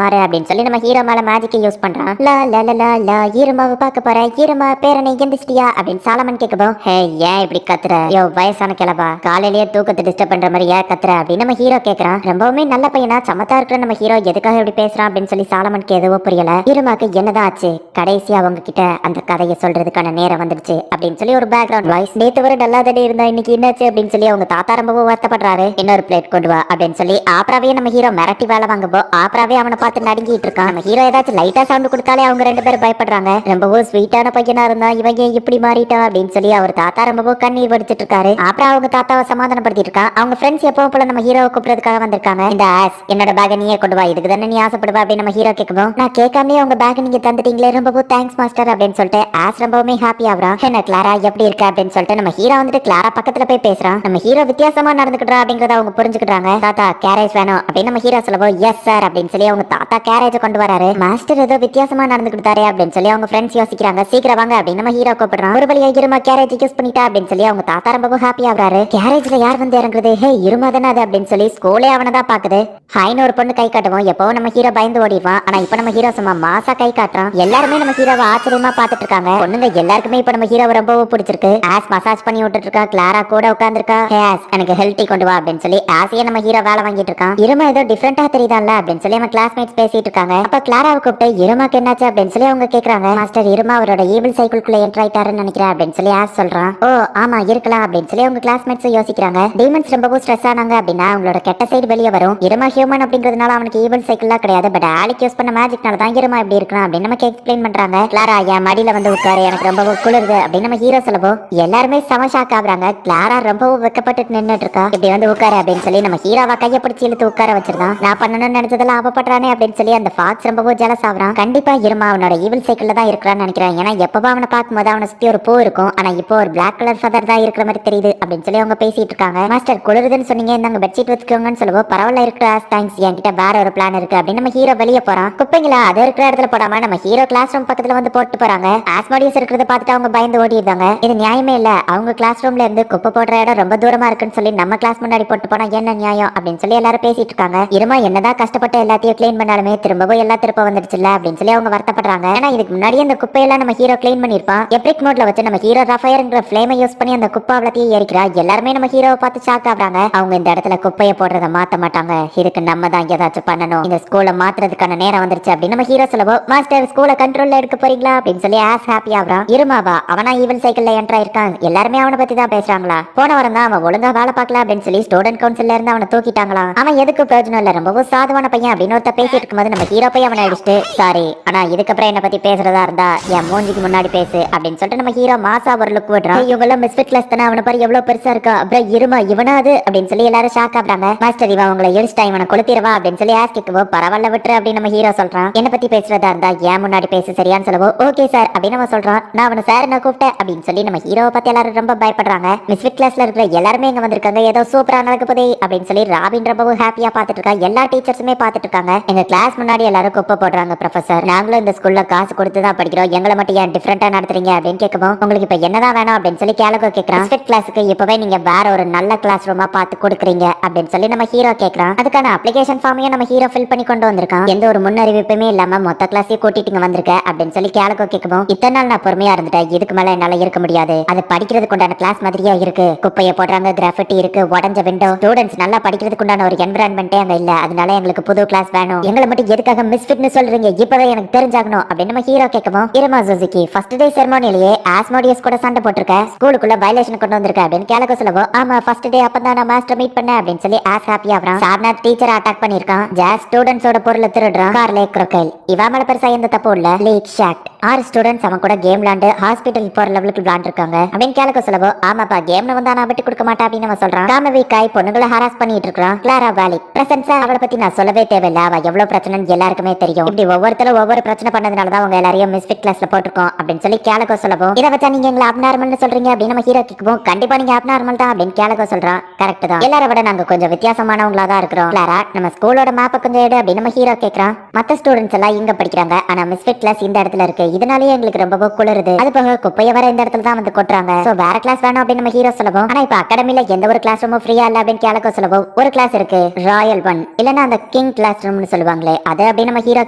மாறு அப்படின்னு சொல்லி நம்ம ஹீரோ மேல மேஜிக்கை யூஸ் பண்றான். லா லா லா லா லா ஈரமாவை பார்க்க போற, ஈரமா பேரனை எந்திரிச்சிட்டியா அப்படின்னு சாலமன் கேட்கவும் ஹே ஏன் இப்படி கத்துற, யோ வயசான கிளவா காலையிலேயே தூக்கத்தை டிஸ்டர்ப் பண்ற மாதிரி ஏன் கத்துற அப்படின்னு நம்ம ஹீரோ கேட்கறான். ரொம்பவுமே நல்ல பையனா சமத்தா இருக்கிற நம்ம ஹீரோ எதுக்காக இப்படி பேசுறான் அப்படின்னு சொல்லி சாலமனுக்கு எதுவோ புரியல. ஈரமாக்கு என்னதான் ஆச்சு, கடைசியா அவங்க கிட்ட அந்த கதையை சொல்றதுக்கான நேரம் வந்துடுச்சு அப்படின்னு சொல்லி ஒரு பேக்ரவுண்ட் வாய்ஸ். நேத்து வரை நல்லா தடை இருந்தா இன்னைக்கு என்னாச்சு அப்படின்னு சொல்லி அவங்க தாத்தா ரொம்பவும் வருத்தப்படுறாரு. இன்னொரு பிளேட் கொண்டு வா அப்படின்னு சொல்லி ஆப்ராவே நம்ம ஹீரோ மிரட்டி வேலை வாங்கும்போ ஆப்ராவே அவனை பார்த்து நடுங்கிட்டு இருக்கான். நம்ம ஹீரோ ஏதாச்சும் லைட்டா சவுண்ட் கொடுத்தாலே அவங்க 2 பேரும் பயப்படுறாங்க. ரொம்பவும் ஸ்வீட்டான பையனா இருந்தா இவங்க இப்படி மாறிட்டா அப்படின்னு சொல்லி அவர் தாத்தா ரொம்பவும் கண்ணீர் வடிச்சிட்டு இருக்காரு. அப்புறம் அவங்க தாத்தாவை சமாதானப்படுத்திட்டு இருக்கான். அவங்க ஃப்ரெண்ட்ஸ் எப்பவும் போல நம்ம ஹீரோவை கூப்பிடுறதுக்காக வந்திருக்காங்க. இந்த ஆஸ் என்னோட பேக் நீயே கொண்டு வா, இதுக்கு தானே நீ ஆசைப்படுவா அப்படின்னு நம்ம ஹீரோ கேட்கும். நான் கேட்காமே உங்க பேக் நீங்க தந்துட்டீங்களே ரொம்பவும் தேங்க்ஸ் மாஸ்டர் அப்படின்னு சொல்லிட்டு ஆஸ் ரொம்பவுமே ஹாப்பி ஆகுறான். என்ன கிளாரா எப்படி இருக்க அப்படின்னு சொல்லிட்டு நம்ம ஹீரோ வந்துட்டு கிளாரா பக்கத்துல போய் பேசுறான். நம்ம ஹீரோ வித்தியாசமா நடந்துக்கிட்டா அப்படிங்கறத அவங்க புரிஞ்சுக்கிட்டாங்க. தாத்தா கேரேஜ் வேணும் அப்படின்னு நம்ம ஹீரோ சொல்லவோ எஸ் சார் அப்படின்னு சொல்லி அவங்க தாத்தா கேரேஜ் கொண்டு வராரு. மாஸ்டர் ஏதோ வித்தியாசமா நடந்துக்கிட்டாரு அப்படின்னு சொல்லி அவங்க ஃப்ரெண்ட்ஸ் யோசிக்கிறாங்க. சீக்கிரம் வாங்க அப்படின்னு நம்ம ஹீரோ கூப்பிடுறான். ஒரு வழியா இருமா கேரேஜ் யூஸ் பண்ணிட்டா அப்படின்னு சொல்லி அவங்க தாத்தா ரொம்பவும் ஹாப்பி ஆகுறாரு. கேரேஜ்ல யார் வந்து இறங்குறது, ஹே இருமா தானே அது அப்படின்னு சொல்லி ஸ்கூலே அவனை தான் பாக்குது. ஹாய்னு ஒரு பொண்ணு கை காட்டுவோம், எப்பவும் நம்ம ஹீரோ பயந்து ஓடிடுவான். ஆனா இப்ப நம்ம ஹீரோ சும்மா மாசா கை காட்டுறான். எல்லாருமே நம்ம ஹீரோவை ஆச்சரியமா பாத்துட்டு இருக்காங்க. பொண்ணுங்க எல்லாருக்குமே இப்ப நம்ம ஹீரோவை ரொம்பவும் பிடிச்சிருக்கு. ஆஸ் மசாஜ் பண்ணி விட்டுட்டு இருக்கா, கிளாரா கூட உட்கார்ந்துருக்கா. ஆஸ் எனக்கு ஹெல்த் டீ கொண்டு வா அப்படின்னு சொல்லி ஆசையே நம்ம ஹீரோ வேலை வாங்கிட்டு இருக்கான். இருமா ஏதோ டிஃபரெண்டா தெரியுதான்ல அப்படின்னு சொல்லி நம்ம கிளாஸ்மேட்ஸ் பேசிட்டு இருக்காங்க. அப்ப கிளாராவை கூப்பிட்டு இருமாக்கு என்னாச்சு அப்படின்னு சொல்லி அவங்க கேக்குறாங்க. மாஸ்டர் இருமா அவரோட ஈவில் சைக்கிள்குள்ள என்டர் ஆயிட்டாருன்னு நினைக்கிறேன் அப்படின்னு சொல்லி ஆஸ் சொல்றான். ஓ ஆமா இருக்கலாம் அப்படின்னு சொல்லி அவங்க கிளாஸ்மேட்ஸ் யோசிக்கிறாங்க. டீமன்ஸ் ரொம்பவும் ஸ்ட்ரெஸ் ஆனாங்க அப்படின்னா அவங்களோட கெட்ட சைடு வெளியே வரும். இருமா ஹியூமன் அப்படிங்கிறதுனால அவனுக்கு ஈவில் சைக்கிள்லாம் கிடையாது, பட் ஆலிக் யூஸ் பண்ண மேஜிக்னால தான் இருமா இப்படி இருக்கலாம் அப்படின்னு நமக்கு எக்ஸ்பிளைன் பண்றாங்க. கிளாரா என் மடியில வந்து உட்காரு, எனக்கு ரொம்பவும் குளிருது அப்படின்னு நம்ம ஹீரோ சொல்லவும் எல்லாருமே சம ஷாக் ஆகுறாங்க. கிளாரா ரொம்பவும் வெக்கப்பட்டு நின்னுட்டு இருக்கா. இப்படி வந்து உட்காரு அப்படின்னு சொல்லி நம்ம ஹீரோவா கையை பிடிச்சி இழுத்து உட்கார வச்சிருந்தான். நான் பண்ணணும்னு நினைச்சதெல்லாம் அவப்படுறானே அப்படின்னு சொல்லி அந்த ஃபாக்ஸ் ரொம்பவும் ஜெலஸ் ஆகுறான். கண்டிப்பா இருமா அவனோட ஈவில் சைக்கிள்ல தான் இருக்கிறான்னு நினைக்கிறேன். ஏன்னா எப்பவும் அவனை பார்க்கும்போது அவனை சுத்தி ஒரு பூ இருக்கும், ஆனா இப்போ ஒரு பிளாக் கலர் ஃபெதர் தான் இருக்கிற மாதிரி தெரியுது அப்படின்னு சொல்லி அவங்க பேசிட்டு இருக்காங்க. மாஸ்டர் குளிருதுன்னு சொன்னீங்க, இந்தாங்க பெட்ஷீட் வச்சுக்கோங்கன்னு சொல்லுவோம். பரவாயில்ல இருக்கிற தேங்க்ஸ், என்கிட்ட வேற ஒரு பிளான் இருக்கு அப்படின்னு நம்ம ஹீரோ வெளியே போறான். குப்பைங்களா அது இருக்கிற இடத்துல போடாம நம்ம ஹீரோ கிளாஸ் ரூம் பக்கத்துல வந்து போட்டு போறாங்க. ஆஸ்மாடியஸ் இருக்கிறத பார்த்துட்டு அவங்க பயந்து ஓடிடுறாங்க. இது நியாயமே இல்ல, அவங்க கிளாஸ் ரூம்ல இருந்து குப்பை போடுற இடம் ரொம்ப தூரமா இருக்குன்னு சொல்லி நம்ம கிளாஸ் முன்னாடி போட்டு போனா என்ன நியாயம் அப்படின்னு சொல்லி எல்லாரும் பேசிட்டு இருக்காங்க. இருமா என்னதான் கஷ்டப்பட்டு எல்லாத்தையும் கிளீன் பண்ணாலுமே திரும்பவும் எல்லா திருப்ப வந்துடுச்சுல்ல அப்படின்னு சொல்லி அவங்க வருத்தப்படுறாங்க. ஏன்னா இதுக்கு முன்னாடியே அந்த குப்பையெல்லாம் நம்ம ஹீரோ கிளீன் பண்ணிருப்பான். எப்ரிக் மோட்ல வச்சு நம்ம ஹீரோ ரஃபயர்ங்கிற ஃப்ளேமை யூஸ் பண்ணி அந்த குப்பை அவ்வளத்தையும் ஏறிக்கிறா. எல்லாருமே நம்ம ஹீரோவை பார்த்து ஷாக் ஆகுறாங்க. அவங்க இந்த இடத்துல குப்பையை போடுறத மாத்த மாட்டாங்க, இதுக்கு நம்ம தான் ஏதாச்சும் பண்ணணும், இந்த ஸ்கூலை மாத்துறதுக்கான நேரம் வந்துருச்சு அப்படின்னு நம்ம ஹீரோ சொல்லவும் மாஸ்டர் ஸ்கூலை கண்ட்ரோல்ல எடுக்க போறீங்களா அப்படின்னு சொல்லி ஆஸ் ஹாப்பி ஆகுறான். இருமாவா அவனா ஈவில் சைக்கிள்ல என்டர் ஆயிருக்கான், எல்லாருமே அவனை பத்தி தான் பேசுறாங்களா. போன வாரம் தான் அவன் ஒழுங்கா வேலை பார்க்கல அப்படின்னு சொல்லி ஸ்டூடெண்ட் கவுன்சில்ல இருந்து அவனை தூக்கிட்டாங்களா. அவன் எதுக்கு பிரயோஜனம் இல்ல, ரொம்பவும் சாதுவான பையன் அப்படின்னு ஒருத்த பேசிட்டு இருக்கும்போது நம்ம ஹீரோ போய் அவனை அடிச்சுட்டு சாரி ஆனா இதுக்கப்புறம் என்ன பத்தி பேசுறதா இருந்தா என் மூஞ்சிக்கு முன்னாடி பேசு அப்படின்னு சொல்லிட்டு நம்ம ஹீரோ மாசா ஒரு லுக் விடுறான். இவங்க மிஸ்ஃபிட் கிளாஸ் தானே, அவனை பாரு எவ்வளவு பெருசா இருக்கா, அப்புறம் இருமா இவனாது அப்படின்னு சொல்லி எல்லாரும் ஷாக் ஆகுறாங்க. மாஸ்டர் இவன் அவங்களை எரிச்சிட்டா, இவனை கொளுத்திடுவா அப்படின்னு சொல்லி ஆஸ் கேட்கவோ பரவாயில்ல விட்டுரு அப்படின்னு நம்ம ஹீரோ சொல்றான். என்ன பத்தி பேசுறதா இருந்தா என் முன்னாடி பேசு சரியான்னு சொல்லவோ ஓகே சார் அப்படின்னு நம்ம சொல்றான். நான் அவனை சார் நான் கூப்பிட்டேன் அப்படின்னு சொல்லி நம்ம ஹீரோவை பத்தி எல்லாரும் ரொம்ப பயப்படுறாங்க. மிஸ்ஃபிட் கிளாஸ்ல இருக்கிற எல்லாருமே இங்க வந்திருக்காங்க, ஏதோ சூப்பரா நடக்க போதே அப்படின்னு சொல்லி ராபின் ரொம்பவும் ஹாப்பியா பாத்துட்டு இருக்கா. எல்லா டீச்சர்ஸுமே பாத்துட்டு இருக்காங்க. எங்க கிளாஸ் முன்னாடி எல்லாரும் குப்பை போடுறாங்க ப்ரொஃபசர், நாங்களும் இந்த ஸ்கூல்ல காசு கொடுத்து தான் படிக்கிறோம், எங்களை மட்டும் ஏன் டிஃபரெண்டா நடத்துறீங்க அப்படின்னு கேட்கவும் உங்களுக்கு இப்ப என்னதான் வேணும் அப்படின்னு சொல்லி கேலகோ கேட்கறான். மிஸ்ஃபிட் கிளாஸுக்கு இப்பவே நீங்க வேற ஒரு நல்ல கிளாஸ் ரூமா பார்த்து கொடுக்குறீங்க அப்படின்னு சொல்லி நம்ம ஹீரோ கேட்கறான். அதுக்கான அப்ளிகேஷன் ஃபார்மையும் நம்ம ஹீரோ ஃபில் பண்ணி கொண்டு வந்திருக்கான். எந்த ஒரு முன்னறிவிப்புமே இல்லாம மொத்த கிளாஸையும் கூட்டிட்டு இங்க வந்திருக்க அப்படின்னு சொல்லி கேலகோ கேட்கவும் இத்தனை நாள் நான் பொறுமையா இருந்துட்டேன், இதுக்கு மேல என்னால இருக்க முடியாது, அது படிக்கிறதுக்கு உண்டான கிளாஸ் மாதிரியா இருக்கு, குப்பையை போடுறாங்க போட்டாங்க, கிராஃபிட்டி இருக்கு, உடஞ்ச விண்டோ, ஸ்டூடெண்ட்ஸ் நல்லா படிக்கிறதுக்கு உண்டான ஒரு என்விரான்மெண்டே அங்க இல்ல. அதனால எங்களுக்கு புது கிளாஸ் வேணும். எங்களை மட்டும் எதுக்காக மிஸ்ஃபிட்னு சொல்றீங்க? இப்பவே எனக்கு தெரிஞ்சாகணும் அப்படின்னு நம்ம ஹீரோ கேட்கவும், இருமா சுசுகி, ஃபர்ஸ்ட் டே செரமோனிலேயே ஆஸ்மோடியஸ் கூட சண்டை போட்டிருக்க, ஸ்கூலுக்குள்ள வயலேஷன் கொண்டு வந்திருக்க அப்படின்னு கேலகோ சொல்லவும், ஆமா ஃபர்ஸ்ட் டே அப்பதான் நான் மாஸ்டர் மீட் பண்ணேன் அப்படின்னு சொல்லி ஆஸ் ஹாப்பி ஆவறான். சார்நாத் டீச்சர் அட்டாக் பண்ணிருக்கான், ஜாஸ் ஸ்டூடெண்ட்ஸோட பொருளை திருடுறான், கார்லே க்ரோக்கைல் இவா மேல பெருசா எந்த தப்பு இல்ல, லீக் ஷாட் 6 ஸ்டூடெண்ட்ஸ் அவன் கூட கேம் விளையாண்டு ஹாஸ்பிட்டல் போற லெவலுக்கு விளையாண்டுருக்காங்க அப்படின்னு கேலகோ சொல்லவும், ஆமாப்பா கேம்ல வந்து நான் விட்டு கொடுக்க மாட்டேன் அப்படின்னு அவன் சொல்றான். காமவி காய் பொண்ணுங்களை ஹராஸ் பண்ணிட்டு இருக்கான். கிளாரா வேலி பிரசன்ஸா அவளை பத்தி நான் சொல்லவே தேவையில்ல, அவ எவ்வளவு பிரச்சனைன்னு எல்லாருக்குமே தெரியும். இப்படி ஒவ்வொருத்தரும் ஒவ்வொரு பிரச்சனை பண்ணதுனாலதான் அவங்க எல்லாரையும் மிஸ்ஃபிட் கிளாஸ்ல போட்டிருக்கோம் அப்படின்னு சொல்லி கேலகோ சொல்லவும், இதை வச்சா நீங்க எங்களை அப்நார்மல்னு சொல்றீங்க அப்படின்னு நம்ம ஹீரோ கேட்கவும், கண்டிப்பா நீங்க அப்நார்மல் தான் அப்படின்னு கேலகோ சொல்றான். கரெக்ட் தான், எல்லாரை விட நாங்க கொஞ்சம் வித்தியாசமானவங்களா தான் இருக்கிறோம். கிளாரா நம்ம ஸ்கூலோட மேப்பை கொஞ்சம் எடு அப்படின்னு நம்ம ஹீரோ கேட்கறான். மத்த ஸ்டூடெண்ட்ஸ் எல்லாம் இங்க படிக்கிறாங்க, ஆனா மிஸ்ஃபிட் கிளாஸ் இந்த இடத்துல இருக்கு, இதனாலேயே எங்களுக்கு ரொம்ப குளிருது. அது போக குப்பைய வர இந்த இடத்துல தான் வந்து கொட்டுறாங்க. சோ வேற கிளாஸ் வேணும் அப்படின்னு நம்ம ஹீரோ சொல்லவும், ஆனா இப்ப அகாடமில எந்த ஒரு கிளாஸ் ரூமும் ஃப்ரீயா இல்ல அப்படின்னு கேலகோ சொல்லவும், ஒரு கிளாஸ் இருக்கு, ராயல் ஒன் இல்லன்னா அந்த கிங் கிளாஸ் ரூம்னு சொல்லுவாங்களே அது அப்படின்னு நம்ம ஹீரோ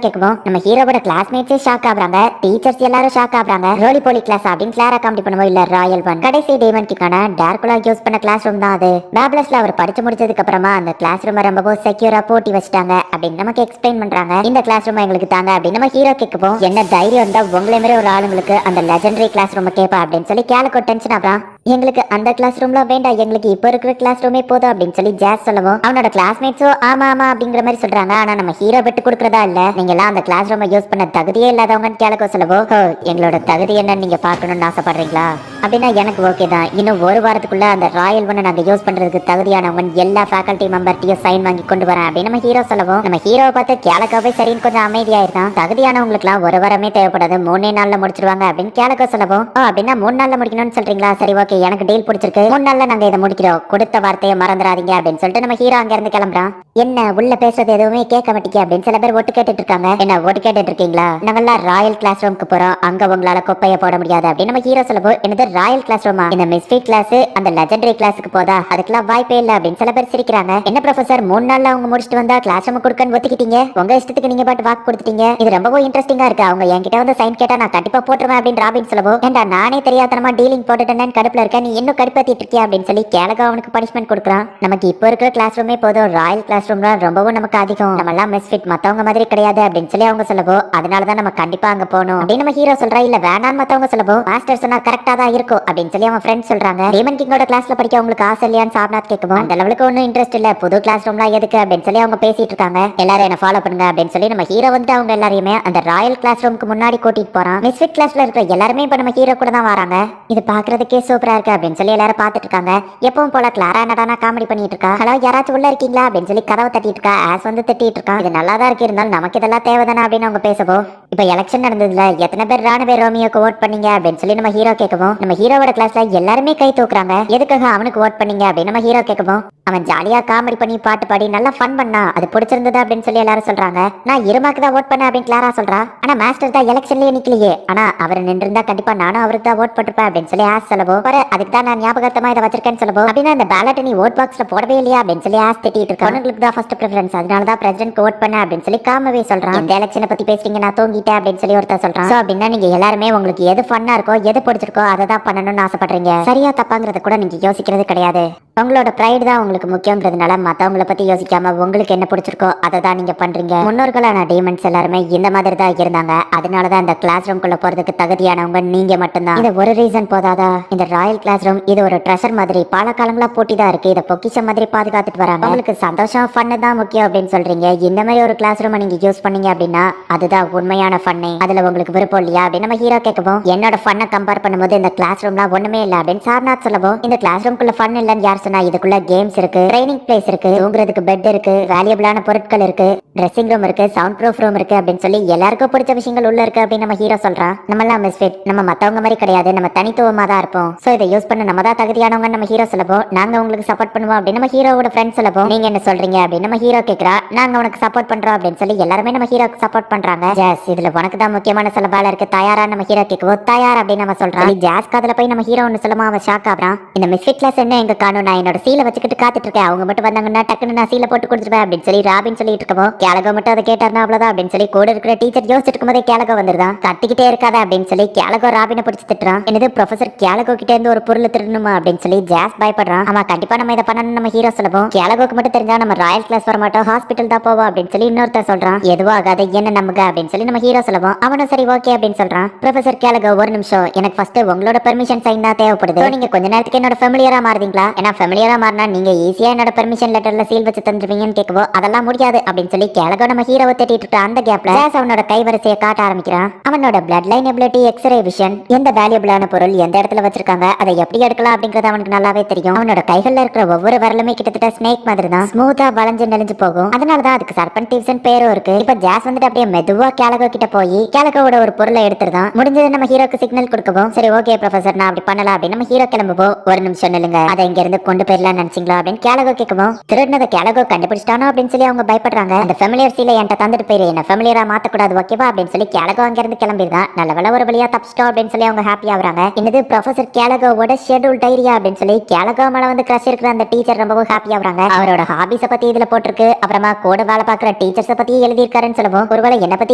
கேட்கவும், நம்ம ஹீரோவோட கிளாஸ்மேட்ஸே ஷாக் ஆகுறாங்க, டீச்சர்ஸ் எல்லாரும் ஷாக் ஆகுறாங்க. ரோலி போலி கிளாஸ் அப்படின்னு கிளாரா காமெடி பண்ணுவோம், இல்ல ராயல் ஒன் கடைசி டேமன்க்கான டார்குலா யூஸ் பண்ண கிளாஸ் ரூம் தான் அது. பேப்லஸ்ல அவர் படிச்சு முடிச்சதுக்கு அப்புறமா அந்த கிளாஸ் ரூம் ரொம்ப செக்யூரா போட்டி வச்சிட்டாங்க அப்படின்னு நமக்கு எக்ஸ்பிளைன் பண்றாங்க. இந்த கிளாஸ் ரூம் எங்களுக்கு தாங்க அப்படின்னு நம்ம ஹீரோ கேட்கவும், என்ன தைரியம் இருந்தா உங்களை மாதிரி ஒரு ஆளுங்களுக்கு அந்த லெஜெண்டரி கிளாஸ் ரூம் கேப்பா அப்படின்னு சொல்லி கேலகோ டென்ஷன் ஆகுறான். எங்களுக்கு அந்த கிளாஸ் ரூம்லாம் வேண்டாம், எங்களுக்கு இப்ப இருக்கிற கிளாஸ் ரூமே போதும் அப்படின்னு சொல்லி ஜாஸ் சொல்லவும், அவனோட கிளாஸ்மேட்ஸோ ஆமா ஆமா அப்படிங்கிற மாதிரி சொல்றாங்க. ஆனா நம்ம ஹீரோ விட்டு கொடுக்கறதா இல்ல, நீங்க எல்லாம் அந்த கிளாஸ் ரூமை யூஸ் பண்ண தகுதியே இல்லாதவங்கன்னு கேலகோ சொல்லவும், எங்களோட தகுதி என்னன்னு நீங்க பாக்கணும்னு ஆசைப்படுறீங்களா அப்படின்னா எனக்கு ஓகே தான். இன்னும் ஒரு வாரத்துக்குள்ள அந்த ராயல் ஒன்னு நாங்க யூஸ் பண்றதுக்கு தகுதியானவங்க எல்லா ஃபேக்கல்டி மெம்பர்ட்டையும் சைன் வாங்கி கொண்டு வரேன் அப்படின்னு நம்ம ஹீரோ சொல்லவும், நம்ம ஹீரோவை பார்த்து கேலகோவே சரின்னு கொஞ்சம் அமைதியாயிருந்தான். தகுதியானவங்களுக்கு எல்லாம் ஒரு வாரமே தேவைப்படாது, 3 நாள்ல முடிச்சிருவாங்க அப்படின்னு கேலகோ சொல்லவும், அப்படின்னா 3 நாள்ல முடிக்கணும்னு சொல்றீங்களா? சரி ஓகே, எனக்கு டீல் பிடிச்சிருக்கு, 3 நாள்ல நாங்க இதை முடிக்கிறோம், கொடுத்த வார்த்தையை மறந்துடாதீங்க அப்படின்னு சொல்லிட்டு நம்ம ஹீரோ அங்க இருந்து கிளம்புறான். என்ன உள்ள பேசுறது எதுவுமே கேட்க மாட்டீங்க அப்படின்னு சில பேர் ஒட்டு கேட்டுட்டு இருக்காங்க. என்ன ஒட்டு கேட்டுட்டு இருக்கீங்களா? நாங்கெல்லாம் ராயல் கிளாஸ் ரூமுக்கு போறோம், அங்க உங்களால குப்பைய போட முடியாது அப்படின்னு நம்ம ஹீரோ சொல்லவும், என்னது ராயல் கிளாஸ் ரூமா? இந்த மிஸ்ஃபிட் கிளாஸ் அந்த லெஜெண்டரி கிளாஸுக்கு போதா? அதுக்கெல்லாம் வாய்ப்பே இல்ல அப்படின்னு சில பேர் சிரிக்கிறாங்க. என்ன ப்ரொஃபசர் 3 நாள்ல அவங்க முடிச்சுட்டு வந்தா கிளாஸ் ரூம் கொடுக்கன்னு ஒத்துக்கிட்டீங்க, உங்க இஷ்டத்துக்கு நீங்க பாட்டு வாக்கு கொடுத்துட்டீங்க, இது ரொம்பவும் இன்ட்ரெஸ்டிங்கா இருக்கு, அவங்க என்கிட்ட வந்து சைன் கேட்டா நான் கண்டிப்பா போட்டுருவேன் அப்படின்னு ராபின் சொல்லவும், ஏண்டா நானே தெரியாதனமா டீலிங் போட்டுட்டேன்னு கடுப்புல இருக்க, நீ இன்னும் கடுப்பாத்திட்டு இருக்கியா அப்படின்னு சொல்லி கேலகோ அவனுக்கு பனிஷ்மெண்ட் கொடுக்குறான். நமக்கு இப்போ இருக்கிற கிளாஸ் ரூமே போதும், ராயல் கிளாஸ் ரூம் ரொம்பவும் நமக்கு அதிகம், நம்ம எல்லாம் மிஸ்ஃபிட் மத்தவங்க மாதிரி கிடையாது அப்படின்னு சொல்லி அவங்க சொல்லவோ, அதனாலதான் நம்ம கண்டிப்பா அங்க போகணும் அப்படின்னு நம்ம ஹீரோ சொல்றா. இல்ல வேணான்னு மத்தவங்க சொல்லவோ, மாஸ்டர் சொன்னா கரெக்டா தான் இருக்கும் அப்படின்னு சொல்லி அவன் ஃப்ரெண்ட் சொல்றாங்க. டீமன் கிங்கோட கிளாஸ்ல படிக்க உங்களுக்கு ஆசை இல்லையான்னு சார்நாத் கேட்கவும், அந்த லெவலுக்கு ஒன்னும் இன்ட்ரெஸ்ட் இல்ல, புது கிளாஸ் ரூம்லாம் எதுக்கு அப்படின்னு சொல்லி அவங்க பேசிட்டு இருக்காங்க. எல்லாரும் என்ன ஃபாலோ பண்ணுங்க அப்படின்னு சொல்லி நம்ம ஹீரோ வந்து அவங்க எல்லாரையுமே அந்த ராயல் கிளாஸ் ரூமுக்கு முன்னாடி கூட்டிட்டு போறான். மிஸ்ஃபிட் கிளாஸ்ல இருக்கிற எல்லாருமே இப்ப நம்ம ஹீரோ கூட தான் வராங்க. இது பாக்குறதுக்கே சூப்பரா இருக்கு அப்படின்னு சொல்லி எல்லாரும் பாத்துட்டு இருக்காங்க. எப்பவும் போல கிளாரா நடனா காமெடி பண்ணிட்டு இருக்கா. ஹலோ யாராச்சும் உள்ள இருக்கீங்களா அப்படின்னு சொல்லி கதவை தட்டிட்டு இருக்கா. ஆஸ் வந்து திட்டிட்டு இருக்கான். இது நல்லா தான் இருக்கு, இருந்தாலும் நமக்கு இதெல்லாம் தேவைதானே அப்படின்னு அவங்க பேசவோ, இப்ப எலெக்ஷன் நடந்ததுல எத்தனை பேர் ராணுவ ரோமியோக்கு ஓட் பண்ணீங்க அப்படின்னு சொல்லி நம்ம ஹீரோ கேட்கவும், நம்ம ஹீரோவோட கிளாஸ்ல எல்லாருமே கை தூக்குறாங்க. எதுக்காக அவனுக்கு ஓட் பண்ணீங்க அப்படின்னு நம்ம ஹீரோ கேட்கவும், அவன் ஜாலியா காமெடி பண்ணி பாட்டு பாடி நல்லா ஃபன் பண்ணா, அது பிடிச்சிருந்தது அப்படின்னு சொல்லி எல்லாரும் சொல்றாங்க. நான் இருமாக்கு தான் ஓட் பண்ண அப்படின்னு கிளாரா சொல்றா. ஆனா மாஸ்டர் தான் எலெக்ஷன்லயே நிக்கலையே, ஆனா அவர் நின்று இருந்தா கண்டிப்பா நானும் அவருக்கு தான் ஓட் போட்டுப்பேன் அப்படின்னு சொல்லி ஆஸ் சொல்லவோ, அதுக்கு தான் நான் ஞாபகத்தமா இதை வச்சிருக்கேன்னு சொல்லவோ, அப்படின்னா அந்த பேலட் நீ ஓட் பாக்ஸ்ல போடவே இல்லையா அப்படின்னு சொல்லி ஆஸ் திட்டிட்டு இருக்கா. உங்களுக்கு தான் ஃபர்ஸ்ட் பிரெஃபரன்ஸ், அதனால தான் பிரசிடென்ட்க்கு ஓட் பண்ண அப்படின்னு சொல்லி காமவே சொல்றான். இந்த எலெக்ஷனை பத்தி பேசுறீங்க, நான் தூங்கிட்டேன் அப்படின்னு சொல்லி ஒருத்தர் சொல்றான். சோ அப்படின்னா நீங்க எல்லாருமே உங்களுக்கு எது ஃபன்னா இருக்கோ எது பிடிச்சிருக்கோ அதை தான் பண்ணணும்னு ஆசைப்படுறீங்க, சரியா தப்பாங்கிறத கூட நீங்க யோசிக்கிறது கிடையாது. உங்களோட பிரைட் தான் உங்களுக்கு முக்கியங்கிறதுனால மத்தவங்களை பத்தி யோசிக்காம உங்களுக்கு என்ன பிடிச்சிருக்கோ அதை தான் நீங்க பண்றீங்க. முன்னோர்களான டீமன்ஸ் எல்லாருமே இந்த மாதிரி தான் இருந்தாங்க, அதனாலதான் இந்த கிளாஸ் ரூம்குள்ள போறதுக்கு தகுதியானவங்க நீங்க மட்டும்தான். இது ஒரு ரீசன் போதாதா? இந்த ராயல் கிளாஸ் ரூம் இது ஒரு ட்ரெஷர் மாதிரி பல காலங்களா போட்டி தான் இருக்கு, இதை பொக்கிஷம் மாதிரி பாதுகாத்துட்டு வராங்க. உங்களுக்கு சந்தோஷம் ஃபன்னு தான் முக்கியம் அப்படின்னு சொல்றீங்க. இந்த மாதிரி ஒரு கிளாஸ் ரூம் நீங்க யூஸ் பண்ணீங்க அப்படின்னா அதுதான் உண்மையான ஃபன்னு, அதுல உங்களுக்கு விருப்பம் இல்லையா அப்படின்னு நம்ம ஹீரோ கேட்கவும், என்னோட ஃபன்னை கம்பேர் பண்ணும்போது இந்த கிளாஸ் ரூம்லாம் ஒண்ணுமே இல்ல அப்படின்னு சார்நாத் சொல்லவும், இந்த கிளாஸ் ரூம்குள்ள ஃபன் இல்லன்னு யார் சொன்னா? இதுக்குள்ள கேம்ஸ் இருக்கு, ட்ரைனிங் பிளேஸ் இருக்கு, தூங்குறதுக்கு பெட் இருக்கு, வேல்யூபிளான பொருட்கள் இருக்கு, ட்ரெஸ்ஸிங் ரூம் இருக்கு, சவுண்ட் ப்ரூஃப் ரூம் இருக்கு அப்படின்னு சொல்லி எல்லாருக்கும் பிடிச்ச விஷயங்கள் உள்ள இருக்கு அப்படின்னு நம்ம ஹீரோ சொல்றான். நம்ம எல்லாம் மிஸ்ஃபிட், நம்ம மத்தவங்க மாதிரி கிடையாது, நம்ம தனித்துவமா தான் இருப்போம். சோ இதை யூஸ் பண்ண நம்ம தான் தகுதியானவங்க நம்ம ஹீரோ சொல்லவும், நாங்க உங்களுக்கு சப்போர்ட் பண்ணுவோம் அப்படின்னு நம்ம ஹீரோவோட ஃப்ரெண்ட்ஸ் சொல்லவும், நீங்க என்ன சொல்றீங்க அப்படின்னு நம்ம ஹீரோ கேக்குறா. நாங்க உனக்கு சப்போர்ட் பண்றோம் அப்படின்னு சொல்லி எல்லாருமே நம்ம ஹீரோக்கு சப்போர்ட் பண்றாங்க. ஜாஸ் இதுல உனக்கு தான் முக்கியமான சில வேலை இருக்கு, தயாரா? நம்ம ஹீரோ கேட்கவோ தயார் அப்படின்னு நம்ம சொல்றான். ஜாஸ் காதுல போய் நம்ம ஹீரோ ஒன்னு சொல்லுமா, அவன் ஷாக் ஆகுறான். இந்த மிஸ்ஃபிட் கிளாஸ் என்ன எங்க காணும், நான் என்னோட சீலை வச்சுக்கிட்டு காத்துட்டு இருக்கேன், அவங்க மட்டும் வந்தாங்கன்னா டக்குன்னு நான் சீலை போட்டு கொடுத்துருவேன் அப்படின்னு சொல்லி ராபின் சொல்லிட்டு இருக்கவோ, கேலகோ மட்டும் அதை கேட்டாருனா அவ்வளவுதான் அப்படின்னு சொல்லி கூட இருக்கிற டீச்சர் யோசிச்சுட்டு இருக்கும் போதே கேலகோ வந்துருதான். கத்திக்கிட்டே இருக்காத அப்படின்னு சொல்லி கேலகோ ராபினை பிடிச்சி திட்டுறான். என்னது ப்ரொஃபசர் கேலகோ கிட்ட இருந்து ஒரு பொருள் திருடணுமா அப்படின்னு சொல்லி ஜாஸ் பயப்படுறான். ஆமா கண்டிப்பா நம்ம இதை பண்ணணும் நம்ம ஹீரோ சொல்லுவோம். கேலகோக்கு மட்டும் தெரிஞ்சா நம்ம ராயல் கிளாஸ் வர மாட்டோம், ஹாஸ்பிட்டல் தான் போவோம் அப்படின்னு சொல்லி இன்னொருத்தர் சொல்றான். எதுவும் ஆகாது என்ன நம்புக அப்படின்னு சொல்லி நம்ம ஹீரோ சொல்லுவோம். அவனும் சரி ஓகே அப்படின்னு சொல்றான். ப்ரொஃபசர் கேலகோ ஒரு நிமிஷம், எனக்கு ஃபர்ஸ்ட் உங்களோட பெர்மிஷன் சைன் தான் தேவைப்படுது. நீங்க கொஞ்ச நேரத்துக்கு என்னோட ஃபெமிலியரா மாறுதீங்களா? ஏன்னா ஃபெமிலியரா மாறினா நீங்க ஈஸியா என்னோட பெர்மிஷன் லெட்டர்ல சீல் வச்சு தந்துருவீங்கன்னு கேட்கவோ, அதெல்லாம் முடியாது அப்படின்னு சொல்லி கேலகோ நம்ம ஹீரோவை தட்டிட்டு இருக்க அந்த கேப்ல ஜாஸ் அவனோட கைவரிசையை காட்ட ஆரம்பிக்கிறான். அவனோட blood line ability, x-ray vision, எந்த வேல்யூபிளான பொருள் எந்த இடத்துல வச்சிருக்காங்க, அதை எப்படி எடுக்கலாம் அப்படிங்கறது அவனுக்கு நல்லாவே தெரியும். அவனோட கைகள்ல இருக்கிற ஒவ்வொரு வரலுமே கிட்டத்தட்ட ஸ்னேக் மாதிரி தான் ஸ்மூத்தா வளைஞ்சு நெளிஞ்சு போகும். அதனாலதான் அதுக்கு சர்பன்டிவ்ஸ் பேரும் இருக்கு. இப்ப ஜாஸ் வந்துட்டு அப்படியே மெதுவா கேலகோ கிட்ட போய் கேலகோவோட ஒரு பொருளை எடுத்துருதான். முடிஞ்சது நம்ம ஹீரோக்கு சிக்னல் கொடுக்கவும், சரி ஓகே ப்ரொஃபசர் நான் அப்படி பண்ணலாம் அப்படின்னு நம்ம ஹீரோ கிளம்புவோம். ஒரு நிமிஷம் நில்லுங்க, அதை இங்க இருந்து கொண்டு போயிடலாம் நினைச்சீங்களா அப்படின்னு கேலகோ கேட்கவும், திருடினதை கேலகோ கண்டுபிடிச்சிட்டானோ அப்படின்னு சொல்லி அவங்க பயப்படுறாங்க. அந்த ஃபெமிலியர் சீலை என்கிட்ட தந்துட்டு போயிரு, என்ன ஃபெமிலியரா மாத்தக்கூடாது ஓகேவா அப்படின்னு சொல்லி கேலகோ அங்க இருந்து கிளம்பிடுதான். நல்ல வேலை ஒரு வழியா தப்பிச்சிட்டோம் அப்படின்னு சொல்லி அவங்க ஹாப்பி ஆகுறாங்க. என்னது ப்ரொஃபசர் கேலகோவோட ஷெட்யூல் டைரியா அப்படின்னு சொல்லி கேலகோ மேல வந்து கிரஷ் இருக்கிற அந்த டீச்சர் ரொம்பவும் ஹாப்பி ஆகுறாங்க. அவரோட ஹாபிஸ பத்தி இதுல போட்டிருக்கு. அப்புறமா கூட வேலை பார்க்குற டீச்சர்ஸை பத்தி எழுதியிருக்காருன்னு சொல்லுவோம். ஒருவேளை என்ன பத்தி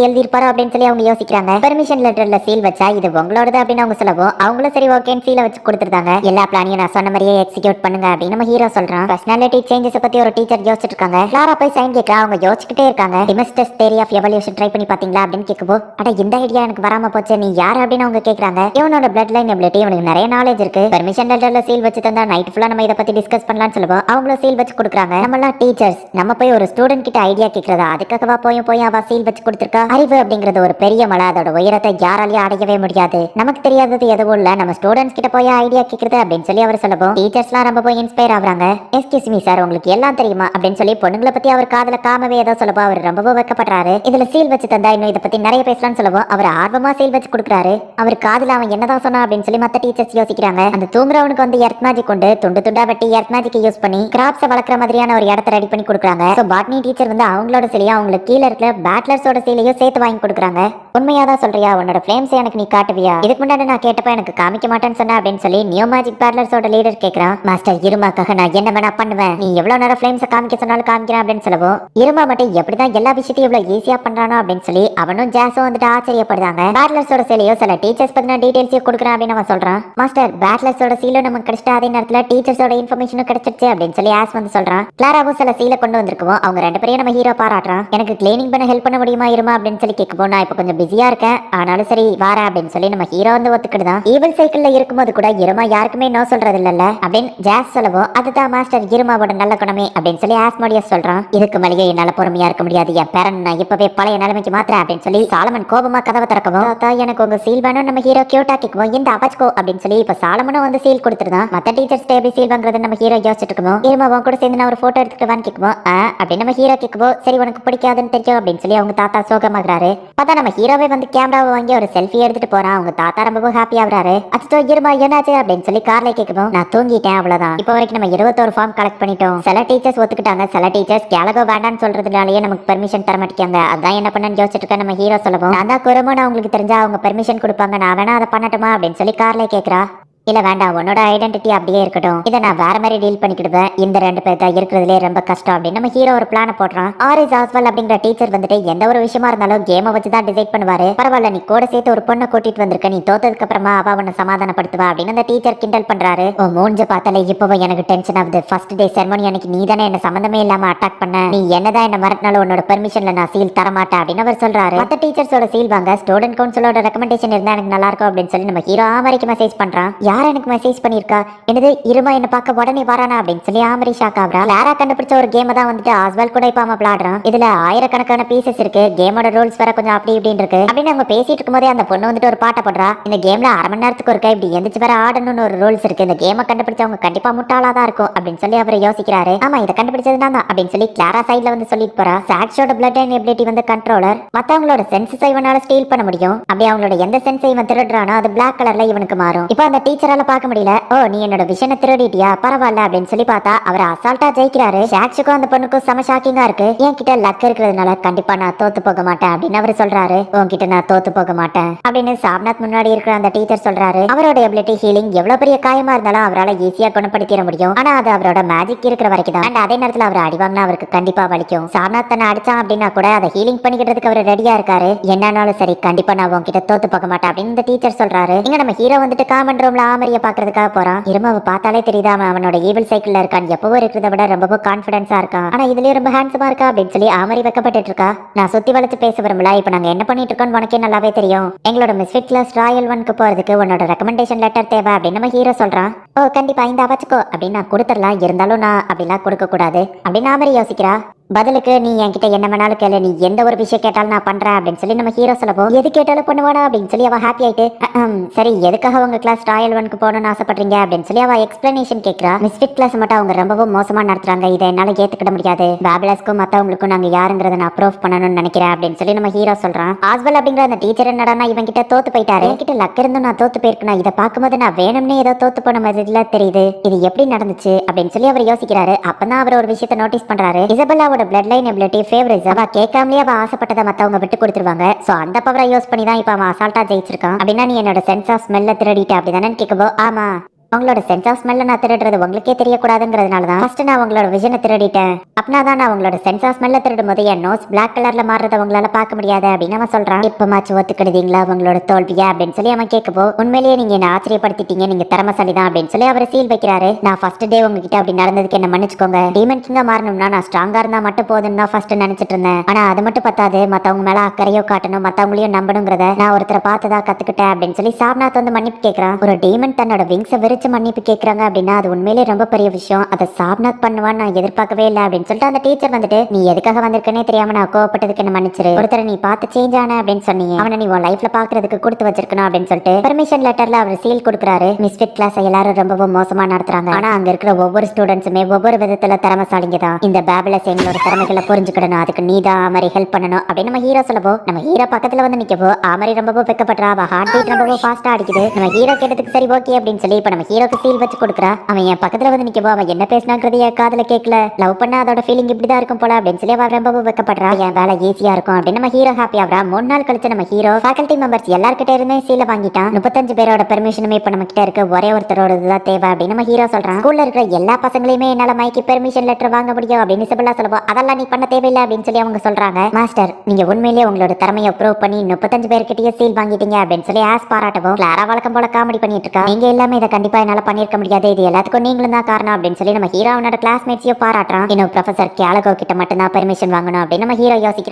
எழுதியிருப்பாரோ அப்படின்னு சொல்லி அவங்க யோசிக்கிறாங்க. பெர்மிஷன் லெட்டர்ல சீல் வச்சா இது உங்களோடது அப்படின்னு அவங்க சொல்லவும், அவங்களும் சரி ஓகேன்னு சீலை வச்சு கொடுத்துருந்தாங்க. எல்லா பிளானையும் நான் சொன்ன மாதிரியே எக்ஸிக்யூட் பண்ணுங்க அப்படின்னு நம்ம ஹீரோ சொல்றான். பர்சனாலிட்டி சேஞ்சஸ் பத்தி ஒரு டீச்சர் யோசிச்சுட்டு இருக்காங்க. கிளாரா போய் சைன் கேட்க அவங்க யோசிச்சுட்டே இருக்காங்க. டிமெஸ்டஸ் தியரி ஆஃப் எவல்யூஷன் ட்ரை பண்ணி பாத்தீங்களா அப்படின்னு கேட்கவோ, அட இந்த ஐடியா எனக்கு வராம போச்சு, நீ யார் அப்படின்னு அவங்க கேட்கறாங்க. இவனோட பிளட் லைன் எபிலிட்டி, இவனுக்கு நிறைய நாலேஜ் இருக்கு, பெர்மிஷன் லெட்டர்ல சீல் வச்சு தந்தா நைட் ஃபுல்லா நம்ம இதை பத்தி டிஸ்கஸ் பண்ணலாம்னு சொல்லுவோம். அவங்களும் சீல் வச்சு கொடுக்குறாங்க. நம்மளாம் டீச்சர்ஸ், நம்ம போய் ஒரு ஸ்டூடெண்ட் கிட்ட ஐடியா கேட்கறதா, அதுக்காகவா போய் அவ சீல் வச்சு கொடுத்துருக்கா? அறிவு அப்படிங்கிறது ஒரு பெரிய மலை, அதோட உயரத்தை யாராலையும் அடையவே முடியாது. நமக்கு தெரியாதது எதுவும் இல்ல, நம்ம ஸ்டூடெண்ட்ஸ் கிட்ட போய் ஐடியா கேட்கறது அப்படின்னு சொல்லி அவர் சொல்லவும், டீச்சர்ஸ்லாம் ரொம்ப போய் இன்ஸ்பயர் ஆகுறாங்க. எஸ்கியூஸ் மீ சார், உங்களுக்கு எல்லாம் தெரியுமா அப்படின்னு சொல்லி பொண்ணுங்களை பத்தி அவர் காதுல காமவே ஏதோ சொல்லவும் அவர் ரொம்பவும் வைக்கப்படுறாரு. இதுல சீல் வச்சு தந்தா இன்னும் இதை பத்தி நிறைய பேசலாம்னு சொல்லவும் அவர் ஆர்வமா சீல் வச்சு கொடுக்குறாரு. அவர் காதுல அவன் என்னதான் சொன்னா அப்படின்னு சொல்லி மத்த டீச்சர்ஸ் யோசிக்கிறாங்க. அந்த தூங்குறவனுக்கு வந்து எர்த் மேஜிக் கொண்டு துண்டு துண்டா வெட்டி எர்த் மேஜிக் யூஸ் பண்ணி கிராப்ஸை வளர்க்குற மாதிரியான ஒரு இடத்தை ரெடி பண்ணி கொடுக்குறாங்க. சோ பாட்னி டீச்சர் வந்து அவங்களோட சிலையும் அவங்களுக்கு கீழே இருக்கிற பேட்லர்ஸோட சிலையும் சேர்த்து வாங்கி கொடுக்குறாங்க. உண்மையாதான் சொல்றியா? உன்னோட ஃப்ளேம்ஸ் எனக்கு நீ காட்டுவியா? இதுக்கு முன்னாடி நான் கேட்டப்ப எனக்கு காமிக்க மாட்டேன்னு சொன்ன அப்படின்னு சொல்லி நியூ மேஜிக் பேட்லர்ஸோட லீடர் கேட்கறான். மாஸ்டர் இருமாக்காக நான் என்ன வேணா பண்ணுவேன், நீ எவ்வளவு நேரம் ஃப்ளேம்ஸை காமிக்க சொன்னாலும் காமிக்கிறேன் அப்படின்னு சொல்லவும், இருமா மட்டும் எப்படிதான் எல்லா விஷயத்தையும் இவ்வளவு ஈஸியா பண்றானோ அப்படின்னு சொல்லி அவனும் ஜாஸும் வந்துட்டு ஆச்சரியப்படுறாங்க. பேட்லர்ஸோட சிலையோ சில டீச்சர்ஸ் பத்தின டீடைல்ஸையும் கொடுக்குறான் அப்படின்னு அவன் சொல்றான். மாஸ்டர் பேட்லர்ஸோட சீலும் நமக்கு கிடைச்சிட்டா, அதே நேரத்துல டீச்சர்ஸோட இன்ஃபர்மேஷனும் கிடைச்சிருச்சு அப்படின்னு சொல்லி ஆஸ் வந்து சொல்றான். கிளாராவும் சில சீலை கொண்டு வந்திருக்கோம். அவங்க ரெண்டு பேரையும் நம்ம ஹீரோ பாராட்டுறான். எனக்கு கிளீனிங் பண்ண ஹெல்ப் பண்ண முடியுமா இருமா அப்படின்னு சொல்லி கேட்கவும், நான் இப்போ கொஞ்சம் பிஸியா இருக்கேன், ஆனாலும் சரி வாரேன் அப்படின்னு சொல்லி நம்ம ஹீரோ வந்து ஒத்துக்கிடுதான். ஈவல் சைக்கிள்ல இருக்கும்போது கூட இருமா யாருக்குமே நோ சொல்றது இல்லல்ல அப்படின்னு ஜாஸ் சொல்லவும், அதுதான் மாஸ்டர் இருமாவோட நல்ல குணமே அப்படின்னு சொல்லி ஆஸ்மோடியஸ் சொல்றான். இதுக்கு மேலேயே என்னால பொறுமையா இருக்க முடியாது, என் பேரன் நான் இப்பவே பழைய நிலைமைக்கு மாத்திரேன் அப்படின்னு சொல்லி சாலமன் கோபமா கதவை திறக்கவும், எனக்கு உங்க சீல் வேணும் நம்ம ஹீரோ கியூட்டா கேட்கவும், இந்த அபாச்கோ அப்படின்னு சொல்லி இப்ப சாலமனும் வந்து சீல் கொடுத்துருதான். மத்த டீச்சர்ஸ் எப்படி சீல் வாங்குறது நம்ம ஹீரோ யோசிச்சுட்டு இருக்கோம். இருமாவும் கூட சேர்ந்து நான் ஒரு போட்டோ எடுத்துக்குவான்னு கேட்குவோம். அப்படின்னு நம்ம ஹீரோ கேட்குவோம், சரி உனக்கு பிடிக்காதுன்னு தெரியும் அப்படின்னு சொல்லி அவங்க தாத்தா சோகமாகறாரு. பார்த்தா நம்ம ஹீரோவே வந்து கேமராவை வாங்கி ஒரு செல்ஃபி எடுத்துட்டு போறான். அவங்க தாத்தா ரொம்ப ஹாப்பி ஆகுறாரு. அச்சோ இருமா என்னாச்சு அப்படின்னு சொல்லி கார்ல கேட்குவோம். நான் தூங்கிட்டேன் அவ்வளவுதான். இப்போ வரைக்கும் நம்ம 21 ஃபார்ம் கலெக்ட் பண்ணிட்டோம். சில டீச்சர்ஸ் ஒத்துக்கிட்டாங்க, சில டீச்சர்ஸ் கேலகோ வேண்டான்னு சொல்றதுனாலயே நமக்கு பெர்மிஷன் தர மாட்டேங்க. அதான் என்ன பண்ணு யோசிச்சுட்டு இருக்க நம்ம ஹீரோ சொல்லவும், நான் தான் குறும்பு, உங்களுக்கு தெரிஞ்சா அவங்க பெர்மிஷன் கொடுப்பாங்க, நான் வேணா அதை பண்ணட்டுமா அப்படின்னு சொல்லி கார்ல கேட்கறா. இல்ல வேண்டாம், உன்னோட ஐடென்டிட்டி அப்படியே இருக்கட்டும், இதை நான் வேற மாதிரி டீல் பண்ணிக்கிடுவேன், இந்த ரெண்டு பேர் தான் இருக்கிறதுலே ரொம்ப கஷ்டம் அப்படின்னு நம்ம ஹீரோ ஒரு பிளான போடுறான். ஆரிஸ் ஆஸ்வல் அப்படிங்கிற டீச்சர் வந்துட்டு எந்த ஒரு விஷயமா இருந்தாலும் கேமை வச்சு தான் டிசைட் பண்ணுவாரு. பரவாயில்ல, நீ கூட சேர்த்து ஒரு பொண்ணை கூட்டிட்டு வந்திருக்க, நீ தோத்ததுக்கு அப்புறமா அவ உன்னை சமாதானப்படுத்துவா அப்படின்னு அந்த டீச்சர் கிண்டல் பண்றாரு. ஓ மூஞ்ச பார்த்தாலே இப்பவும் எனக்கு டென்ஷன் ஆகுது. ஃபர்ஸ்ட் டே செரமோனி அன்னைக்கு நீ தானே என்ன சம்பந்தமே இல்லாம அட்டாக் பண்ண, நீ என்னதான் என்ன மறட்டினாலும் உன்னோட பெர்மிஷன்ல நான் சீல் தர மாட்டேன் அப்படின்னு அவர் சொல்றாரு. மத்த டீச்சர்ஸோட சீல் வாங்க ஸ்டூடெண்ட் கவுன்சிலோட ரெக்கமெண்டேஷன் இருந்தா எனக்கு நல்லா இருக்கும் அப்படின்னு சொல்லி நம்ம ஹீரோ ஆமரிக்கு மெசேஜ் பண்றான். யார் எனக்கு மெசேஜ் பண்ணிருக்கா? என்னது இருமா என்ன பார்க்க உடனே வரானா அப்படின்னு சொல்லி ஆமரி ஷாக் ஆகுறா. கிளாரா கண்டுபிடிச்ச ஒரு கேம் தான் வந்துட்டு ஆஸ்வல் கூட இப்ப விளையாடுறான். இதுல ஆயிரக்கணக்கான பீசஸ் இருக்கு, கேமோட ரூல்ஸ் வேற கொஞ்சம் அப்படி இப்படின்னு இருக்கு அப்படின்னு அவங்க பேசிட்டு இருக்கும் போதே அந்த பொண்ணு வந்துட்டு ஒரு பாட்டை போடுறா. இந்த கேம்ல அரை மணி நேரத்துக்கு ஒருக்கா இப்படி எந்திரிச்சு வேற ஆடணும்னு ஒரு ரூல்ஸ் இருக்கு, இந்த கேமை கண்டுபிடிச்சவங்க கண்டிப்பா முட்டாளாதான் இருக்கும் அப்படின்னு சொல்லி அவர் யோசிக்கிறாரு. ஆமா இதை கண்டுபிடிச்சது நான் தான் அப்படின்னு சொல்லி கிளாரா சைட்ல வந்து சொல்லிட்டு போறா. சாக்ஸோட பிளட் அண்ட் எபிலிட்டி வந்து கண்ட்ரோலர், மத்தவங்களோட சென்சஸ் இவனால ஸ்டீல் பண்ண முடியும். அப்படி அவங்களோட எந்த சென்ஸை இவன் திருடுறானோ அது பிளாக் கலர்ல இவனுக்கு மாறும். இப்போ அந்த டீச்சர் டீச்சரால பார்க்க முடியல. ஓ நீ என்னோட விஷனை திருடிட்டியா, பரவாயில்ல அப்படின்னு சொல்லி பார்த்தா அவர் அசால்ட்டா ஜெயிக்கிறாரு. ஷாக்ஸுக்கும் அந்த பொண்ணுக்கும் செம ஷாக்கிங்கா இருக்கு. என்கிட்ட லக் இருக்கிறதுனால கண்டிப்பா நான் தோத்து போக மாட்டேன் அப்படின்னு அவர் சொல்றாரு. உன்கிட்ட நான் தோத்து போக மாட்டேன் அப்படின்னு சாம்நாத் முன்னாடி இருக்கிற அந்த டீச்சர் சொல்றாரு. அவரோட எபிலிட்டி ஹீலிங் எவ்வளவு பெரிய காயமா இருந்தாலும் அவரால் ஈஸியா குணப்படுத்திட முடியும். ஆனா அது அவரோட மேஜிக் இருக்கிற வரைக்கும் தான். அண்ட் அதே நேரத்துல அவர் அடி வாங்கினா அவருக்கு கண்டிப்பா வலிக்கும். சாம்நாத் தன்னை அடிச்சான் அப்படின்னா கூட அதை ஹீலிங் பண்ணிக்கிறதுக்கு அவர் ரெடியா இருக்காரு. என்னன்னாலும் சரி கண்டிப்பா நான் உன்கிட்ட தோத்து போக மாட்டேன் அப்படின்னு இந்த டீச்சர் சொல்றாரு. இங்க நம்ம ஹீரோ வந்துட்டு காமன் ரூம்ல ஆமரிய பாக்குறதுக்காக போறான். இருமாவை பார்த்தாலே தெரியுதா அவனோட ஈவில் சைக்கிள்ல இருக்கான். எப்பவும் இருக்கிறத விட ரொம்ப கான்பிடன்ஸா இருக்கான். ஆனா இதுலயே ரொம்ப ஹேண்ட்ஸமா இருக்கா அப்படின்னு சொல்லி ஆமரி வைக்கப்பட்டு இருக்கா. நான் சுத்தி வளைச்சு பேச விரும்பல. இப்ப நாங்க என்ன பண்ணிட்டு இருக்கோம் உனக்கே நல்லாவே தெரியும். எங்களோட மிஸ்ஃபிட் கிளாஸ் ராயல் 1க்கு போறதுக்கு உன்னோட ரெக்கமெண்டேஷன் லெட்டர் தேவை அப்படின்னு நம்ம ஹீரோ சொல்றான். ஓ கண்டிப்பா இந்த வச்சுக்கோ அப்படின்னு நான் கொடுத்துடலாம். இருந்தாலும் நான் அப்படிலாம் கொடுக்க கூடாது அப்படின்னு ஆமரி யோசிக்கிறா. பதிலுக்கு நீ என்கிட்ட என்ன வேணாலும் கேளு, நீ எந்த ஒரு விஷயம் கேட்டாலும் நான் பண்றேன் அப்படின்னு சொல்லி நம்ம ஹீரோ சொல்லப்போம். எது கேட்டாலும் பண்ணுவானா அப்படின்னு சொல்லி அவ ஹாப்பி ஆயிட்டு சரி எதுக்காக உங்க கிளாஸ் ராயல் 1க்கு போகணும்னு ஆசைப்படுறீங்க அப்படின்னு சொல்லி அவ எக்ஸ்பிளனேஷன் கேட்கறா. மிஸ்ஃபிட் கிளாஸ் மட்டும் அவங்க ரொம்பவும் மோசமா நடத்துறாங்க. இதை என்னால ஏத்துக்கிட முடியாது. பேபிலஸ்க்கும் மத்தவங்களுக்கும் நாங்க யாருங்கிறத நான் ப்ரூஃப் பண்ணணும்னு நினைக்கிறேன் அப்படின்னு சொல்லி நம்ம ஹீரோ சொல்றான். ஆஸ்வல் அப்படிங்கிற அந்த டீச்சர் என்னடா இவன் கிட்ட தோத்து போயிட்டாரு. என்கிட்ட லக் இருந்தும் நான் தோத்து போயிருக்கேன். இதை பார்க்கும்போது நான் வேணும்னே ஏதோ தோத்து போன மாதிரி தெரியுது. இது எப்படி நடந்துச்சு அப்படின்னு சொல்லி அவர் யோசிக்கிறாரு. அப்பதான் அவர் ஒரு விஷயத்தை நோட்டீஸ் பண்றாரு. இசபெல்லாவோட பிளட் லைன் எபிலிட்டி ஃபேவரிசம். அவ கேட்காமலே அவ ஆசைப்பட்டதை மத்தவங்க விட்டு கொடுத்துருவாங்க. சோ அந்த பவரை யூஸ் பண்ணி தான் இப்ப அவன் அசால்ட்டா ஜெயிச்சிருக்கான். அப்படின்னா நீ என்னோட சென்ஸ் ஆஃப் ஸ்மெல்ல திருடிட்ட அப்படிதானே கேட்கபோ. ஆமா உங்களோட சென்ஸ் ஆஃப் ஸ்மெல்ல நான் திருடுறது உங்களுக்கே தெரியக்கூடாதுங்கிறதுனால தான் ஃபர்ஸ்ட் நான் உங்களோட விஷனை திருடிட்டேன். அப்படின்னா தான் நான் உங்களோட சென்ஸ் ஆஃப் ஸ்மெல்ல திருடும் போது என் நோஸ் பிளாக் கலர்ல மாறுறத உங்களால பார்க்க முடியாது அப்படின்னு அவன் சொல்றான். இப்பமாச்சு ஒத்துக்கிடுதீங்களா உங்களோட தோல்வியா அப்படின்னு சொல்லி அவன் கேட்கப்போ உண்மையிலேயே நீங்க என்ன ஆச்சரியப்படுத்திட்டீங்க, நீங்க திறமசாலி தான் அப்படின்னு சொல்லி அவர் சீல் வைக்கிறாரு. நான் ஃபர்ஸ்ட் டே உங்ககிட்ட அப்படி நடந்ததுக்கு என்ன மன்னிச்சுக்கோங்க. டீமன் கிங்கா மாறணும்னா நான் ஸ்ட்ராங்கா இருந்தா மட்டும் போதுன்னு தான் ஃபர்ஸ்ட் நினைச்சிட்டு இருந்தேன். ஆனா அது மட்டும் பத்தாது, மத்தவங்க மேல அக்கறையோ காட்டணும், மத்தவங்களையும் நம்பணுங்கிறத நான் ஒருத்தரை பார்த்துதான் கத்துக்கிட்டேன் அப்படின்னு சொல்லி சாம்நாத் வந்து மன்னிப்பு கேட்கறான். ஒரு டீமன் தன்னோட விங்ஸை விரிச்சு மன்னிப்பு கேட்கறாங்க அப்படின்னா அது உண்மையிலே ரொம்ப பெரிய விஷயம். அதை சாப்நாத் பண்ணுவான்னு நான் எதிர்பார்க்கவே இல்லை அப்படின்னு சொல்லிட்டு அந்த டீச்சர் வந்துட்டு நீ எதுக்காக வந்திருக்கனே தெரியாம நான் கோவப்பட்டதுக்கு என்ன மன்னிச்சிரு. ஒருத்தரை நீ பார்த்து சேஞ்ச் ஆன அப்படின்னு சொன்னீங்க, அவனை நீ உன் லைஃப்ல பாக்குறதுக்கு கொடுத்து வச்சிருக்கணும் அப்படின்னு சொல்லிட்டு பெர்மிஷன் லெட்டர்ல அவர் சீல் கொடுக்குறாரு. மிஸ்ஃபிட் கிளாஸ் எல்லாரும் ரொம்பவும் மோசமா நடத்துறாங்க. ஆனா அங்க இருக்கிற ஒவ்வொரு ஸ்டூடெண்ட்ஸுமே ஒவ்வொரு விதத்துல திறமைசாலிங்க தான். இந்த பேபிலஸ் எங்களோட திறமைகளை புரிஞ்சுக்கிடணும், அதுக்கு நீ தான் மாதிரி ஹெல்ப் பண்ணணும் அப்படின்னு நம்ம ஹீரோ சொல்லப்போ நம்ம ஹீரோ பக்கத்துல வந்து நிக்கப்போ ஆமரி ரொம்பவும் வெக்கப்படுறா. அவ ஹார்ட் பீட் ரொம்பவும் ஃபாஸ்டா அடிக்குது. நம்ம ஹீரோ கேட்டதுக்கு சரி ஓகே அப்படின்னு சொல்லி இப்ப நம்ம ஹீரோக்கு சீல் வச்சு கொடுக்குறா. அவன் என் பக்கத்துல வந்து நிக்கப்போ அவன் என்ன பேசினாங்கிறது என் காதுல கேட்கல. லவ் பண்ணா அதோட ஃபீலிங் இப்படிதான் இருக்கும் போல அப்படின்னு சொல்லி அவன் ரொம்பவும் வெக்கப்படுறா. என் வேலை ஈஸியா இருக்கும் அப்படின்னு நம்ம ஹீரோ ஹாப்பி ஆகிறா. 3 நாள் கழிச்சு நம்ம ஹீரோ ஃபேக்கல்டி மெம்பர்ஸ் எல்லார்கிட்ட இருந்தே சீல வாங்கிட்டான். 35 பேரோட பெர்மிஷனுமே இப்ப நம்ம கிட்ட இருக்கு. ஒரே ஒருத்தரோட தான் தேவை அப்படின்னு நம்ம ஹீரோ சொல்றான். ஸ்கூல்ல இருக்கிற எல்லா பசங்களையுமே என்னால மைக்கு பெர்மிஷன் லெட்டர் வாங்க முடியும் அப்படின்னு சிபிலா சொல்லுவோம். அதெல்லாம் நீ பண்ண தேவையில்லை அப்படின்னு சொல்லி அவங்க சொல்றாங்க. மாஸ்டர் நீங்க உண்மையிலேயே உங்களோட திறமையை ப்ரூவ் பண்ணி 35 பேர்கிட்டயே சீல் வாங்கிட்டீங்க அப்படின்னு சொல்லி ஆஸ் பாராட்டவும் கிளாரா வழக்கம் போல காமெடி பண்ணிட்டு இருக்கா. நீங்க எல்லாமே இதை கண்டிப்பா என்னால பண்ணிருக்க முடியாது, இது எல்லாத்துக்கும் நீங்களும் தான் காரணம் அப்படின்னு சொல்லி நம்ம ஹீரோ அவனோட கிளாஸ்மேட்ஸையும் பாராட்டுறான். இன்னும் ப்ரொஃபசர் கேலகோ கிட்ட மட்டும் தான் பெர்மிஷன் வாங்கணும் அப்படின்னு நம்ம ஹீரோ யோசிக்கிறான்.